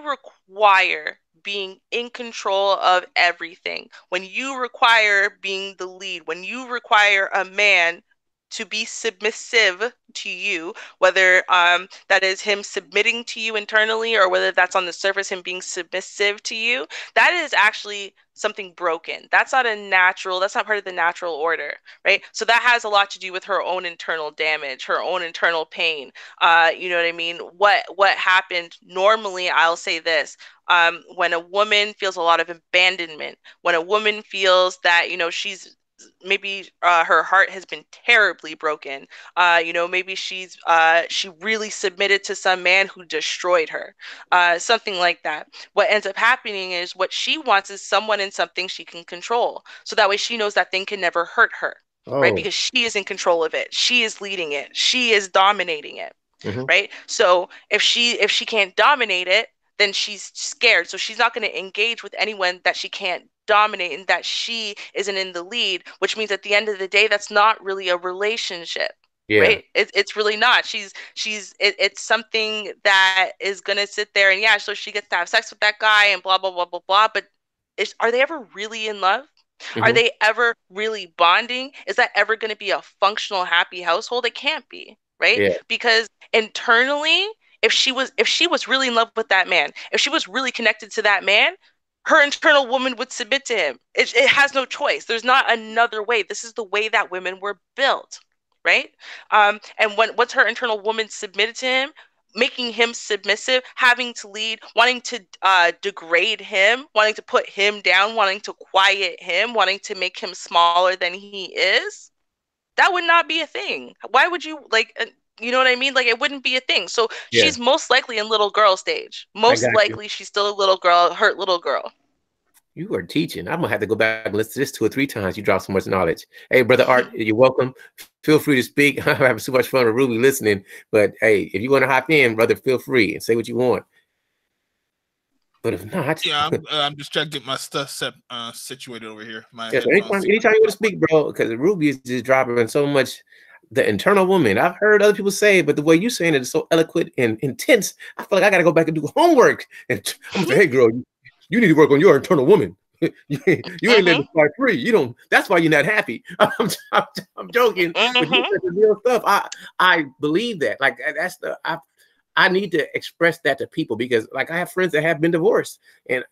require being in control of everything, when you require being the lead, when you require a man to be submissive to you, whether that is him submitting to you internally or whether that's on the surface him being submissive to you, that is actually something broken. That's not that's not part of the natural order, right? So that has a lot to do with her own internal damage, her own internal pain. You know what I mean? What happened normally, I'll say this, when a woman feels a lot of abandonment, when a woman feels that, you know, she's maybe her heart has been terribly broken. You know, maybe she really submitted to some man who destroyed her, something like that. What ends up happening is what she wants is someone and something she can control, so that way she knows that thing can never hurt her, right? Oh. Because she is in control of it, she is leading it, she is dominating it, Mm-hmm. right? So if she can't dominate it, then she's scared. So she's not going to engage with anyone that she can't dominate and that she isn't in the lead, which means at the end of the day, that's not really a relationship, Yeah. right? It's really not. It's something that is going to sit there and, yeah, so she gets to have sex with that guy and blah, blah, blah, blah, blah. But are they ever really in love? Mm-hmm. Are they ever really bonding? Is that ever going to be a functional, happy household? It can't be, right? Yeah. Because internally, if she was really in love with that man, if she was really connected to that man, her internal woman would submit to him. It has no choice. There's not another way. This is the way that women were built, right? And once her internal woman submitted to him, making him submissive, having to lead, wanting to degrade him, wanting to put him down, wanting to quiet him, wanting to make him smaller than he is, that would not be a thing. Why would you, like, you know what I mean? Like, it wouldn't be a thing. So Yeah. she's most likely in little girl stage. Most likely she's still a little girl, hurt little girl. You are teaching. I'm gonna have to go back and listen to this 2 or 3 times. You drop so much knowledge. Hey, brother Art, you're welcome. Feel free to speak. I'm having so much fun with Ruby listening. But hey, if you want to hop in, brother, feel free and say what you want. But if not, yeah, I'm just trying to get my stuff situated over here. Yeah, so anytime you want to speak, bro, because Ruby is just dropping so much. The internal woman. I've heard other people say it, but the way you're saying it is so eloquent and intense. I feel like I got to go back and do homework. And I'm saying, hey, girl, you need to work on your internal woman. You ain't letting fly free. You don't. That's why you're not happy. I'm joking. But you said the real stuff. I believe that. Like that's I need to express that to people because, like, I have friends that have been divorced, and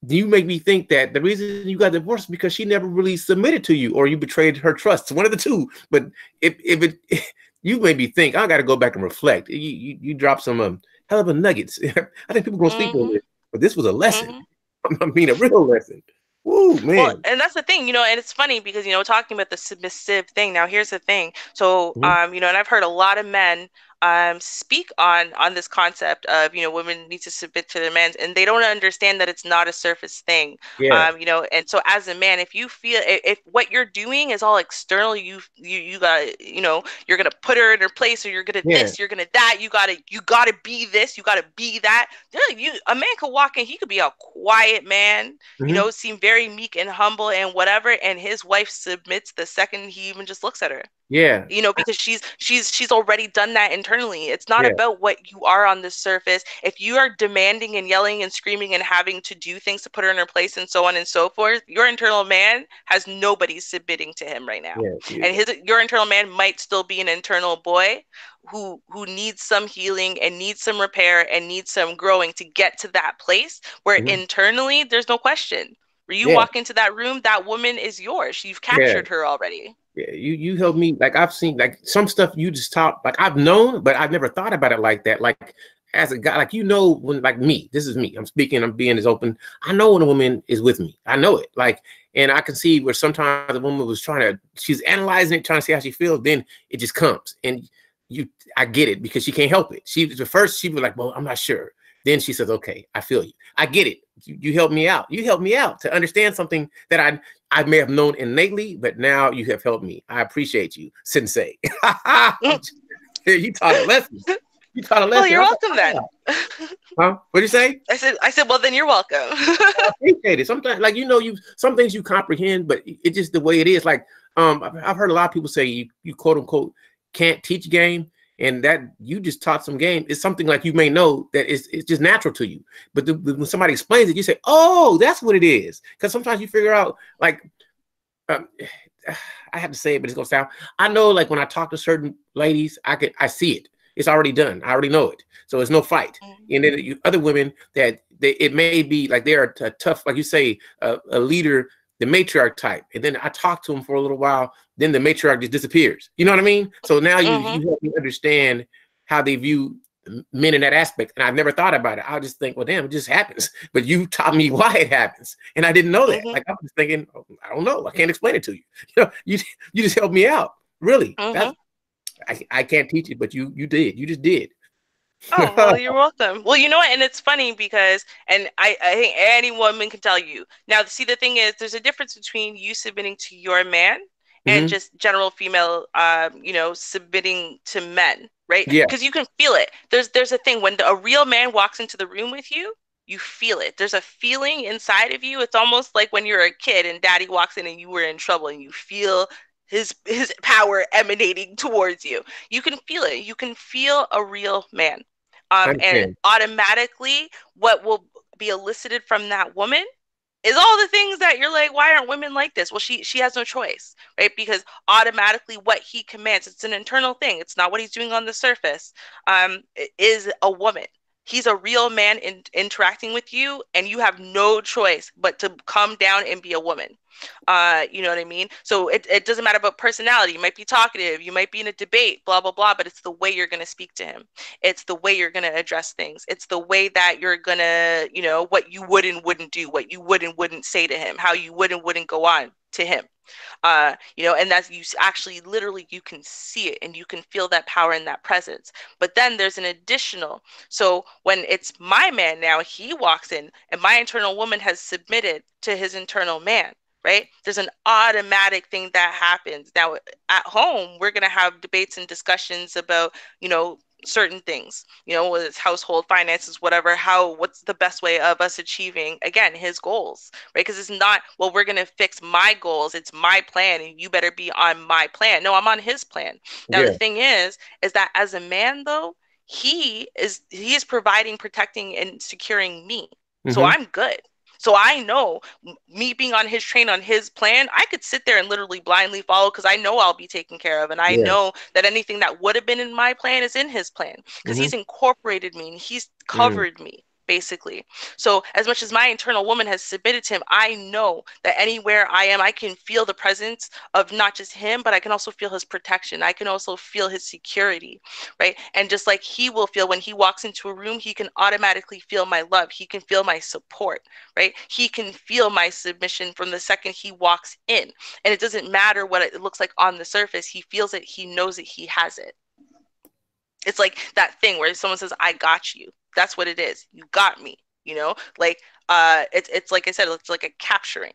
you make me think that the reason you got divorced is because she never really submitted to you or you betrayed her trust. One of the two. But if you made me think, I got to go back and reflect. You dropped some hell of a nuggets. I think people gonna sleep on it, but this was a lesson. I mean, a real lesson. Woo, man. Well, and that's the thing, you know, and it's funny because, you know, talking about the submissive thing. Now, here's the thing. So, you know, and I've heard a lot of men speak on this concept of, you know, women need to submit to their men, and they don't understand that it's not a surface thing. Yeah. You know, and so as a man, if you feel if what you're doing is all external, you gotta, you know, you're gonna put her in her place, or you're gonna this, you're gonna that, you gotta be this, you gotta be that. A man could walk in, he could be a quiet man, you know, seem very meek and humble and whatever, and his wife submits the second he even just looks at her. Yeah. You know, because she's already done that internally. It's not about what you are on the surface. If you are demanding and yelling and screaming and having to do things to put her in her place and so on and so forth, your internal man has nobody submitting to him right now. Yeah. And your internal man might still be an internal boy who needs some healing and needs some repair and needs some growing to get to that place where internally there's no question. Where you walk into that room, that woman is yours. You've captured her already. Yeah, you helped me. Like, I've seen, like, some stuff you just taught, like, I've known, but I've never thought about it like that. Like, as a guy, like, you know, when, like, me, this is me, I'm speaking, I'm being as open. I know when a woman is with me. I know it. Like, and I can see where sometimes the woman was she's analyzing it, trying to see how she feels. Then it just comes. And I get it because she can't help it. First she was like, well, I'm not sure. Then she says, okay, I feel you. I get it. You helped me out. You helped me out to understand something that I may have known innately, but now you have helped me. I appreciate you, Sensei. You taught a lesson. You taught a lesson. Well, you're welcome then. Huh? What'd you say? I said, well, then you're welcome. I appreciate it. Sometimes, like, you know, some things you comprehend, but it's just the way it is. Like, I've heard a lot of people say you quote unquote can't teach game. And that you just taught some game. It's something like you may know that it's just natural to you. But when somebody explains it, you say, oh, that's what it is. Because sometimes you figure out, like, I have to say it, but it's gonna sound. I know, like when I talk to certain ladies, I see it. It's already done. I already know it. So it's no fight. And then other women that it may be like they're a tough, like you say, a leader, the matriarch type. And then I talk to them for a little while. Then the matriarch just disappears. You know what I mean? So now you help me understand how they view men in that aspect. And I've never thought about it. I'll just think, well, damn, it just happens. But you taught me why it happens. And I didn't know that. Like I was thinking, oh, I don't know. I can't explain it to you. You know, you just helped me out. Really. I can't teach it, but you did. You just did. Oh, well, you're welcome. Well, you know what? And it's funny because, and I think any woman can tell you. Now, see, the thing is, there's a difference between you submitting to your man and just general female, you know, submitting to men, right? Yeah. Because you can feel it. There's a thing when a real man walks into the room with you, you feel it. There's a feeling inside of you. It's almost like when you're a kid and daddy walks in and you were in trouble and you feel his power emanating towards you. You can feel it. You can feel a real man. And automatically what will be elicited from that woman is all the things that you're like, why aren't women like this? Well, she has no choice, right? Because automatically what he commands, it's an internal thing. It's not what he's doing on the surface, is a woman. He's a real man interacting with you, and you have no choice but to come down and be a woman. You know what I mean? So it doesn't matter about personality. You might be talkative, you might be in a debate, blah, blah, blah, but it's the way you're going to speak to him. It's the way you're going to address things. It's the way that you're going to, you know, what you would and wouldn't do, what you would and wouldn't say to him, how you would and wouldn't go on to him. You know, and that's, you actually literally, you can see it and you can feel that power and that presence. But then there's an additional, so when it's my man now, he walks in and my internal woman has submitted to his internal man, right? There's an automatic thing that happens. Now at home, we're going to have debates and discussions about, you know, certain things, you know, whether it's household finances, whatever, what's the best way of us achieving, again, his goals, right? Because it's not, well, we're going to fix my goals. It's my plan and you better be on my plan. No, I'm on his plan. Now, the thing is that as a man, though, he is providing, protecting, and securing me. So I'm good. So I know, me being on his train, on his plan, I could sit there and literally blindly follow because I know I'll be taken care of. And I know that anything that would have been in my plan is in his plan because he's incorporated me and he's covered me, basically. So as much as my internal woman has submitted to him, I know that anywhere I am, I can feel the presence of not just him, but I can also feel his protection. I can also feel his security, right? And just like he will feel when he walks into a room, he can automatically feel my love. He can feel my support, right? He can feel my submission from the second he walks in. And it doesn't matter what it looks like on the surface. He feels it. He knows it. He has it. It's like that thing where someone says, I got you. That's what it is. You got me, you know, like, it's like I said, it's like a capturing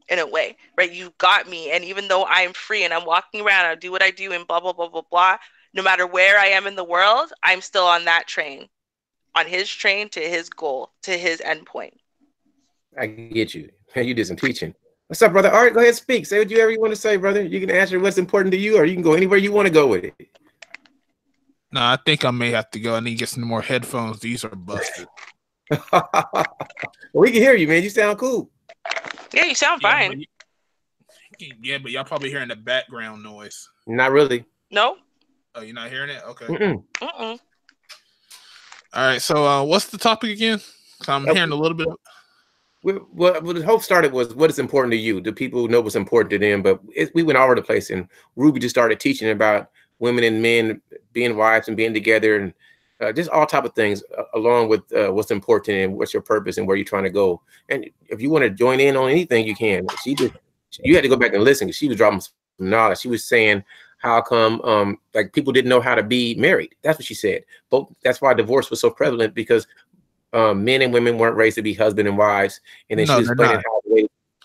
in a way, right? You got me. And even though I'm free and I'm walking around, I do what I do and blah, blah, blah, blah, blah. No matter where I am in the world, I'm still on that train, on his train to his goal, to his endpoint. I get you. You did some teaching. What's up, brother? All right, go ahead and speak. Say whatever you want to say, brother. You can answer what's important to you, or you can go anywhere you want to go with it. No, I think I may have to go. I need to get some more headphones. These are busted. We can hear you, man. You sound cool. Yeah, you sound fine. But y'all probably hearing the background noise. Not really. No. Oh, you're not hearing it? Okay. All right. So, what's the topic again? I'm hearing a little bit. Well, the whole started was what is important to you. Do people know what's important to them? But we went all over the place, and Ruby just started teaching about women and men being wives and being together, and just all type of things, along with what's important and what's your purpose and where you're trying to go. And if you want to join in on anything, you can. You had to go back and listen because she was dropping some knowledge. She was saying how come like people didn't know how to be married. That's what she said. But that's why divorce was so prevalent, because men and women weren't raised to be husband and wives. And then she was explaining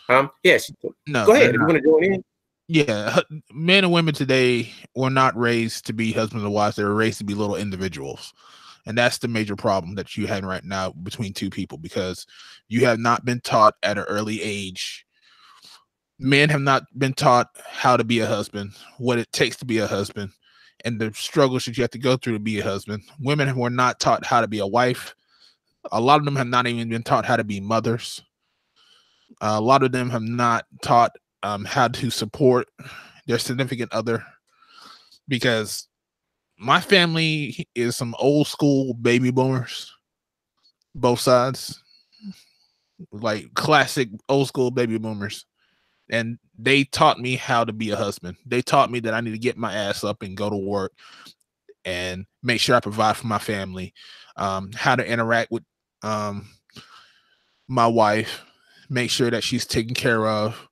how go ahead if you want to join in. Yeah, men and women today were not raised to be husbands and wives. They were raised to be little individuals. And that's the major problem that you have right now between two people, because you have not been taught at an early age. Men have not been taught how to be a husband, what it takes to be a husband, and the struggles that you have to go through to be a husband. Women were not taught how to be a wife. A lot of them have not even been taught how to be mothers. A lot of them have not taught how to support their significant other, because my family is some old school baby boomers, both sides, like classic old school baby boomers. And they taught me how to be a husband. They taught me that I need to get my ass up and go to work and make sure I provide for my family, how to interact with my wife, make sure that she's taken care of,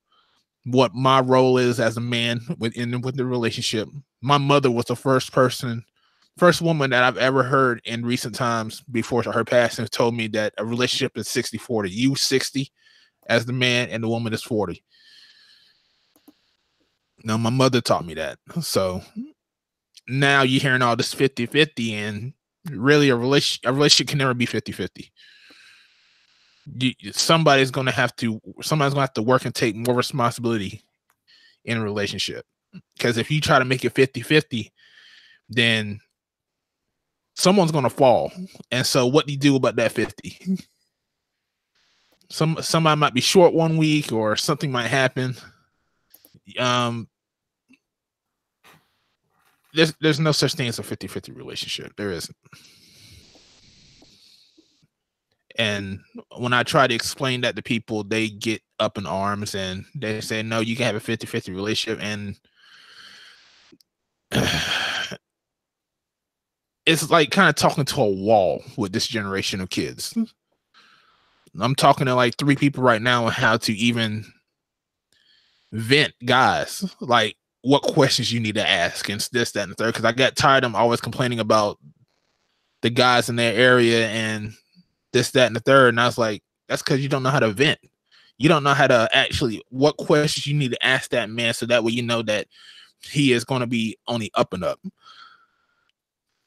what my role is as a man with the relationship. My mother was the first woman that I've ever heard in recent times before her passing told me that a relationship is 60-40. You 60 as the man and the woman is 40. No, my mother taught me that. So now you're hearing all this 50-50, and really a relationship can never be 50-50. Somebody's gonna have to work and take more responsibility in a relationship. Because if you try to make it 50-50, then someone's gonna fall. And so what do you do about that 50? Somebody might be short one week, or something might happen. There's no such thing as a 50-50 relationship. There isn't. And when I try to explain that to people, they get up in arms and they say, no, you can have a 50-50 relationship. And it's like kind of talking to a wall with this generation of kids. I'm talking to like 3 people right now on how to even vent guys, like what questions you need to ask and this, that, and the third. Because I got tired of them always complaining about the guys in their area and this, that, and the third. And I was like, that's because you don't know how to vent. You don't know how to actually, what questions you need to ask that man, so that way you know that he is going to be on the up and up.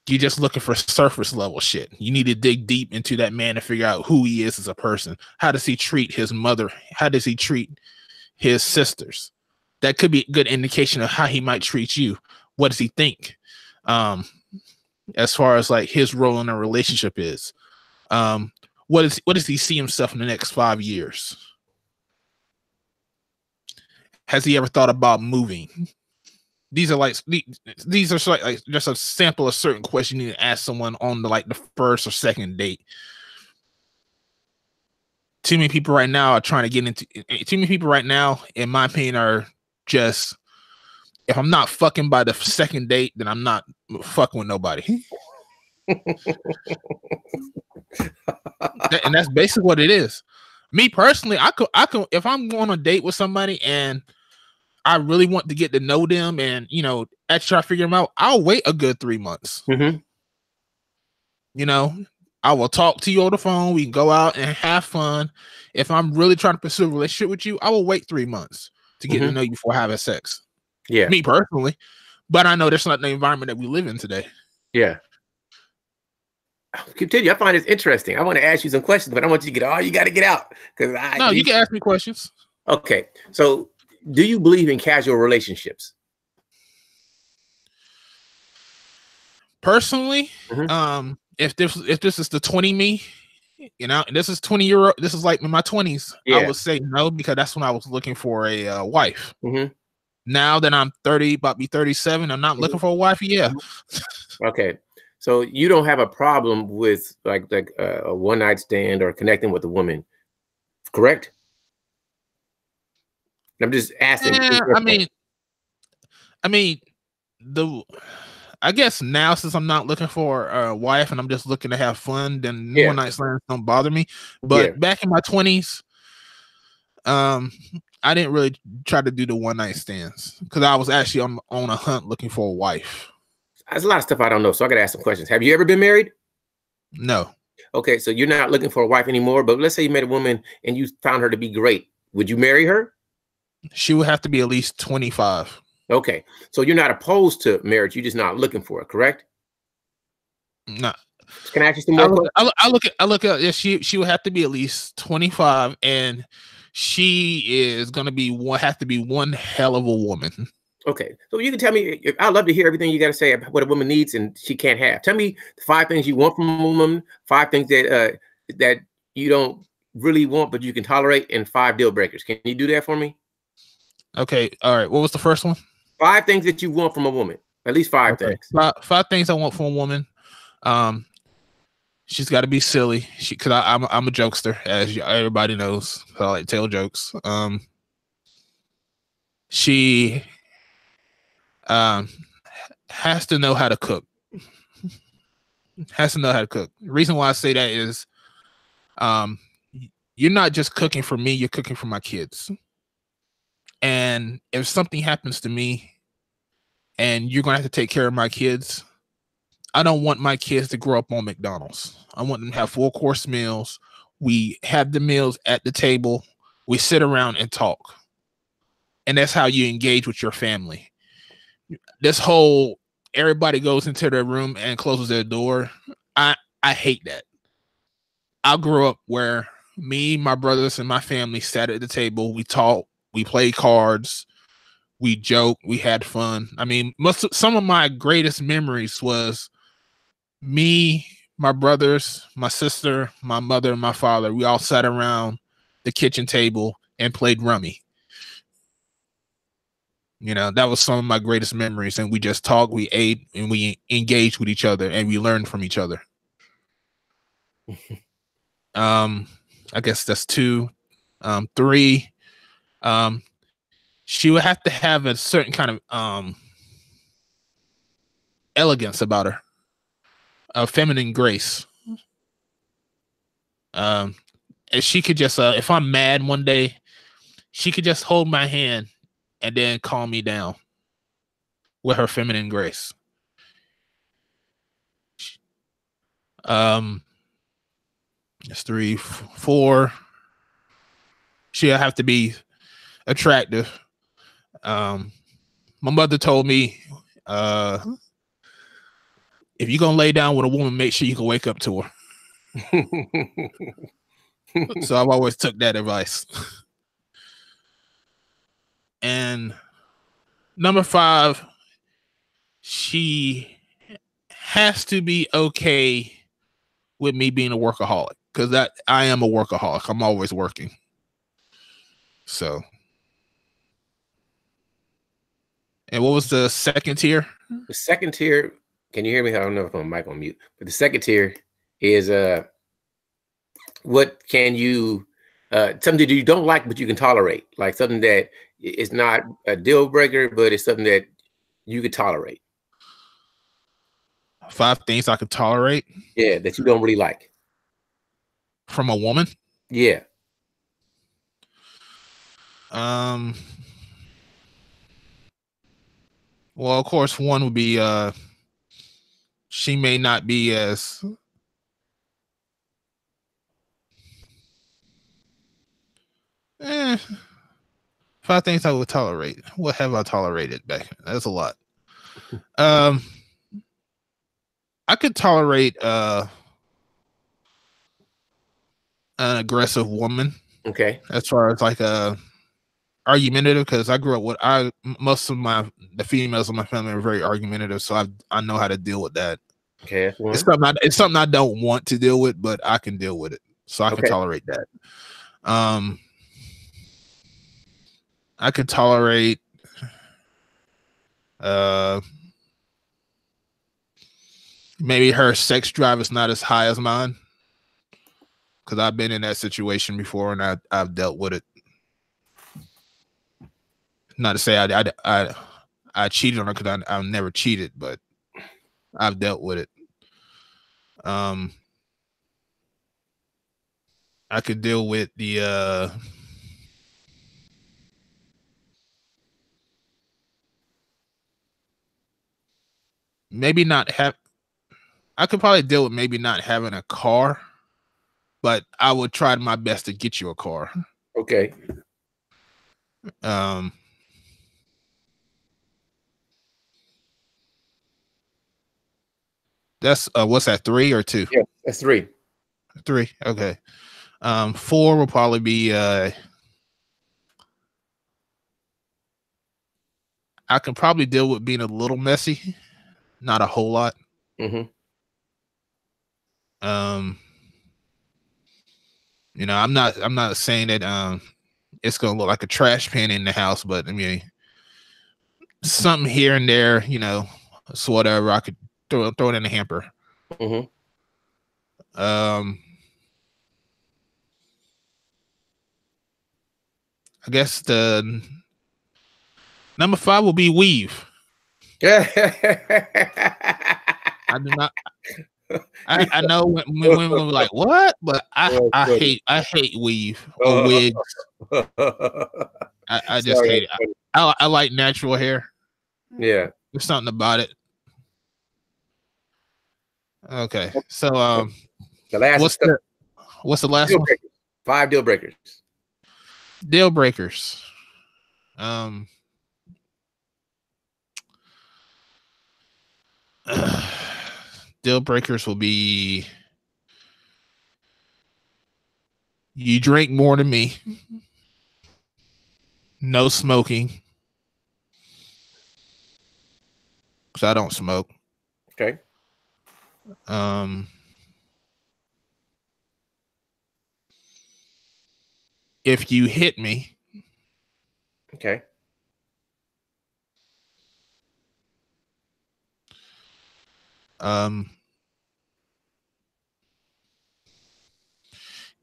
You're just looking for surface level shit. You need to dig deep into that man to figure out who he is as a person. How does he treat his mother? How does he treat his sisters? That could be a good indication of how he might treat you. What does he think? As far as like his role in a relationship is. What does he see himself in the next 5 years? Has he ever thought about moving? These are like just a sample of certain questions you need to ask someone on the first or second date. Too many people right now are trying to get into. Too many people right now, in my opinion, are just, if I'm not fucking by the second date, then I'm not fucking with nobody. And that's basically what it is. Me personally, I could if I'm going on a date with somebody and I really want to get to know them and actually try to figure them out, I'll wait a good 3 months. Mm-hmm. I will talk to you on the phone. We can go out and have fun. If I'm really trying to pursue a relationship with you, I will wait 3 months to get to know you before having sex. Yeah, me personally, but I know that's not the environment that we live in today. Yeah. Continue. I find this interesting. I want to ask you some questions, but I want you to get all you got to get out. No, you can ask me questions. Okay. So, do you believe in casual relationships? Personally, if this is the 20 me, this is 20-year-old. This is like in my 20s. Yeah. I would say no, because that's when I was looking for a wife. Mm-hmm. Now that I'm 30, about to be 37, I'm not looking for a wife. Yeah. Okay. So you don't have a problem with like a one night stand or connecting with a woman, correct? I'm just asking. I guess now, since I'm not looking for a wife and I'm just looking to have fun, then one night stands don't bother me. But back in my 20s, I didn't really try to do the one night stands because I was actually on a hunt looking for a wife. There's a lot of stuff I don't know, so I got to ask some questions. Have you ever been married? No. Okay, so you're not looking for a wife anymore, but let's say you met a woman and you found her to be great. Would you marry her? She would have to be at least 25. Okay, so you're not opposed to marriage. You're just not looking for it, correct? No. Can I ask you some more questions? I look at she would have to be at least 25, and she is going to have to be one hell of a woman. Okay, so you can tell me. I'd love to hear everything you got to say about what a woman needs and she can't have. Tell me 5 things you want from a woman, 5 things that you don't really want but you can tolerate, and 5 deal breakers. Can you do that for me? Okay. All right. What was the first one? 5 things that you want from a woman. At least 5 things. Five things I want from a woman. She's got to be silly. Because I'm a jokester, as everybody knows. I like to tell jokes. She has to know how to cook. The reason why I say that is, you're not just cooking for me, you're cooking for my kids. And if something happens to me and you're going to have to take care of my kids, I don't want my kids to grow up on McDonald's. I want them to have 4-course meals. We have the meals at the table. We sit around and talk. And that's how you engage with your family. This whole everybody goes into their room and closes their door. I hate that. I grew up where me, my brothers, and my family sat at the table. We talked. We played cards. We joked. We had fun. I mean, some of my greatest memories was me, my brothers, my sister, my mother, and my father. We all sat around the kitchen table and played rummy. You know, that was some of my greatest memories. And we just talked, we ate, and we engaged with each other, and we learned from each other. I guess that's 2. 3, she would have to have a certain kind of elegance about her, a feminine grace. And she could just, if I'm mad one day, she could just hold my hand and then calm me down with her feminine grace. That's 3, 4. She'll have to be attractive. My mother told me, if you're gonna lay down with a woman, make sure you can wake up to her. So I've always took that advice. And number 5, she has to be okay with me being a workaholic, because I am a workaholic. I'm always working. So, and what was the second tier? The second tier, can you hear me? I don't know if I'm mic on mute, but the second tier is what can you something that you don't like but you can tolerate, like something that is not a deal breaker, but it's something that you could tolerate. 5 things I could tolerate. Yeah, that you don't really like from a woman. Yeah. Well, of course, one would be she may not be as Five things I would tolerate. What have I tolerated back? That's a lot. I could tolerate an aggressive woman. Okay. As far as like argumentative, because I grew up with most of the females in my family are very argumentative, so I know how to deal with that. Okay. It's something I don't want to deal with, but I can deal with it, so I can tolerate that. I could tolerate maybe her sex drive is not as high as mine, because I've been in that situation before and I've dealt with it. Not to say I cheated on her, because I've never cheated, but I've dealt with it. I could deal with the maybe not have. I could probably deal with maybe not having a car, but I would try my best to get you a car. Okay. That's what's that, 3 or 2? Yeah, that's 3. 3. Okay. 4 will probably be I can probably deal with being a little messy, not a whole lot. Mm-hmm. You know, I'm not saying that it's gonna look like a trash pan in the house, but I mean, something here and there, you know, so whatever, I could throw it in the hamper. Mm-hmm. I guess the number 5 will be weave. Yeah. I do not. I know when women will be like, what? But I hate weave or wigs. I just hate it. I like natural hair. Yeah. There's something about it. Okay. So the last what's the last one? 5 deal breakers. Deal breakers. Deal breakers will be you drink more than me. No smoking. Because I don't smoke. Okay. If you hit me. Okay.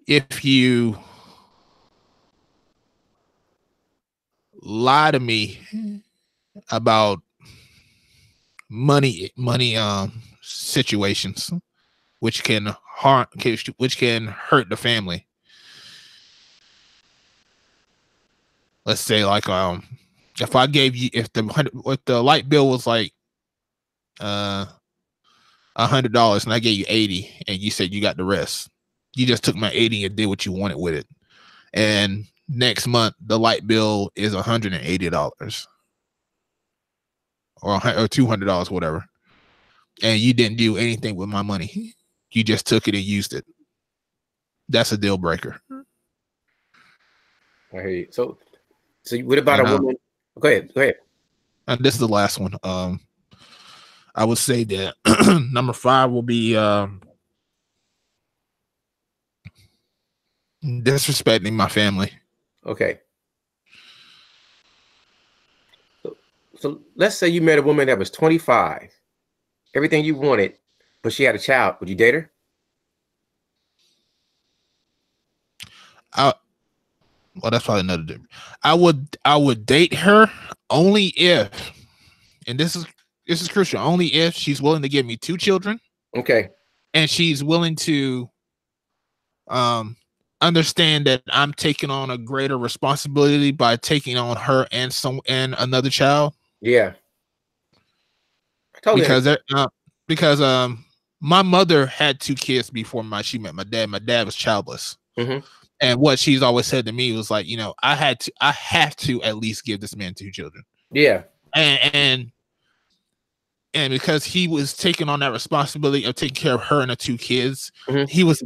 If you lie to me about money situations which can hurt the family. Let's say like if I gave you if the light bill was like $100 and I gave you 80 and you said you got the rest. You just took my 80 and did what you wanted with it. And next month the light bill is $180 or $200, whatever. And you didn't do anything with my money. You just took it and used it. That's a deal breaker. I hear you. So what about a woman? Go ahead. And this is the last one. I would say that number 5 will be disrespecting my family. Okay. So let's say you met a woman that was 25, everything you wanted, but she had a child. Would you date her? Well, that's probably another difference. I would date her only if, and this is crucial, only if she's willing to give me 2 children. Okay. And she's willing to understand that I'm taking on a greater responsibility by taking on her and another child. Yeah. Totally. Because my mother had 2 kids before she met my dad. My dad was childless. Mm-hmm. And what she's always said to me was like, you know, I have to at least give this man 2 children. Yeah. And because he was taking on that responsibility of taking care of her and the 2 kids, mm-hmm. he was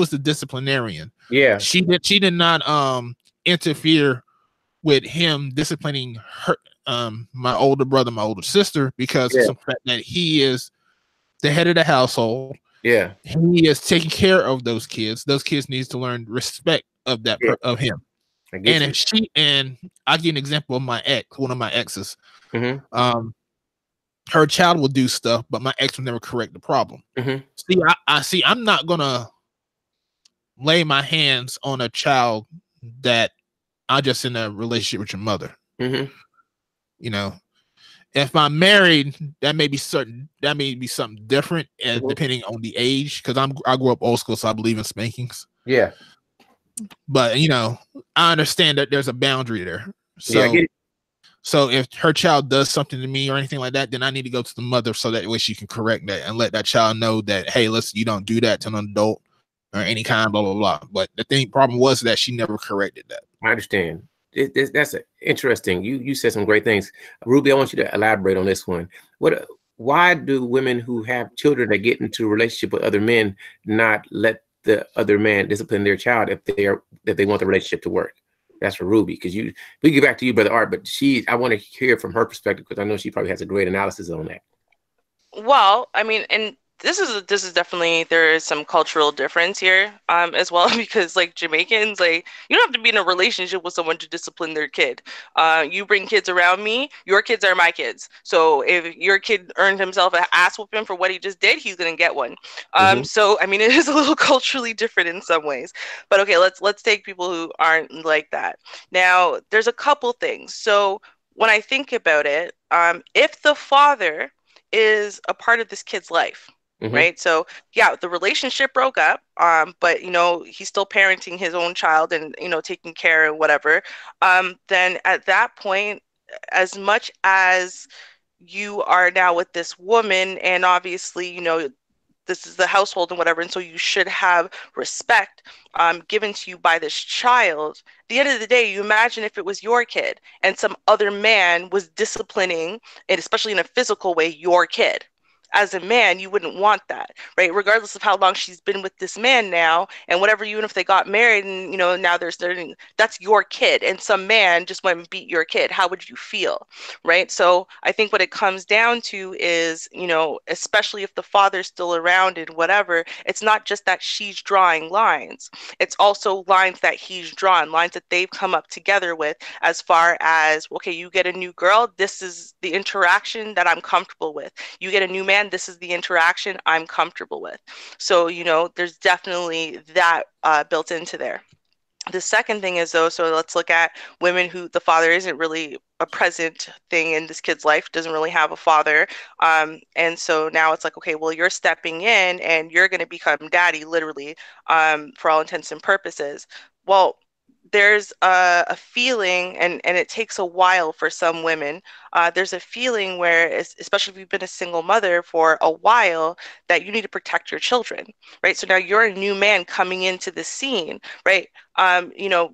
the disciplinarian. Yeah. She did not interfere with him disciplining her, my older brother, my older sister, because of the fact that he is the head of the household. Yeah. He is taking care of those kids. Those kids needs to learn respect of that of him. And I'll give you an example of my ex, one of my exes. Mm-hmm. Her child will do stuff, but my ex will never correct the problem. Mm-hmm. See, I'm not gonna lay my hands on a child that I'm just in a relationship with your mother. Mm-hmm. You know, if I'm married, that may be something different, mm-hmm. depending on the age. Because I grew up old school, so I believe in spankings. Yeah, but you know, I understand that there's a boundary there. So, so if her child does something to me or anything like that, then I need to go to the mother so that way she can correct that and let that child know that, hey, listen, you don't do that to an adult or any kind, blah blah blah. But the problem was that she never corrected that. I understand. That's interesting. You said some great things, Ruby. I want you to elaborate on this one. Why do women who have children that get into a relationship with other men not let the other man discipline their child if they want the relationship to work? That's for Ruby, because we get back to you, Brother Art, but I want to hear from her perspective, because I know she probably has a great analysis on that. Well, I mean, and this is definitely, there is some cultural difference here as well, because like Jamaicans, like you don't have to be in a relationship with someone to discipline their kid. You bring kids around me, your kids are my kids. So if your kid earned himself an ass whooping for what he just did, he's gonna get one. So I mean, it is a little culturally different in some ways. But okay, let's take people who aren't like that. Now, there's a couple things. So when I think about it, if the father is a part of this kid's life, right? So yeah, the relationship broke up, but you know, he's still parenting his own child and, you know, taking care and whatever. Then at that point, as much as you are now with this woman, and obviously, you know, this is the household and whatever, and so you should have respect given to you by this child. At the end of the day, you imagine if it was your kid and some other man was disciplining, and especially in a physical way, your kid. As a man, you wouldn't want that, right? Regardless of how long she's been with this man now, and whatever, even if they got married and, you know, now they're starting, that's your kid, and some man just went and beat your kid. How would you feel, right? So I think what it comes down to is, you know, especially if the father's still around and whatever, it's not just that she's drawing lines. It's also lines that he's drawn, lines that they've come up together with, as far as, okay, you get a new girl, this is the interaction that I'm comfortable with. You get a new man, this is the interaction I'm comfortable with. So, you know, there's definitely that built into there. The second thing is, though, so let's look at women who the father isn't really a present thing in this kid's life, doesn't really have a father. And so now it's like, okay, well, you're stepping in and you're going to become daddy, literally, for all intents and purposes. Well, there's a feeling, and it takes a while for some women. There's a feeling where, especially if you've been a single mother for a while, that you need to protect your children, right? So now you're a new man coming into the scene, right? You know,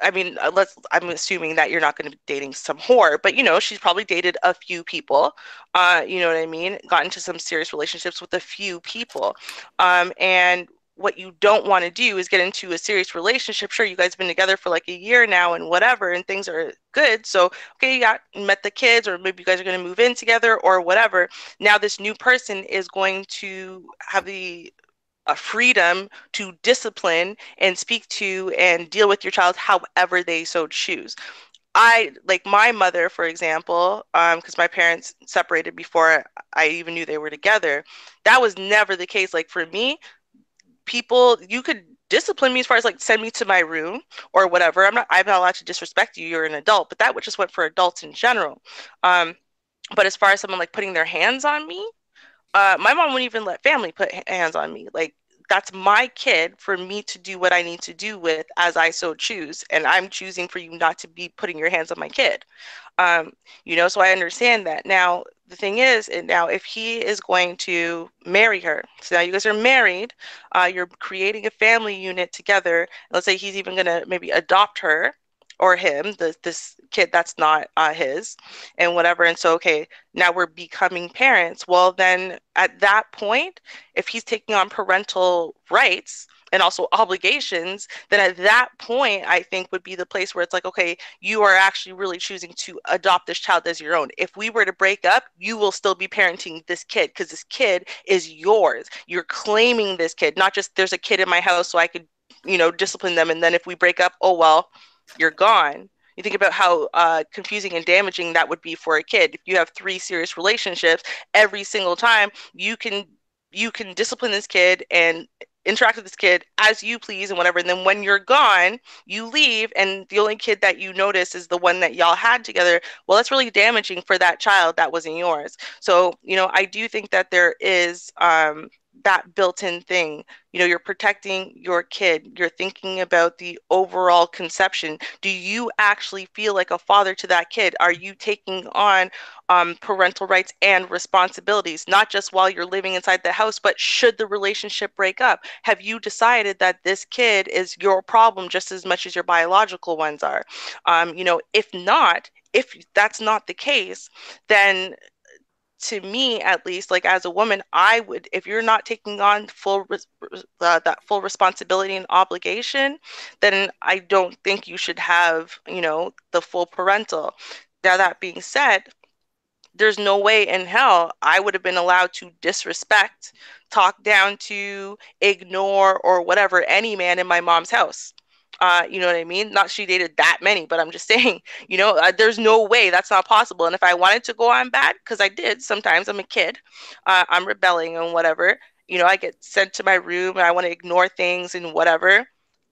I mean, I'm assuming that you're not going to be dating some whore, but you know, she's probably dated a few people, you know what I mean? Got into some serious relationships with a few people. And what you don't want to do is get into a serious relationship. Sure, you guys have been together for like a year now and whatever, and things are good. So, okay, you met the kids, or maybe you guys are going to move in together or whatever. Now this new person is going to have the freedom to discipline and speak to and deal with your child however they so choose. I, like my mother, for example, because my parents separated before I even knew they were together. That was never the case. Like for me, people, you could discipline me as far as like send me to my room or whatever. I'm not allowed to disrespect you. You're an adult, but that would just went for adults in general. But as far as someone like putting their hands on me, my mom wouldn't even let family put hands on me. Like that's my kid for me to do what I need to do with as I so choose. And I'm choosing for you not to be putting your hands on my kid. Um, you know, so I understand that. Now, the thing is, and now if he is going to marry her, so now you guys are married, you're creating a family unit together. Let's say he's even going to maybe adopt her or him, this kid that's not his, and whatever. And so, okay, now we're becoming parents. Well, then at that point, if he's taking on parental rights and also obligations, then at that point, I think would be the place where it's like, okay, you are actually really choosing to adopt this child as your own. If we were to break up, you will still be parenting this kid because this kid is yours. You're claiming this kid, not just there's a kid in my house so I could, you know, discipline them. And then if we break up, oh, well, you're gone. You think about how confusing and damaging that would be for a kid. If you have 3 serious relationships, every single time you can discipline this kid and interact with this kid as you please and whatever. And then when you're gone, you leave, and the only kid that you notice is the one that y'all had together. Well, that's really damaging for that child that wasn't yours. So, you know, I do think that there is that built-in thing. You know, you're protecting your kid. You're thinking about the overall conception. Do you actually feel like a father to that kid? Are you taking on parental rights and responsibilities, not just while you're living inside the house, but should the relationship break up? Have you decided that this kid is your problem just as much as your biological ones are? You know, if not, if that's not the case, then to me, at least, like as a woman, I would, if you're not taking on that full responsibility and obligation, then I don't think you should have, you know, the full parental. Now, that being said, there's no way in hell I would have been allowed to disrespect, talk down to, ignore, or whatever any man in my mom's house. You know what I mean? Not she dated that many, but I'm just saying, there's no way, that's not possible. And if I wanted to go on bad, because I did sometimes, I'm a kid, I'm rebelling and whatever, I get sent to my room and I want to ignore things and whatever.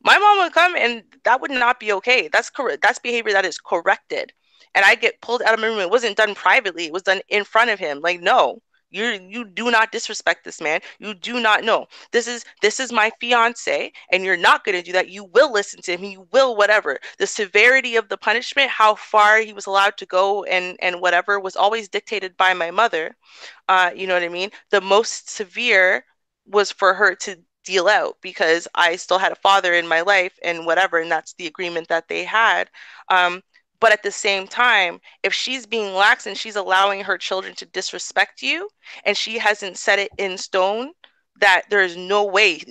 My mom would come and that would not be okay. That's correct. That's behavior that is corrected. And I get pulled out of my room. It wasn't done privately. It was done in front of him. Like, no, you do not disrespect this man. You do not know. This is my fiance, and you're not going to do that. You will listen to him. You will whatever. The severity of the punishment, how far he was allowed to go, and whatever was always dictated by my mother. You know what I mean? The most severe was for her to deal out because I still had a father in my life and whatever, and that's the agreement that they had. But at the same time, if she's being lax and she's allowing her children to disrespect you and she hasn't set it in stone that there's no way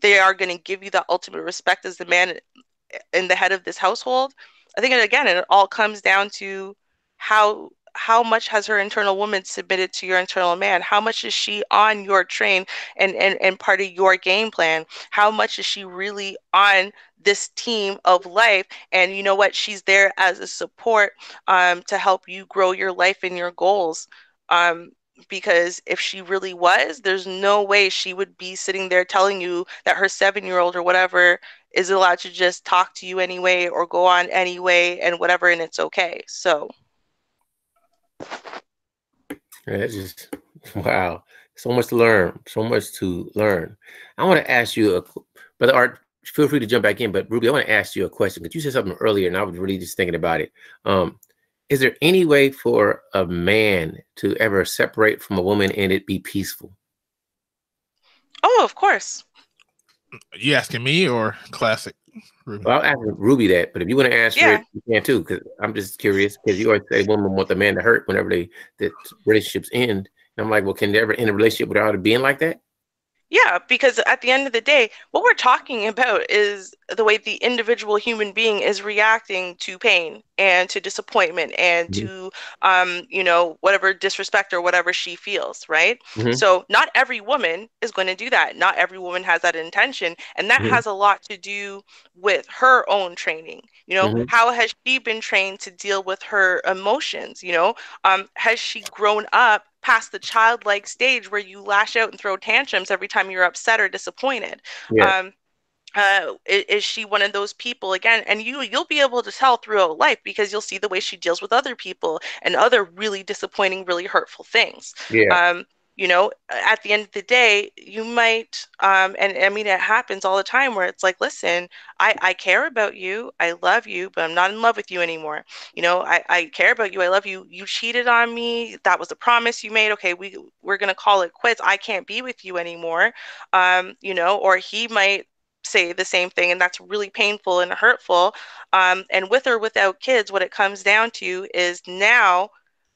they are going to give you the ultimate respect as the man in the head of this household, I think, again, it all comes down to how much has her internal woman submitted to your internal man? How much is she on your train and part of your game plan? How much is she really on this team of life? And you know what? She's there as a support to help you grow your life and your goals. Because if she really was, there's no way she would be sitting there telling you that her 7-year-old or whatever is allowed to just talk to you anyway or go on anyway and whatever, and it's okay. So. That's just, wow. So much to learn. So much to learn. I want to ask you, Brother Art, feel free to jump back in, but Ruby, I want to ask you a question because you said something earlier and I was really just thinking about it. Is there any way for a man to ever separate from a woman and it be peaceful? Oh, of course. You asking me or Classic? Ruby? Well, I'll ask Ruby that, but if you want to answer it, you can too, because I'm just curious, because you always say women want the man to hurt whenever the relationships end. And I'm like, well, can they ever end a relationship without it being like that? Yeah, because at the end of the day, what we're talking about is the way the individual human being is reacting to pain and to disappointment and to, whatever disrespect or whatever she feels, right? So not every woman is going to do that. Not every woman has that intention. And that has a lot to do with her own training. How has she been trained to deal with her emotions? Has she grown up past the childlike stage where you lash out and throw tantrums every time you're upset or disappointed? Yeah. Is she one of those people again? And you'll be able to tell throughout life because you'll see the way she deals with other people and other really disappointing, really hurtful things. Yeah. At the end of the day, you might, and I mean, it happens all the time where it's like, listen, I care about you. I love you, but I'm not in love with you anymore. I care about you. I love you. You cheated on me. That was a promise you made. Okay, we're going to call it quits. I can't be with you anymore. Or he might say the same thing, and that's really painful and hurtful. And with or without kids, what it comes down to is now,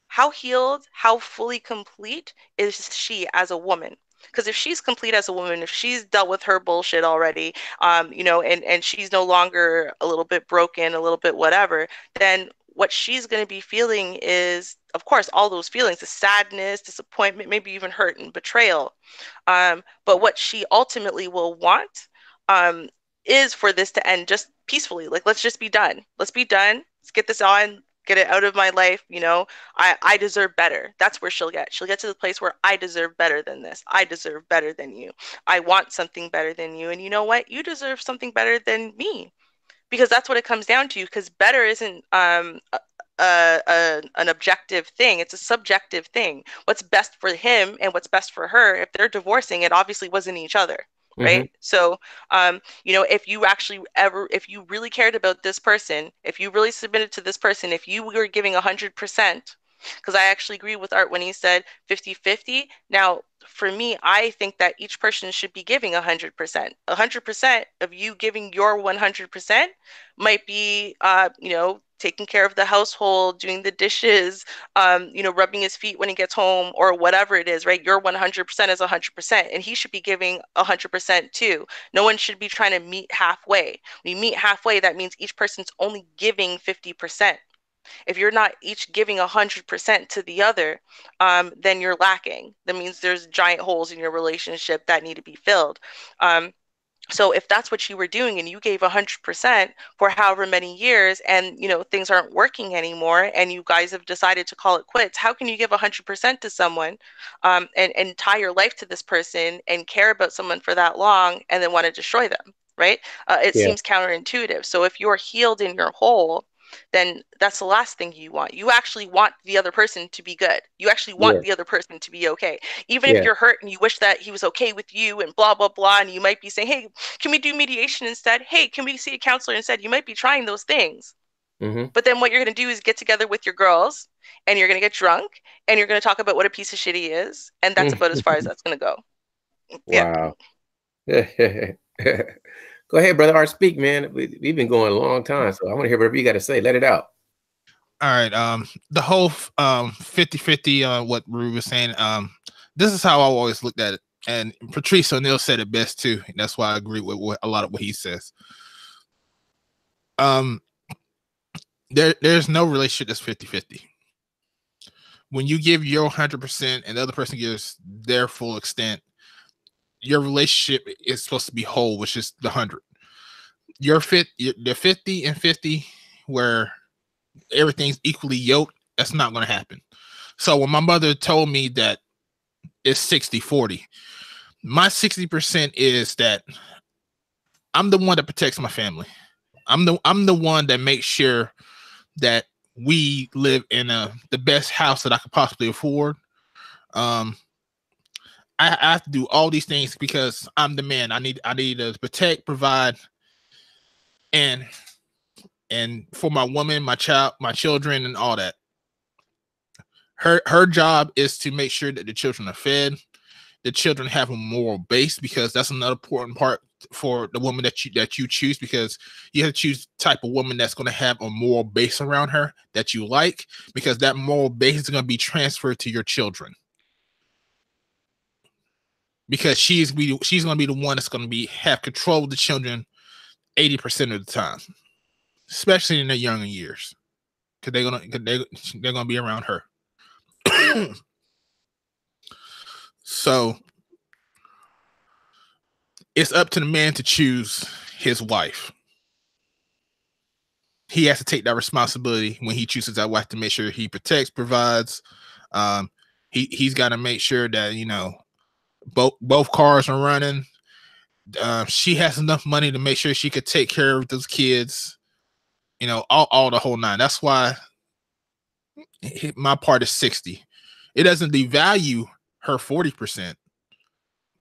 how healed, how fully complete is she as a woman? Because if she's complete as a woman, if she's dealt with her bullshit already, and she's no longer a little bit broken, a little bit whatever, then what she's going to be feeling is, of course, all those feelings, the sadness, disappointment, maybe even hurt and betrayal. But what she ultimately will want is for this to end just peacefully. Like, let's just be done. Let's be done. Let's get this on. Get it out of my life. I deserve better. That's where she'll get to the place where I deserve better than this. I deserve better than you. I want something better than you. And you know what? You deserve something better than me, because that's what it comes down to. Because better isn't an objective thing. It's a subjective thing. What's best for him and what's best for her. If they're divorcing, it obviously wasn't each other. Right. So, if you really cared about this person, if you really submitted to this person, if you were giving 100%, because I actually agree with Art when he said 50-50. Now, for me, I think that each person should be giving 100%. 100% of you giving your 100% might be, taking care of the household, doing the dishes, rubbing his feet when he gets home, or whatever it is, right? Your 100% is 100%, and he should be giving 100% too. No one should be trying to meet halfway. When you meet halfway, that means each person's only giving 50%. If you're not each giving 100% to the other, then you're lacking. That means there's giant holes in your relationship that need to be filled. So if that's what you were doing and you gave 100% for however many years, and things aren't working anymore, and you guys have decided to call it quits, how can you give 100% to someone, and tie your life to this person and care about someone for that long and then want to destroy them, right? It Yeah. seems counterintuitive. So if you're healed in your whole, then that's the last thing you want. You actually want the other person to be good. You actually want the other person to be okay. Even if you're hurt and you wish that he was okay with you and blah, blah, blah, and you might be saying, hey, can we do mediation instead? Hey, can we see a counselor instead? You might be trying those things. But then what you're going to do is get together with your girls and you're going to get drunk and you're going to talk about what a piece of shit he is. And that's about as far as that's going to go. Wow. Go ahead, brother Art, speak, man. We've been going a long time, so I want to hear whatever you got to say. Let it out. All right. The whole 50-50, what Rue was saying, this is how I always looked at it. And Patrice O'Neal said it best too. That's why I agree with a lot of what he says. There's no relationship that's 50-50. When you give your 100% and the other person gives their full extent, your relationship is supposed to be whole, which is the 100. The 50 and 50, where everything's equally yoked, that's not going to happen. So when my mother told me that it's 60-40, my 60% is that I'm the one that protects my family. I'm the one that makes sure that we live in the best house that I could possibly afford. I have to do all these things because I'm the man. I need to protect, provide, and for my woman, my child, my children, and all that. Her job is to make sure that the children are fed, the children have a moral base, because that's another important part for the woman that you choose, because you have to choose the type of woman that's going to have a moral base around her that you like, because that moral base is going to be transferred to your children. Because she's going to be the one that's going to have control of the children 80% of the time, especially in their younger years, because they're gonna be around her. So it's up to the man to choose his wife. He has to take that responsibility when he chooses that wife, to make sure he protects, provides. He's got to make sure that both cars are running. She has enough money to make sure she could take care of those kids. All the whole nine. That's why my part is 60. It doesn't devalue her 40%,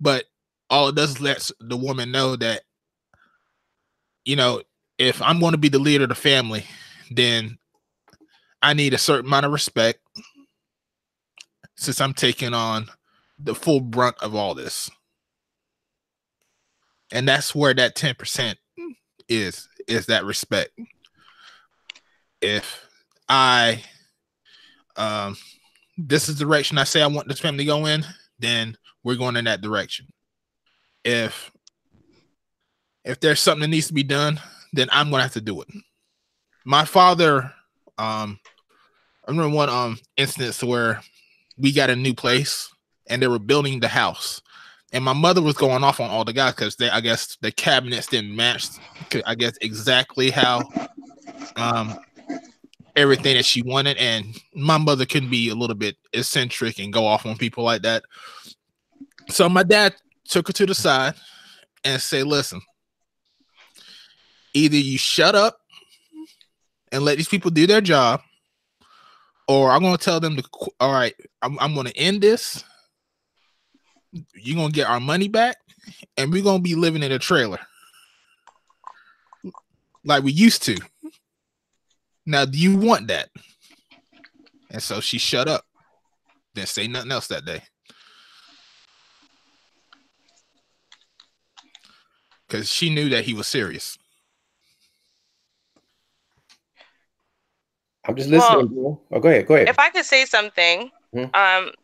but all it does is let the woman know that, if I'm going to be the leader of the family, then I need a certain amount of respect, since I'm taking on the full brunt of all this. And that's where that 10% is that respect. If I this is the direction I say I want this family to go in, then we're going in that direction. If there's something that needs to be done, then I'm gonna have to do it. My father, I remember one instance where we got a new place and they were building the house, and my mother was going off on all the guys because I guess the cabinets didn't match, I guess, exactly how everything that she wanted. And my mother can be a little bit eccentric and go off on people like that. So my dad took her to the side and say, listen, either you shut up and let these people do their job, or I'm going to tell them all right, I'm going to end this. You're going to get our money back, and we're going to be living in a trailer like we used to. Now, do you want that? And so she shut up. Didn't say nothing else that day. Because she knew that he was serious. I'm just listening. Well, go ahead. If I could say something,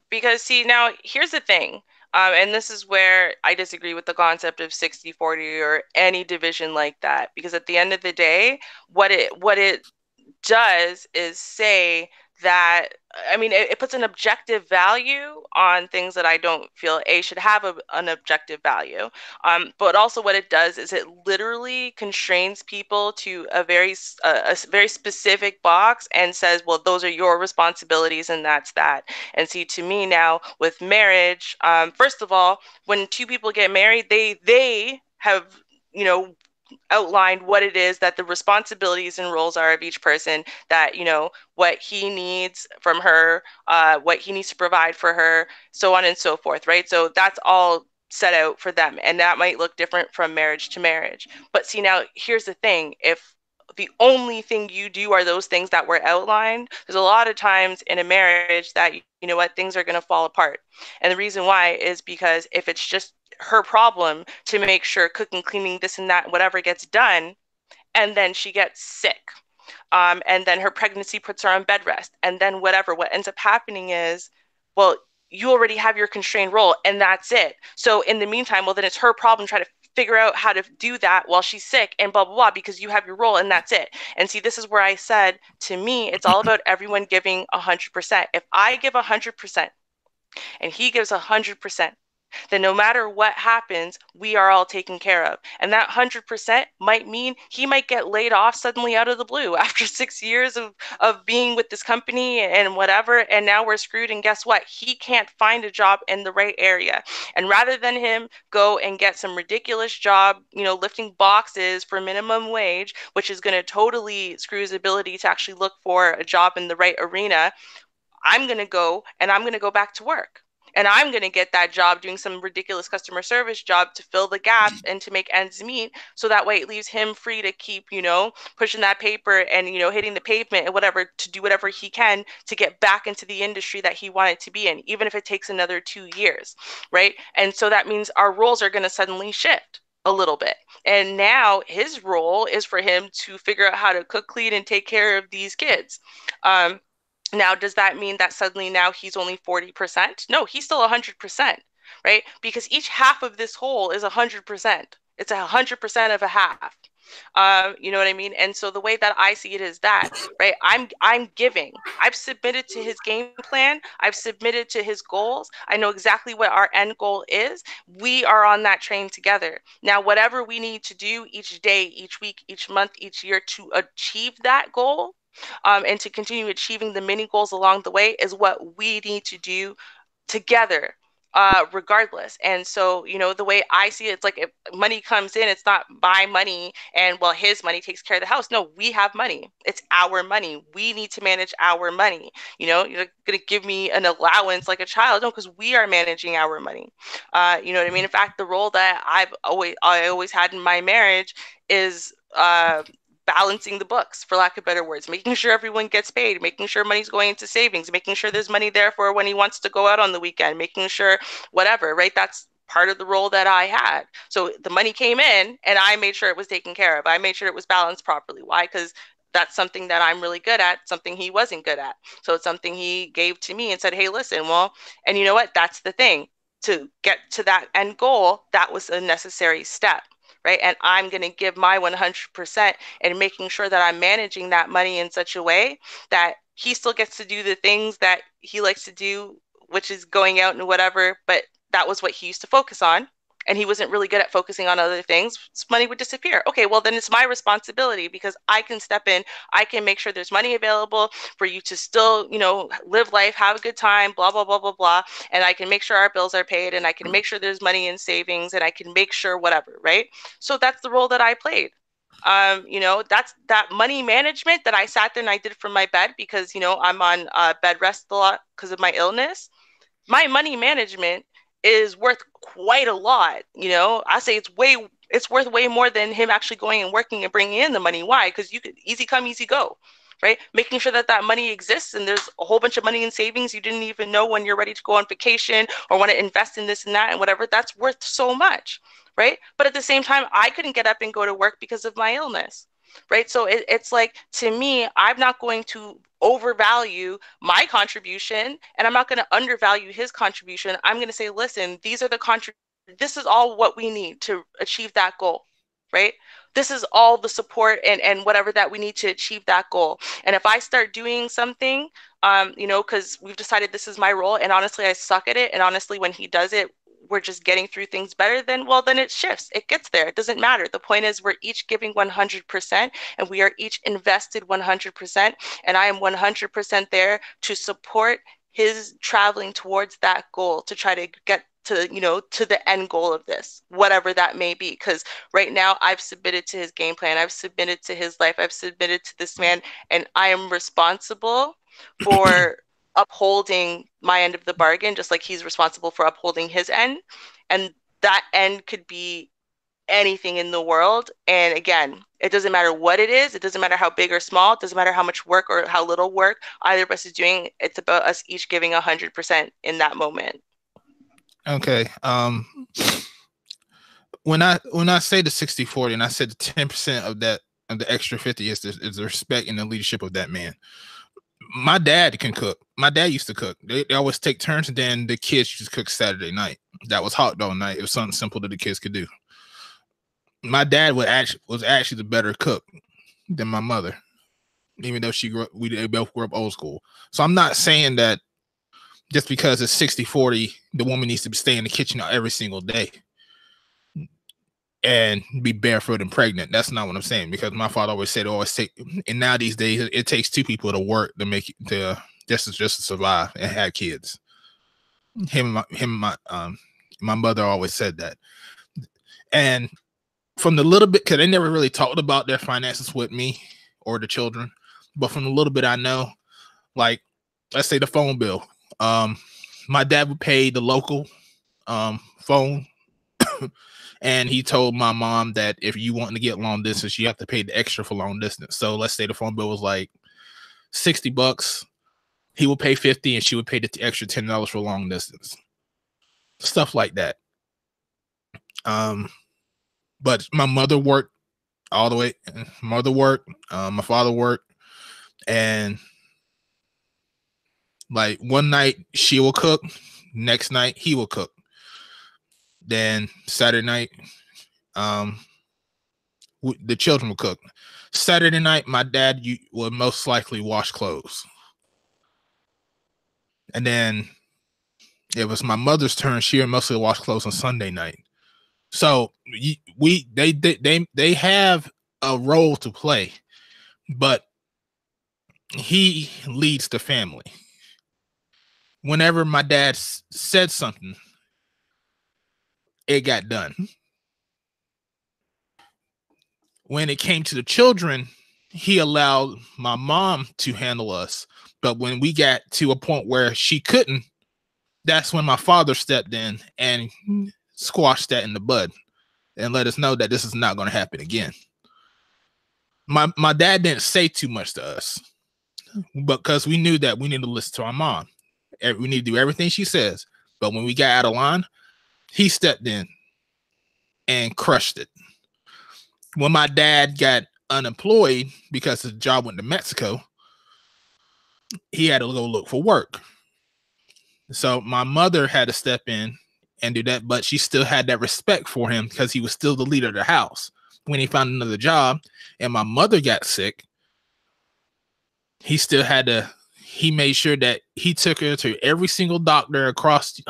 because see, now here's the thing. And this is where I disagree with the concept of 60-40 or any division like that. Because at the end of the day, what it does is say that, I mean, it puts an objective value on things that I don't feel should have an objective value. But also what it does is it literally constrains people to a very specific box and says, well, those are your responsibilities and that's that. And see, to me now with marriage, first of all, when two people get married, they have, you know, outlined what it is that the responsibilities and roles are of each person, that, you know, what he needs from her, what he needs to provide for her, so on and so forth, right? So that's all set out for them, and that might look different from marriage to marriage. But see, now here's the thing: if the only thing you do are those things that were outlined, there's a lot of times in a marriage that, you know what, things are going to fall apart. And the reason why is because if it's just her problem to make sure cooking, cleaning, this and that, whatever gets done, and then she gets sick, and then her pregnancy puts her on bed rest, and then whatever, what ends up happening is, well, you already have your constrained role and that's it. So in the meantime, well, then it's her problem to try to figure out how to do that while she's sick and blah, blah, blah, because you have your role and that's it. And see, this is where I said, to me, it's all about everyone giving 100%. If I give 100% and he gives 100%, then no matter what happens, we are all taken care of. And that 100% might mean he might get laid off suddenly out of the blue after 6 years of being with this company and whatever. And now we're screwed. And guess what? He can't find a job in the right area. And rather than him go and get some ridiculous job, you know, lifting boxes for minimum wage, which is going to totally screw his ability to actually look for a job in the right arena, I'm going to go back to work. And I'm going to get that job doing some ridiculous customer service job to fill the gap and to make ends meet. So that way it leaves him free to keep, you know, pushing that paper and, you know, hitting the pavement and whatever, to do whatever he can to get back into the industry that he wanted to be in, even if it takes another 2 years, right? And so that means our roles are going to suddenly shift a little bit. And now his role is for him to figure out how to cook, clean, and take care of these kids. Now, does that mean that suddenly now he's only 40%? No, he's still 100%, right? Because each half of this whole is 100%. It's 100% of a half. You know what I mean? And so the way that I see it is that, right? I'm giving. I've submitted to his game plan. I've submitted to his goals. I know exactly what our end goal is. We are on that train together. Now, whatever we need to do each day, each week, each month, each year to achieve that goal, and to continue achieving the mini goals along the way, is what we need to do together, regardless. And so, you know, the way I see it, it's like if money comes in, it's not my money and, well, his money takes care of the house. No, we have money. It's our money. We need to manage our money. You know, you're going to give me an allowance like a child. No, because we are managing our money. You know what I mean? In fact, the role that I always had in my marriage is balancing the books, for lack of better words, making sure everyone gets paid, making sure money's going into savings, making sure there's money there for when he wants to go out on the weekend, making sure whatever, right? That's part of the role that I had. So the money came in and I made sure it was taken care of. I made sure it was balanced properly. Why? Because that's something that I'm really good at, something he wasn't good at. So it's something he gave to me and said, hey, listen, well, and you know what? That's the thing. To get to that end goal, that was a necessary step. Right. And I'm going to give my 100% and making sure that I'm managing that money in such a way that he still gets to do the things that he likes to do, which is going out and whatever. But that was what he used to focus on. And he wasn't really good at focusing on other things. Money would disappear. Okay, well, then it's my responsibility because I can step in. I can make sure there's money available for you to still, you know, live life, have a good time, blah, blah, blah, blah, blah. And I can make sure our bills are paid and I can make sure there's money in savings and I can make sure whatever, right? So that's the role that I played. You know, that's that money management that I sat there and I did from my bed because, you know, I'm on bed rest a lot because of my illness. My money management is worth quite a lot. You know, I say it's worth way more than him actually going and working and bringing in the money. Why? Because you could easy come, easy go, right? Making sure that money exists and there's a whole bunch of money in savings you didn't even know when you're ready to go on vacation or want to invest in this and that and whatever, that's worth so much, right? But at the same time, I couldn't get up and go to work because of my illness, right? So it's like, to me, I'm not going to overvalue my contribution and I'm not going to undervalue his contribution. I'm going to say, listen, these are the this is all what we need to achieve that goal, right? this is all the support and whatever that we need to achieve that goal. And if I start doing something, because we've decided this is my role, and honestly, I suck at it. And honestly, when he does it, we're just getting through things better, then it shifts. It gets there. It doesn't matter. The point is we're each giving 100% and we are each invested 100%. And I am 100% there to support his traveling towards that goal, to try to get to, to the end goal of this, whatever that may be. Because right now I've submitted to his game plan. I've submitted to his life. I've submitted to this man, and I am responsible for upholding my end of the bargain, just like he's responsible for upholding his end. And that end could be anything in the world. And again, it doesn't matter what it is. It doesn't matter how big or small. It doesn't matter how much work or how little work either of us is doing. It's about us each giving 100% in that moment. Okay. When I say the 60-40, and I said the 10% of that, of the extra 50 is the respect and the leadership of that man. My dad can cook. My dad used to cook. They always take turns, and then the kids used to cook Saturday night. That was hot dog night. It was something simple that the kids could do. My dad was actually the better cook than my mother, even though they both grew up old school. So I'm not saying that just because it's 60-40, the woman needs to stay in the kitchen every single day and be barefoot and pregnant. That's not what I'm saying, because my father always said and now these days it takes two people to work to make it just to survive and have kids. My mother always said that. And from the little bit, because they never really talked about their finances with me or the children, but from the little bit I know, like, let's say the phone bill. My dad would pay the local phone, and he told my mom that if you want to get long distance, you have to pay the extra for long distance. So let's say the phone bill was like $60. He would pay $50, and she would pay the extra $10 for long distance. Stuff like that. But my mother worked all the way. Mother worked. My father worked, and like one night she will cook, next night he will cook. Then Saturday night, the children will cook. Saturday night, my dad will most likely wash clothes. And then it was my mother's turn. She would mostly wash clothes on Sunday night. So they have a role to play, but he leads the family. Whenever my dad said something, it got done. When it came to the children, he allowed my mom to handle us. But when we got to a point where she couldn't, that's when my father stepped in and squashed that in the bud and let us know that this is not going to happen again. My dad didn't say too much to us, because we knew that we need to listen to our mom. We need to do everything she says. But when we got out of line, he stepped in and crushed it. When my dad got unemployed because his job went to Mexico, he had to go look for work. So my mother had to step in and do that, but she still had that respect for him because he was still the leader of the house. When he found another job and my mother got sick, he made sure that he took her to every single doctor across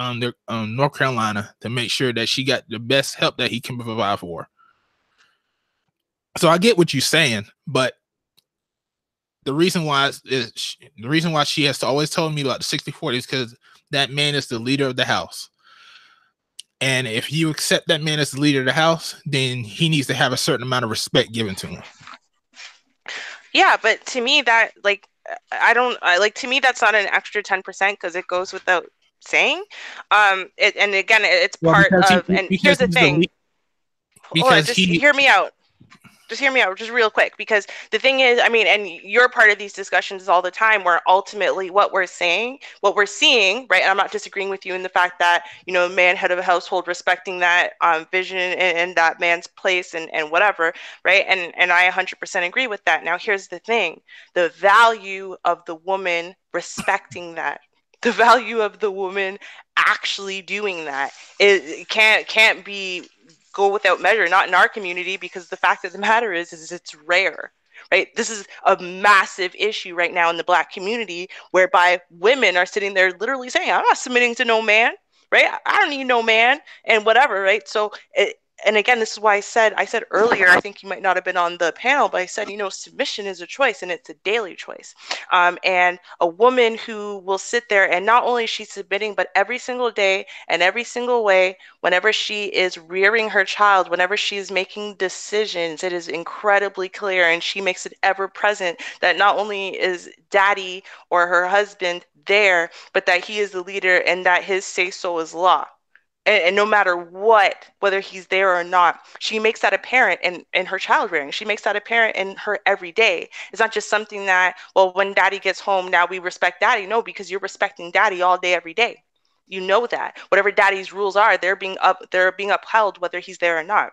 North Carolina to make sure that she got the best help that he can provide for her. So I get what you're saying, but the reason why she has always told me about the 60-40 is because that man is the leader of the house. And if you accept that man as the leader of the house, then he needs to have a certain amount of respect given to him. Yeah, but to me that to me that's not an extra 10% because it goes without saying. And again, it's part of. And here's the thing. Hear me out. Just hear me out just real quick, because the thing is, I mean, and you're part of these discussions all the time where ultimately what we're seeing, right? And I'm not disagreeing with you in the fact that, a man head of a household respecting that vision and that man's place and whatever, right? And I 100% agree with that. Now, here's the thing. The value of the woman respecting that, the value of the woman actually doing that, it can't be go without measure, not in our community, because the fact of the matter is it's rare. Right? This is a massive issue right now in the Black community, whereby women are sitting there literally saying, I'm not submitting to no man, right? I don't need no man and whatever, right? So and again, this is why I said earlier, I think you might not have been on the panel, but I said, submission is a choice, and it's a daily choice. And a woman who will sit there and not only is she submitting, but every single day and every single way, whenever she is rearing her child, whenever she is making decisions, it is incredibly clear, and she makes it ever present that not only is daddy or her husband there, but that he is the leader and that his say-so is law. And no matter what, whether he's there or not, she makes that apparent in her child rearing. She makes that apparent in her every day. It's not just something that, well, when daddy gets home, now we respect daddy. No, because you're respecting daddy all day, every day. You know that. Whatever daddy's rules are, they're being upheld, whether he's there or not.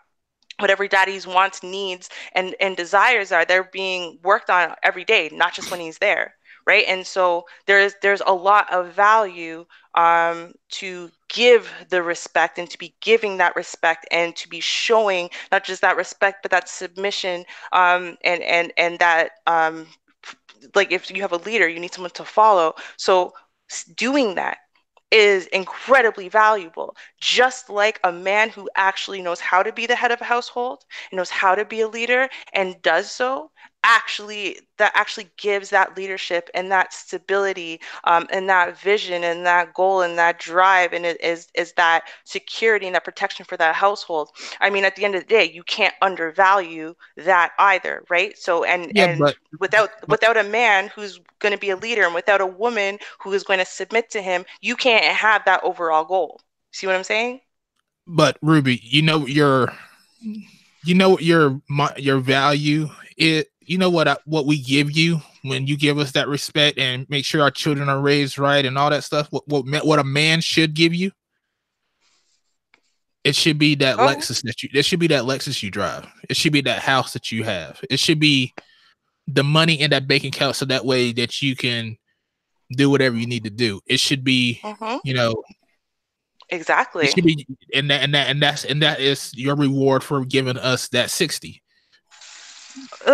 Whatever daddy's wants, needs, and desires are, they're being worked on every day, not just when he's there. Right. And so there's a lot of value to give the respect, and to be giving that respect, and to be showing not just that respect, but that submission, and that like, if you have a leader, you need someone to follow. So doing that is incredibly valuable, just like a man who actually knows how to be the head of a household and knows how to be a leader and does so actually gives that leadership and that stability, and that vision and that goal and that drive, and it is that security and that protection for that household. I mean, at the end of the day, you can't undervalue that either, right? So but without a man who's going to be a leader, and without a woman who is going to submit to him, you can't have that overall goal. See what I'm saying? But Ruby, your value is, what we give you when you give us that respect and make sure our children are raised right and all that stuff. What a man should give you, it should be that Lexus Lexus you drive. It should be that house that you have. It should be the money in that bank account, so that way that you can do whatever you need to do. It should be, exactly. It should be, and that is your reward for giving us that 60.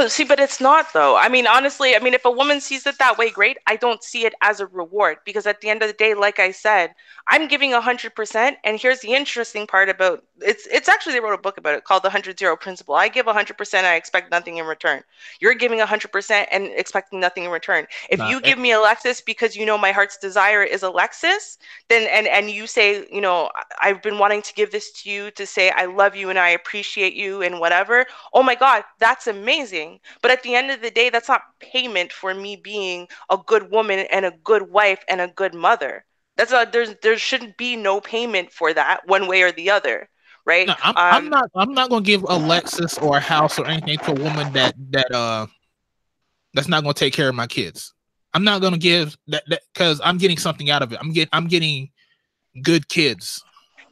See, but it's not, though. I mean, honestly, if a woman sees it that way, great. I don't see it as a reward, because at the end of the day, like I said, I'm giving 100%. And here's the interesting part about it's actually, they wrote a book about it called The 100-0 Principle. I give 100%. I expect nothing in return. You're giving 100% and expecting nothing in return. If you give me a Lexus because my heart's desire is a Lexus, then and you say, I've been wanting to give this to you to say I love you and I appreciate you and whatever. Oh my God, that's amazing. But at the end of the day, that's not payment for me being a good woman and a good wife and a good mother. That's not, there shouldn't be no payment for that one way or the other, right? No, I'm not going to give a Lexus or a house or anything to a woman that's not going to take care of my kids. I'm not going to give that because I'm getting something out of it. I'm getting good kids.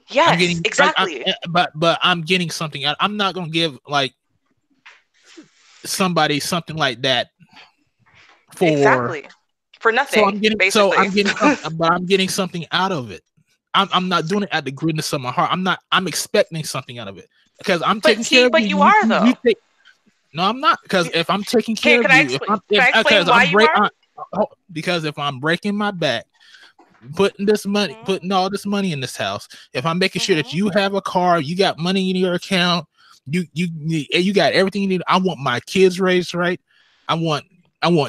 Yes, exactly. But I'm getting something out. I'm not going to give like somebody something like that for nothing. So I'm getting something out of it. I'm not doing it out of the goodness of my heart. I'm expecting something out of because I'm taking care of you. But you are, though. No, I'm not, because if I'm taking care of you, because if I'm breaking my back, putting all this money in this house, if I'm making sure that you have a car, you got money in your account, you got everything you need. I want my kids raised right. I want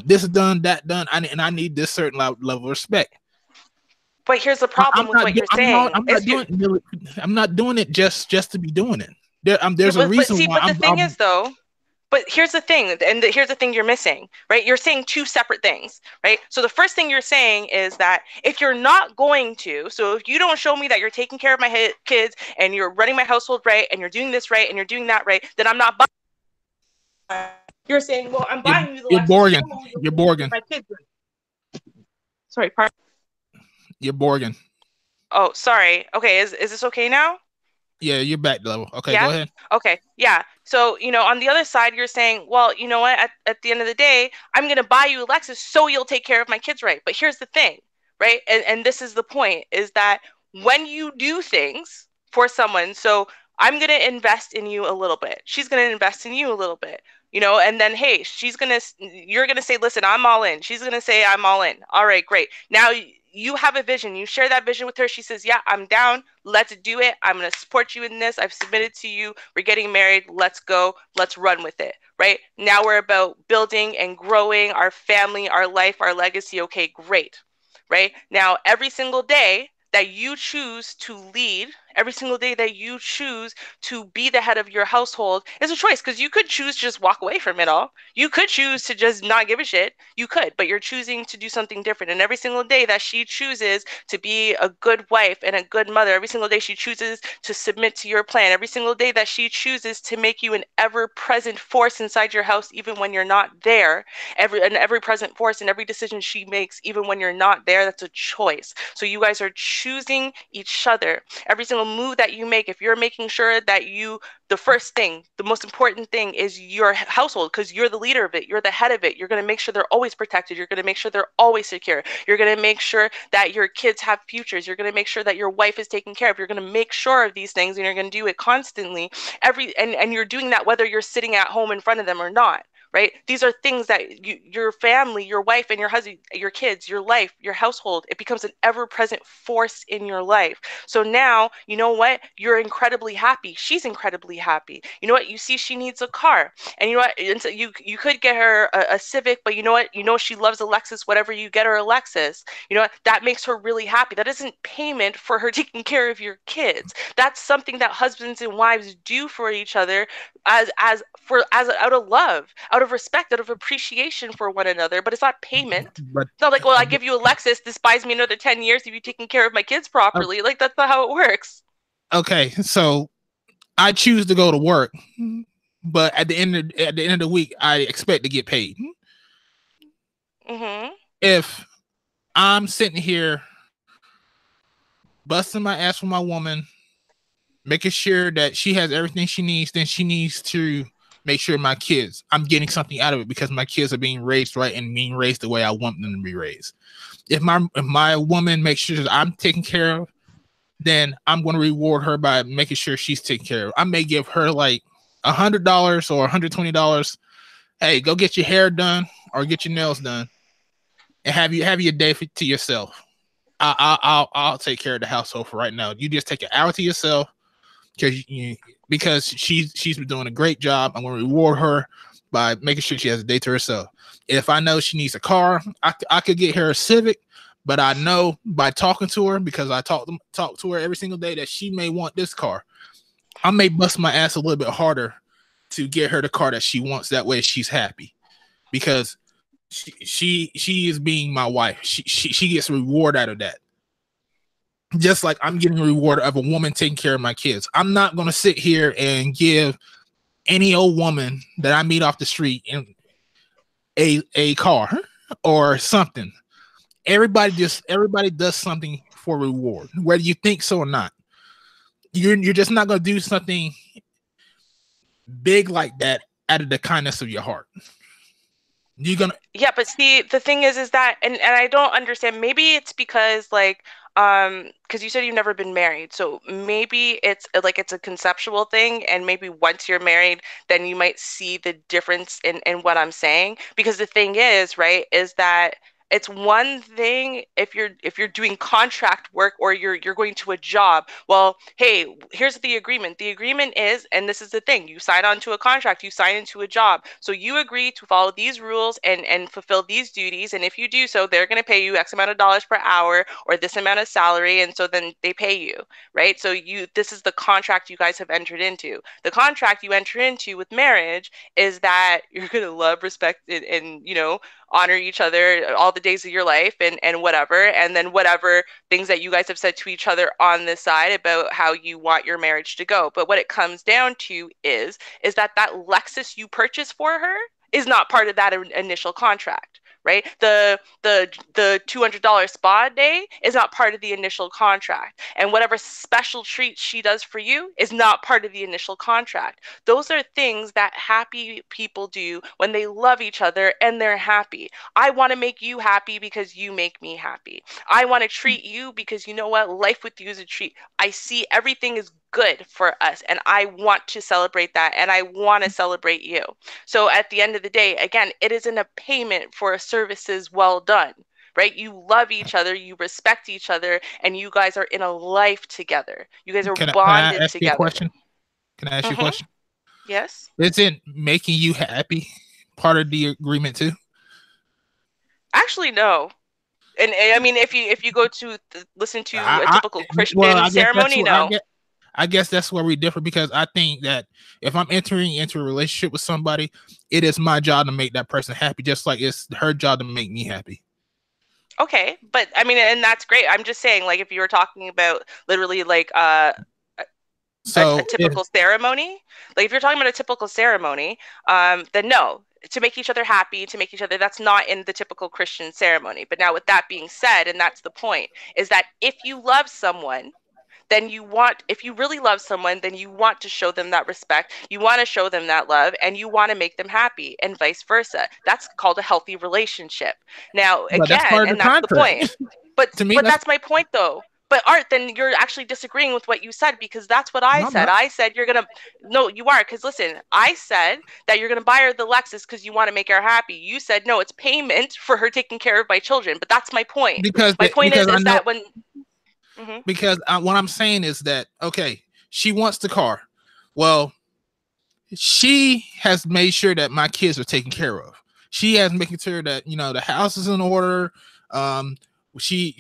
this done, that done, and I need this certain level of respect. But here's the problem with what you're saying. I'm not doing it just to be doing it. There's a reason why. But the thing is, though. But here's the thing, and here's the thing you're missing, right? You're saying two separate things, right? So the first thing you're saying is that if you're not going to, so if you don't show me that you're taking care of my kids and you're running my household right and you're doing this right and you're doing that right, then I'm not buying. You're saying, well, I'm buying you the Lexus. You're Borgen. My kids. Sorry, pardon. You're Borgen. Oh, sorry. Okay, is this okay now? Yeah, you're back level. Okay, yeah? Go ahead. Okay, yeah. So, on the other side, you're saying, well, you know what? At the end of the day, I'm going to buy you a Lexus so you'll take care of my kids right. But here's the thing, right? And this is the point, is that when you do things for someone, so I'm going to invest in you a little bit. She's going to invest in you a little bit, you know, and then, hey, you're going to say, listen, I'm all in. She's going to say, I'm all in. All right, great. Now you have a vision. You share that vision with her. She says, yeah, I'm down. Let's do it. I'm going to support you in this. I've submitted to you. We're getting married. Let's go. Let's run with it. Right now we're about building and growing our family, our life, our legacy. Okay, great. Right now, every single day that you choose to lead, every single day that you choose to be the head of your household is a choice, because you could choose to just walk away from it all. You could choose to just not give a shit. You could, but you're choosing to do something different. And every single day that she chooses to be a good wife and a good mother, every single day she chooses to submit to your plan, every single day that she chooses to make you an ever-present force inside your house, even when you're not there, every present force in every decision she makes, even when you're not there, that's a choice. So you guys are choosing each other. Every single move that you make, if you're making sure that the first thing, the most important thing is your household, because you're the leader of it, you're the head of it. You're going to make sure they're always protected. You're going to make sure they're always secure. You're going to make sure that your kids have futures. You're going to make sure that your wife is taken care of. You're going to make sure of these things, and you're going to do it constantly. And you're doing that whether you're sitting at home in front of them or not. Right? These are things that your family, your wife and your husband, your kids, your life, your household, it becomes an ever-present force in your life. So now, you know what? You're incredibly happy. She's incredibly happy. You know what? You see she needs a car. And you know what? And so you could get her a Civic, but you know what? You know she loves a Lexus, whatever you get her a Lexus. You know what? That makes her really happy. That isn't payment for her taking care of your kids. That's something that husbands and wives do for each other as out of love, out of respect, out of appreciation for one another, but it's not payment. But it's not like, well, I give you a Lexus, this buys me another 10 years if you're taking care of my kids properly. Like, that's not how it works. Okay, so I choose to go to work, but at the end of the week, I expect to get paid. Mm-hmm. If I'm sitting here busting my ass for my woman, making sure that she has everything she needs, then she needs to make sure I'm getting something out of it, because my kids are being raised right and being raised the way I want them to be raised. If my woman makes sure that I'm taken care of, then I'm going to reward her by making sure she's taken care of. I may give her like $100 or $120. Hey, go get your hair done or get your nails done, and have your day to yourself. I'll take care of the household for right now. You just take an hour to yourself, because she's been doing a great job. I'm going to reward her by making sure she has a day to herself. If I know she needs a car, I could get her a Civic, but I know by talking to her, because I talk to her every single day, that she may want this car. I may bust my ass a little bit harder to get her the car that she wants. That way she's happy, because she is being my wife. She gets a reward out of that. Just like I'm getting a reward of a woman taking care of my kids. I'm not going to sit here and give any old woman that I meet off the street a car or something. Everybody does something for reward, whether you think so or not. You're just not going to do something big like that out of the kindness of your heart. You're gonna. Yeah, but see, the thing is that, and I don't understand. Maybe it's because, like, because you said you've never been married, so maybe it's a conceptual thing, and maybe once you're married, then you might see the difference in what I'm saying. Because the thing is, right, is that it's one thing if you're doing contract work, or you're going to a job. Well, hey, here's the agreement. The agreement is, and this is the thing, you sign on to a contract, you sign into a job. So you agree to follow these rules and fulfill these duties. And if you do so, they're going to pay you X amount of dollars per hour, or this amount of salary. And so then they pay you, right? So this is the contract you guys have entered into. The contract you enter into with marriage is that you're going to love, respect, and honor each other all the days of your life, and whatever, and then whatever things that you guys have said to each other on this side about how you want your marriage to go. But what it comes down to is that Lexus you purchased for her is not part of that initial contract, right? The $200 spa day is not part of the initial contract. And whatever special treat she does for you is not part of the initial contract. Those are things that happy people do when they love each other and they're happy. I want to make you happy because you make me happy. I want to treat you because, you know what, life with you is a treat. I see everything is good for us, and I want to celebrate that, and I want to celebrate you. So at the end of the day, again, it isn't a payment for services well done, right? You love each other, you respect each other, and you guys are in a life together. You guys are Can I bonded ask you a together. question? Can I ask you a question? Yes. Isn't making you happy part of the agreement too? Actually, no. And I mean, if you go to listen to a typical Christian ceremony, no. I guess that's where we differ, because I think that if I'm entering into a relationship with somebody, it is my job to make that person happy, just like it's her job to make me happy. Okay, but I mean, and that's great. I'm just saying, like, if you were talking about literally like a typical ceremony, like if you're talking about a typical ceremony, then no, to make each other happy, to make each other, that's not in the typical Christian ceremony. But now with that being said, and that's the point, is that if you love someone, then if you really love someone, then you want to show them that respect, you want to show them that love, and you want to make them happy, and vice versa. That's called a healthy relationship. Now, again, and that's the point. But to me, that's my point, though. But Art, then you're actually disagreeing with what you said, because that's what I said. I said you're gonna. No, you are, because listen, I said that you're gonna buy her the Lexus because you want to make her happy. You said no, it's payment for her taking care of my children. But that's my point. Because my point is that when. Because what I'm saying is that, okay, she wants the car. Well, she has made sure that my kids are taken care of. She has making sure that, you know, the house is in order. She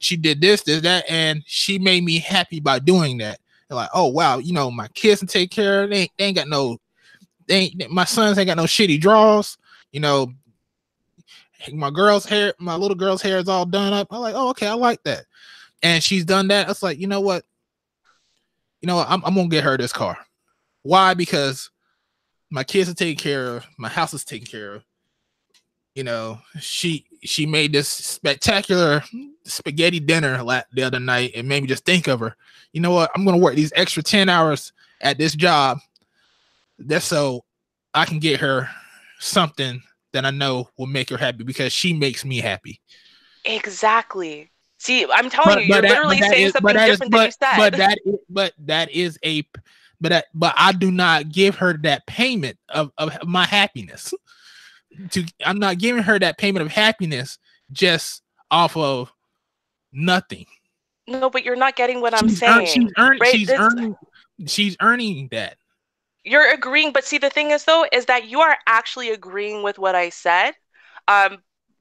did this, did that, and she made me happy by doing that. And like, oh wow, you know, my kids can take care of. They ain't got no. My sons ain't got no shitty draws. You know, my little girl's hair is all done up. I'm like, oh okay, I like that. And she's done that. It's like, you know what? I'm gonna get her this car. Why? Because my kids are taken care of, my house is taken care of. You know, she made this spectacular spaghetti dinner the other night, and made me just think of her. You know what? I'm gonna work these extra 10 hours at this job. That's so I can get her something that I know will make her happy, because she makes me happy. Exactly. See, I'm telling you, you're literally saying something different than you said. But I do not give her that payment of my happiness. I'm not giving her that payment of happiness just off of nothing. No, but you're not getting what I'm saying. She's earning that. You're agreeing, but see, the thing is, though, is that you are actually agreeing with what I said.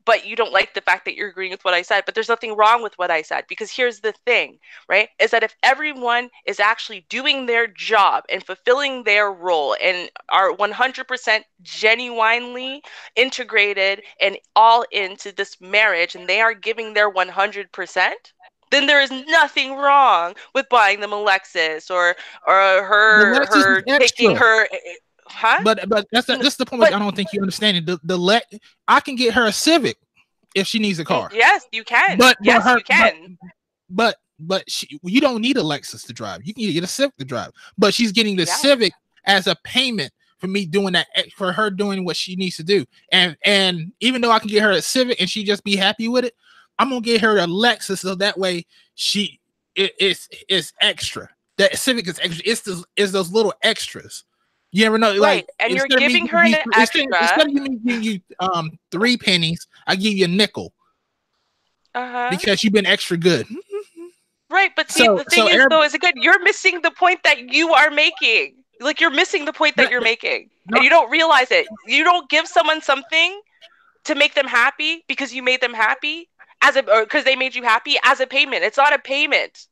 But you don't like the fact that you're agreeing with what I said. But there's nothing wrong with what I said, because here's the thing, right? Is that if everyone is actually doing their job and fulfilling their role and are 100% genuinely integrated and all into this marriage, and they are giving their 100%, then there is nothing wrong with buying them a Lexus or her taking her. Huh? But that's the point. I don't think you understand it. I can get her a Civic if she needs a car. Yes, you can. You can. But you don't need a Lexus to drive. You can get a Civic to drive. But she's getting the Civic as a payment for me doing that, for her doing what she needs to do. And even though I can get her a Civic and she just be happy with it, I'm gonna get her a Lexus, so that way it's extra. That Civic is extra. It's those little extras. You ever know, right? Like, and you're giving her an extra. Instead of me giving you 3 pennies, I give you a nickel. Because you've been extra good. Right, but see, the thing is, though, is again, you're missing the point that you are making. Like, you're missing the point that you're making, and you don't realize it. You don't give someone something to make them happy because you made them happy or because they made you happy as a payment. It's not a payment.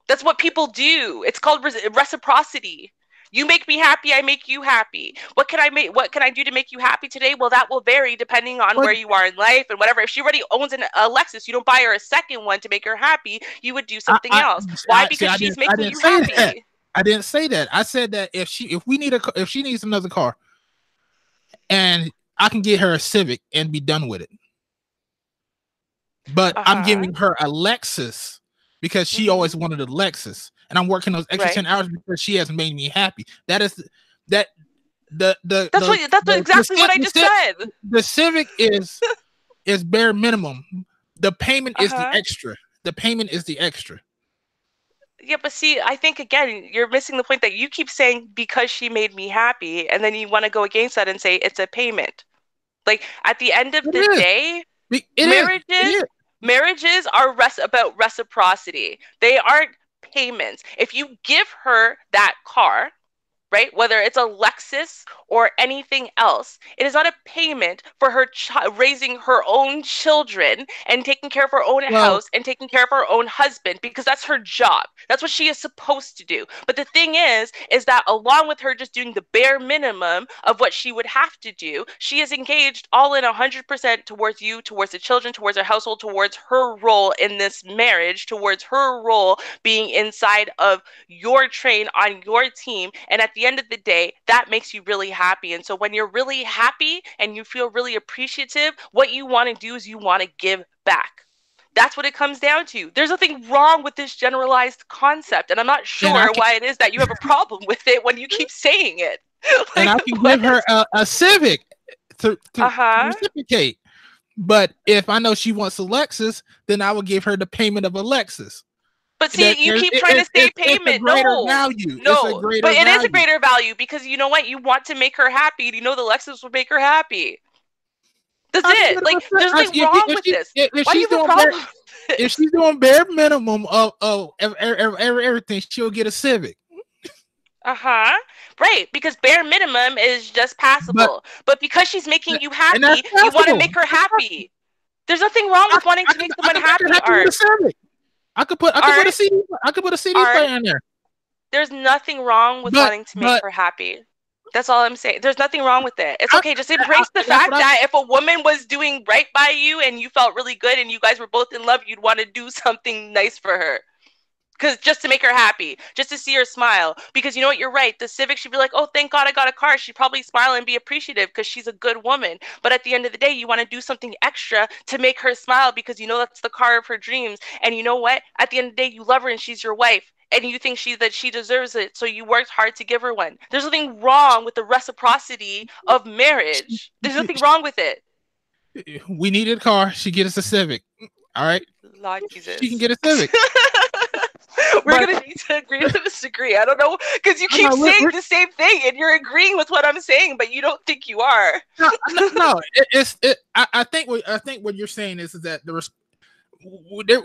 That's what people do. It's called reciprocity. You make me happy, I make you happy. What can I do to make you happy today? Well, that will vary depending on where you are in life and whatever. If she already owns a Lexus, you don't buy her a second one to make her happy. You would do something else. Why? Because she's making you happy. That. I didn't say that. I said that if she needs another car, and I can get her a Civic and be done with it. But I'm giving her a Lexus because she always wanted a Lexus. And I'm working those extra 10 hours because she has made me happy. That's exactly what I just said. The Civic is bare minimum. The payment is the extra. The payment is the extra. Yeah, but see, I think again, you're missing the point that you keep saying because she made me happy, and then you want to go against that and say it's a payment. Like at the end of the day, marriages are about reciprocity. They aren't payments. If you give her that car, right? Whether it's a Lexus or anything else, it is not a payment for her raising her own children and taking care of her own house and taking care of her own husband, because that's her job. That's what she is supposed to do. But the thing is that along with her just doing the bare minimum of what she would have to do, she is engaged all in 100% towards you, towards the children, towards her household, towards her role in this marriage, towards her role being inside of your train on your team. And at the end of the day, that makes you really happy. And so when you're really happy and you feel really appreciative, what you want to do is you want to give back. That's what it comes down to. There's nothing wrong with this generalized concept, and I'm not sure why it is that you have a problem with it when you keep saying it. Like, and I can give her a Civic to reciprocate. But if I know she wants a Lexus, then I will give her the payment of a Lexus. But see, you keep trying to say payment. No, value. No, but it is a greater value because you know what? You want to make her happy. You know the Lexus will make her happy. That's it. Like, there's nothing wrong with this. Why do you have a problem with this? If she's doing bare minimum of everything, she'll get a Civic. Right, because bare minimum is just passable. But because she's making you happy, you want to make her happy. There's nothing wrong with wanting to make someone happy, Art. I could put a CD player in there. There's nothing wrong with wanting to make her happy. That's all I'm saying. There's nothing wrong with it. It's okay. Just embrace the fact that if a woman was doing right by you and you felt really good and you guys were both in love, you'd want to do something nice for her. Because just to make her happy, just to see her smile. Because you know what, you're right. The Civic, she'd be like, oh, thank God I got a car. She'd probably smile and be appreciative because she's a good woman. But at the end of the day, you want to do something extra to make her smile because you know that's the car of her dreams. And you know what? At the end of the day, you love her and she's your wife. And you think that she deserves it. So you worked hard to give her one. There's nothing wrong with the reciprocity of marriage. There's nothing wrong with it. We needed a car. She get us a Civic. All right. Lord Jesus. She can get a Civic. We're going to need to agree to disagree. I don't know, because you keep saying the same thing and you're agreeing with what I'm saying, but you don't think you are. No. I think what you're saying is that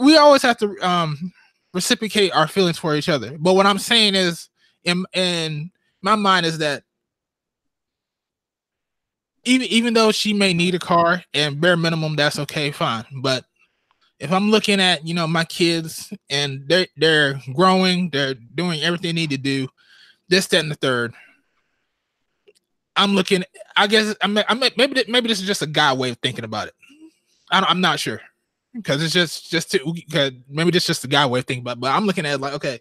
we always have to reciprocate our feelings for each other. But what I'm saying is, in my mind, is that even though she may need a car and bare minimum, that's okay, fine. But if I'm looking at, my kids and they're growing, they're doing everything they need to do, this, that, and the third. I'm looking. I guess maybe this is just a guy way of thinking about it. I'm not sure because it's just maybe this is just a guy way of thinking about it. But I'm looking at it like, okay,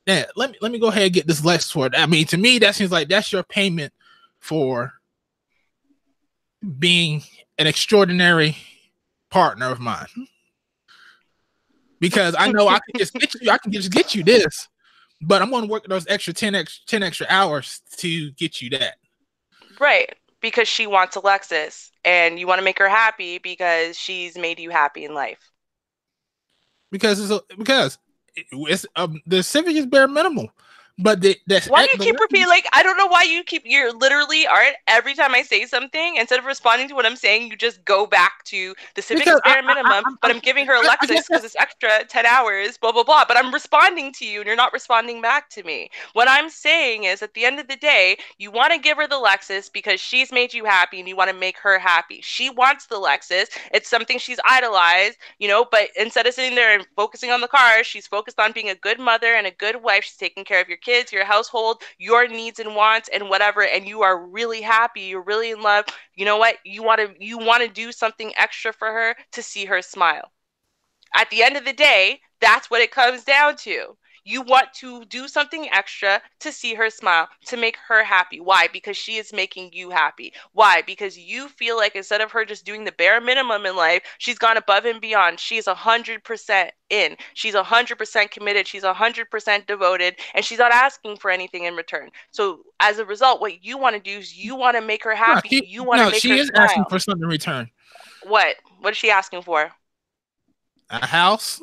yeah, let me go ahead and get this Lexus for it. I mean, to me, that seems like that's your payment for being an extraordinary partner of mine. Because I know I can just get you this, but I'm going to work those extra 10 extra hours to get you that. Right, because she wants a Lexus, and you want to make her happy because she's made you happy in life. Because it's the Civic is bare minimum. But why do you keep repeating? Like, I don't know why you're literally, Art, every time I say something, instead of responding to what I'm saying, you just go back to the Civic is bare minimum, but I'm giving her a Lexus because it's extra 10 hours, blah, blah, blah. But I'm responding to you and you're not responding back to me. What I'm saying is at the end of the day, you want to give her the Lexus because she's made you happy and you want to make her happy. She wants the Lexus. It's something she's idolized, but instead of sitting there and focusing on the car, she's focused on being a good mother and a good wife. She's taking care of your kids, your household, your needs and wants and whatever, and you are really happy, you're really in love. You know what? You want to do something extra for her to see her smile. At the end of the day, that's what it comes down to. You want to do something extra to see her smile, to make her happy. Why? Because she is making you happy. Why? Because you feel like instead of her just doing the bare minimum in life, she's gone above and beyond. She's 100% in. She's 100% committed. She's 100% devoted, and she's not asking for anything in return. So as a result, what you want to do is you want to make her happy. You want to make her smile. She is asking for something in return. What? What is she asking for? A house.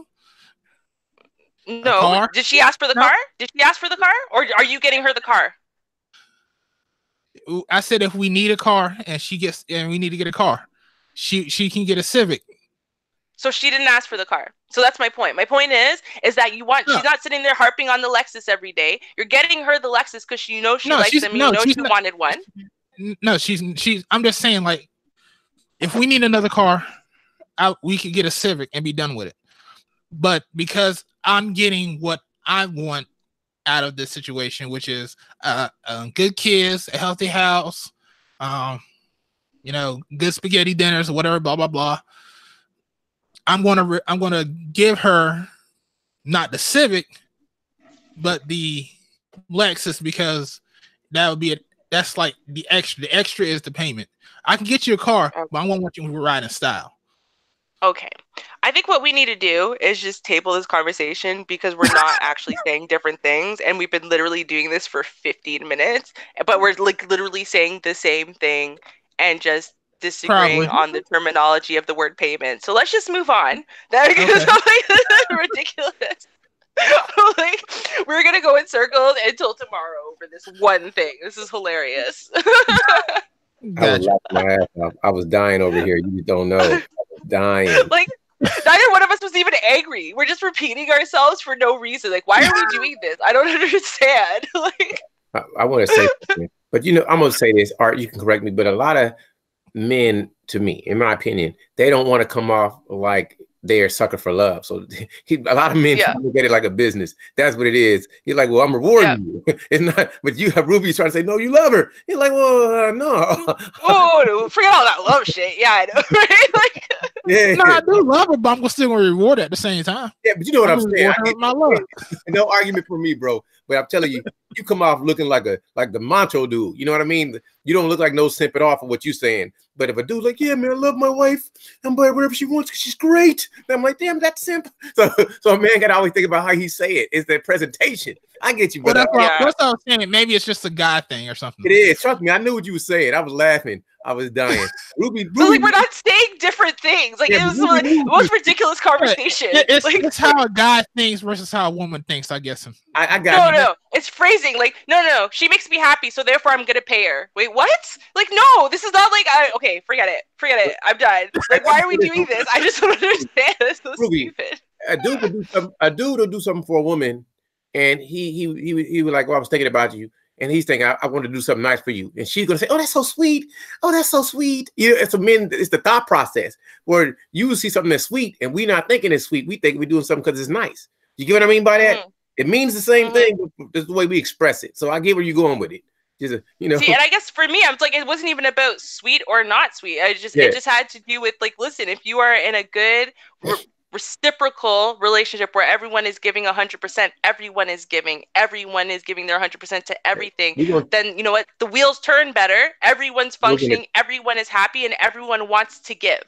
No, did she ask for the car? Did she ask for the car, or are you getting her the car? I said if we need a car and we need to get a car, she can get a Civic. So she didn't ask for the car. So that's my point. My point is that she's not sitting there harping on the Lexus every day. You're getting her the Lexus because she likes them. You know she wanted one. No, she's. I'm just saying, like, if we need another car, we could get a Civic and be done with it. But because I'm getting what I want out of this situation, which is good kids, a healthy house, good spaghetti dinners or whatever, blah blah blah. I'm gonna give her not the Civic, but the Lexus, because that's like the extra. The extra is the payment. I can get you a car, but I won't want you to ride in style. Okay. I think what we need to do is just table this conversation, because we're not actually saying different things, and we've been literally doing this for 15 minutes, but we're like literally saying the same thing and just disagreeing on the terminology of the word payment. So let's just move on. That is ridiculous. Like, we're gonna go in circles until tomorrow over this one thing. This is hilarious. I was laughing my ass off. I was dying over here. You don't know. I was dying. Like, neither one of us was even angry. We're just repeating ourselves for no reason. Like, why are we doing this? I don't understand. Like, I want to say something, but I'm gonna say this, Art. You can correct me, but a lot of men, to me, in my opinion, they don't want to come off like they're a sucker for love. So a lot of men look at it like a business. That's what it is. He's like, well, I'm rewarding you. It's not, but you have Ruby trying to say, no, you love her. He's like, well, no. Oh, forget all that love shit. Yeah, I know. Right? Like, no, I do love her, but I'm still going to reward her at the same time. Yeah, but you know what I'm saying. My love. No argument for me, bro. But I'm telling you, you come off looking like the macho dude. You know what I mean? You don't look like no simp at all for what you're saying. But if a dude's like, yeah, man, I love my wife, I'm buy whatever she wants because she's great. And I'm like, damn, that's simp. So a man gotta always think about how he say it. It's the presentation. I get you, but that's what I was saying. Maybe it's just a guy thing or something. It is. Trust me, I knew what you were saying. I was laughing. I was dying. Ruby, so like, we're not saying different things. Like, it was the most ridiculous conversation. It's how a guy thinks versus how a woman thinks, I guess. I got no. It's phrasing. Like, no. She makes me happy, so therefore I'm gonna pay her. Wait, what? Like, no. This is not like okay. Forget it. I'm done. Like, why are we doing this? I just don't understand. It's so Ruby, stupid. A dude will do something for a woman, and he was like, well, I was thinking about you. And he's thinking, I want to do something nice for you. And she's going to say, oh, that's so sweet. Oh, that's so sweet. You know, it's the thought process where you see something that's sweet and we're not thinking it's sweet. We think we're doing something because it's nice. You get what I mean by that? Mm-hmm. It means the same thing, but just the way we express it. So I get where you're going with it. Just, See, and I guess for me, I'm like, it wasn't even about sweet or not sweet. It just had to do with, like, listen, if you are in a good reciprocal relationship where everyone is giving 100%, everyone is giving their 100% to everything, then you know what, the wheels turn better, everyone's functioning, everyone is happy, and everyone wants to give.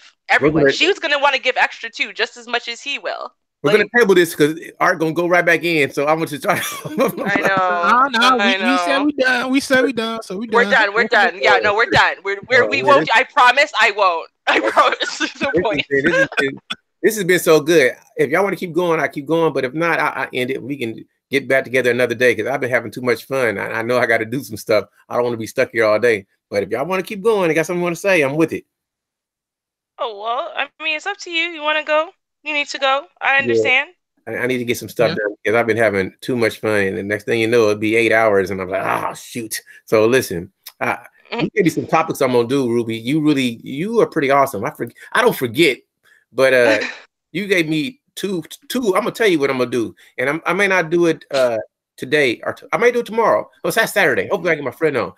She was going to want to give extra too, just as much as he will. We're gonna table this because Art gonna go right back in, so I want you to try. I know. We said we done. So we're done. Yeah, no, we're done. We won't. I promise, I won't. I promise. No point. This has been so good. If y'all want to keep going, I keep going. But if not, I end it. We can get back together another day because I've been having too much fun. I know I got to do some stuff. I don't want to be stuck here all day. But if y'all want to keep going and got something you want to say, I'm with it. Oh, well, I mean, it's up to you. You want to go? You need to go. I understand. Yeah. I need to get some stuff done because I've been having too much fun. And the next thing you know, it'll be 8 hours. And I'm like, shoot. So listen, you give me some topics I'm going to do, Ruby. You are pretty awesome. I don't forget, but you gave me two. I'm going to tell you what I'm going to do. And I may not do it today, or I may do it tomorrow. Oh, it's Saturday. Hopefully I get my friend on.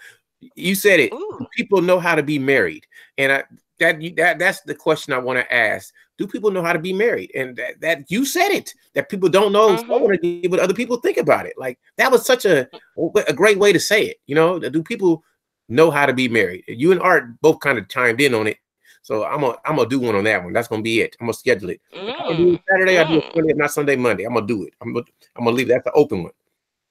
You said it. Do people know how to be married? And that's the question I want to ask. Do people know how to be married? And that you said it, that people don't know. So I want to get what other people think about it. Like, that was such a great way to say it. You know, do people know how to be married? You and Art both kind of chimed in on it. So I'm gonna do one on that one. That's gonna be it. I'm gonna schedule it. If I do it Saturday, I do it Sunday, if not Sunday, Monday. I'm gonna do it. I'm gonna leave that the open one.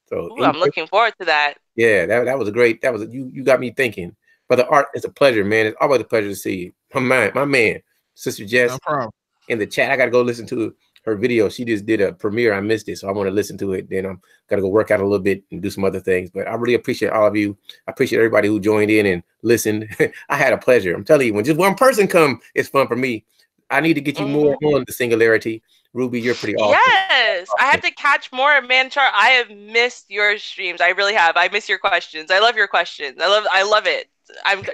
So I'm looking forward to that. Yeah, that was a great. That was you got me thinking. Brother Art, it's a pleasure, man. It's always a pleasure to see you. My man, Sister Jess, no problem. In the chat. I got to go listen to her video. She just did a premiere. I missed it, so I want to listen to it. Then I'm gotta go work out a little bit and do some other things. But I really appreciate all of you. I appreciate everybody who joined in and listened. I had a pleasure. I'm telling you, when just one person come, it's fun for me. I need to get you more on the Singularity. Ruby, you're pretty awesome. Yes, I have to catch more. Man, I have missed your streams. I really have. I miss your questions. I love your questions. I love it.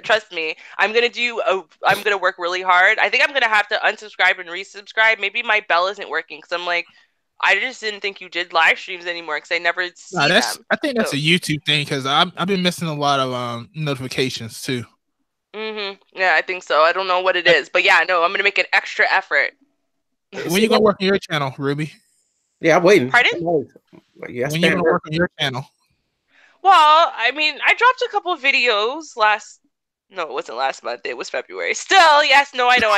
Trust me. I'm gonna work really hard. I think I'm gonna have to unsubscribe and resubscribe. Maybe my bell isn't working because I'm like, I just didn't think you did live streams anymore because I never see them. I think that's a YouTube thing because I've been missing a lot of notifications too. Yeah, I think so. I don't know what it is, but yeah, no, I'm gonna make an extra effort. When you gonna work on your channel, Ruby? Yeah, I'm waiting. Pardon? Yeah, when you gonna work on your channel? Well, I mean, I dropped a couple of videos no, it wasn't last month. It was February. Still, yes, no, I know.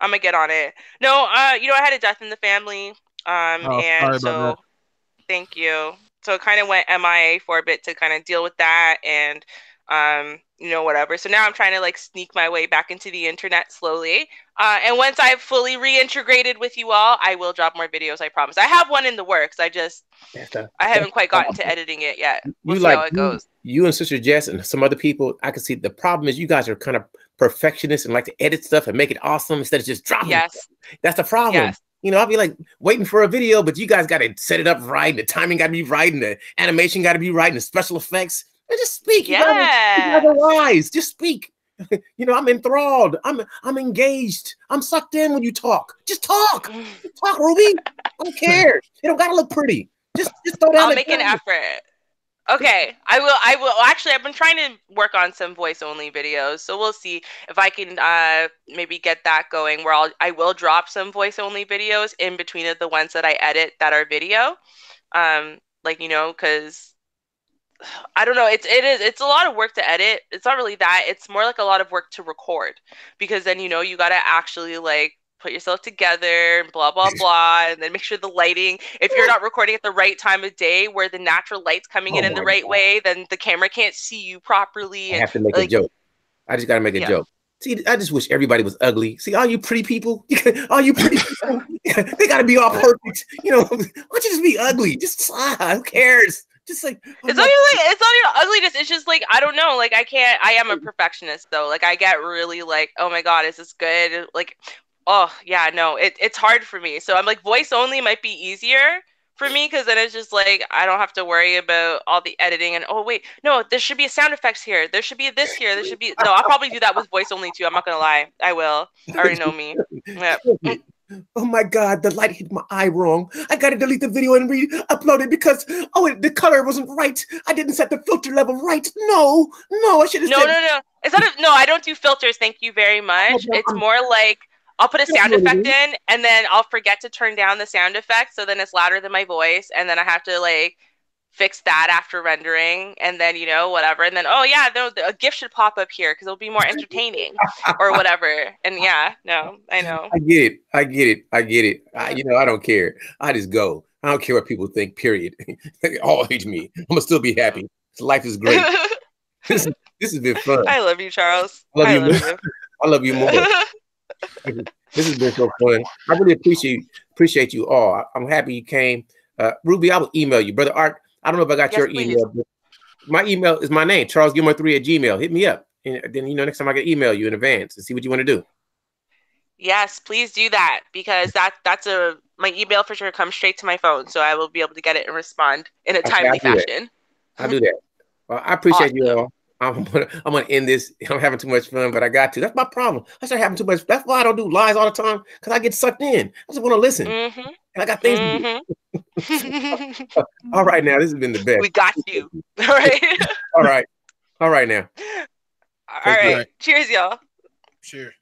I'm gonna get on it. No, I had a death in the family. And so thank you. So it kind of went MIA for a bit to kind of deal with that and whatever. So now I'm trying to like sneak my way back into the internet slowly. And once I've fully reintegrated with you all, I will drop more videos, I promise. I have one in the works. I haven't quite gotten to editing it yet. We'll see how it goes. You and Sister Jess and some other people, I can see the problem is you guys are kind of perfectionists and like to edit stuff and make it awesome instead of just dropping it. That's the problem. Yes. I'll be like waiting for a video, but you guys got to set it up right. And the timing got to be right. And the animation got to be right. And the special effects. And just speak. You guys are wise. Just speak. I'm enthralled. I'm engaged. I'm sucked in when you talk. Just talk. Just talk, Ruby. I don't care. You don't got to look pretty. Just throw down. I'll make an effort. Okay, I will. Actually, I've been trying to work on some voice only videos, so we'll see if I can maybe get that going. Where I will drop some voice only videos in between of the ones that I edit that are video, because I don't know. It's a lot of work to edit. It's not really that. It's more like a lot of work to record because then you gotta actually like put yourself together and blah blah blah, and then make sure the lighting, if you're not recording at the right time of day where the natural light's coming in the right way, then the camera can't see you properly. I have to make a joke. I just gotta make a joke. See, I just wish everybody was ugly. See, all you pretty people, they gotta be all perfect. Why don't you just be ugly? Just who cares? Just like it's not your ugliness. It's just like I don't know. Like I am a perfectionist though. Like I get really like, oh my god, is this good? Like, oh yeah, no, it's hard for me. So I'm like, voice only might be easier for me because then it's just like I don't have to worry about all the editing and oh wait, no, there should be a sound effects here. There should be this here. There should be no. I'll probably do that with voice only too. I'm not gonna lie. I will. I already know me. Yeah. Oh my god, the light hit my eye wrong. I gotta delete the video and re-upload it because the color wasn't right. I didn't set the filter level right. No, I should have No. It's not no, I don't do filters, thank you very much. It's more like I'll put a sound effect in and then I'll forget to turn down the sound effect so then it's louder than my voice and then I have to like fix that after rendering and then whatever and then a GIF should pop up here because it'll be more entertaining or whatever and I know I get it I don't care. I just go. I don't care what people think, period. They all hate me. I'm gonna still be happy. Life is great. This has been fun. I love you, Charles. I love you more. This has been so fun. I really appreciate you all. I'm happy you came. Ruby, I will email you. Brother Art, I don't know if I got your email. But my email is my name, charlesgilmore3@gmail.com. Hit me up. And then, next time I can email you in advance and see what you want to do. Yes, please do that because that's my email for sure comes straight to my phone. So I will be able to get it and respond in a timely fashion. I'll do that. Well, I appreciate you all. I'm gonna end this. I'm having too much fun, but I got to. That's my problem. I start having too much. That's why I don't do lies all the time because I get sucked in. I just want to listen. And I got things to do. All right, now this has been the best. We got you. All right. All right now. All right. Cheers, y'all. Cheers.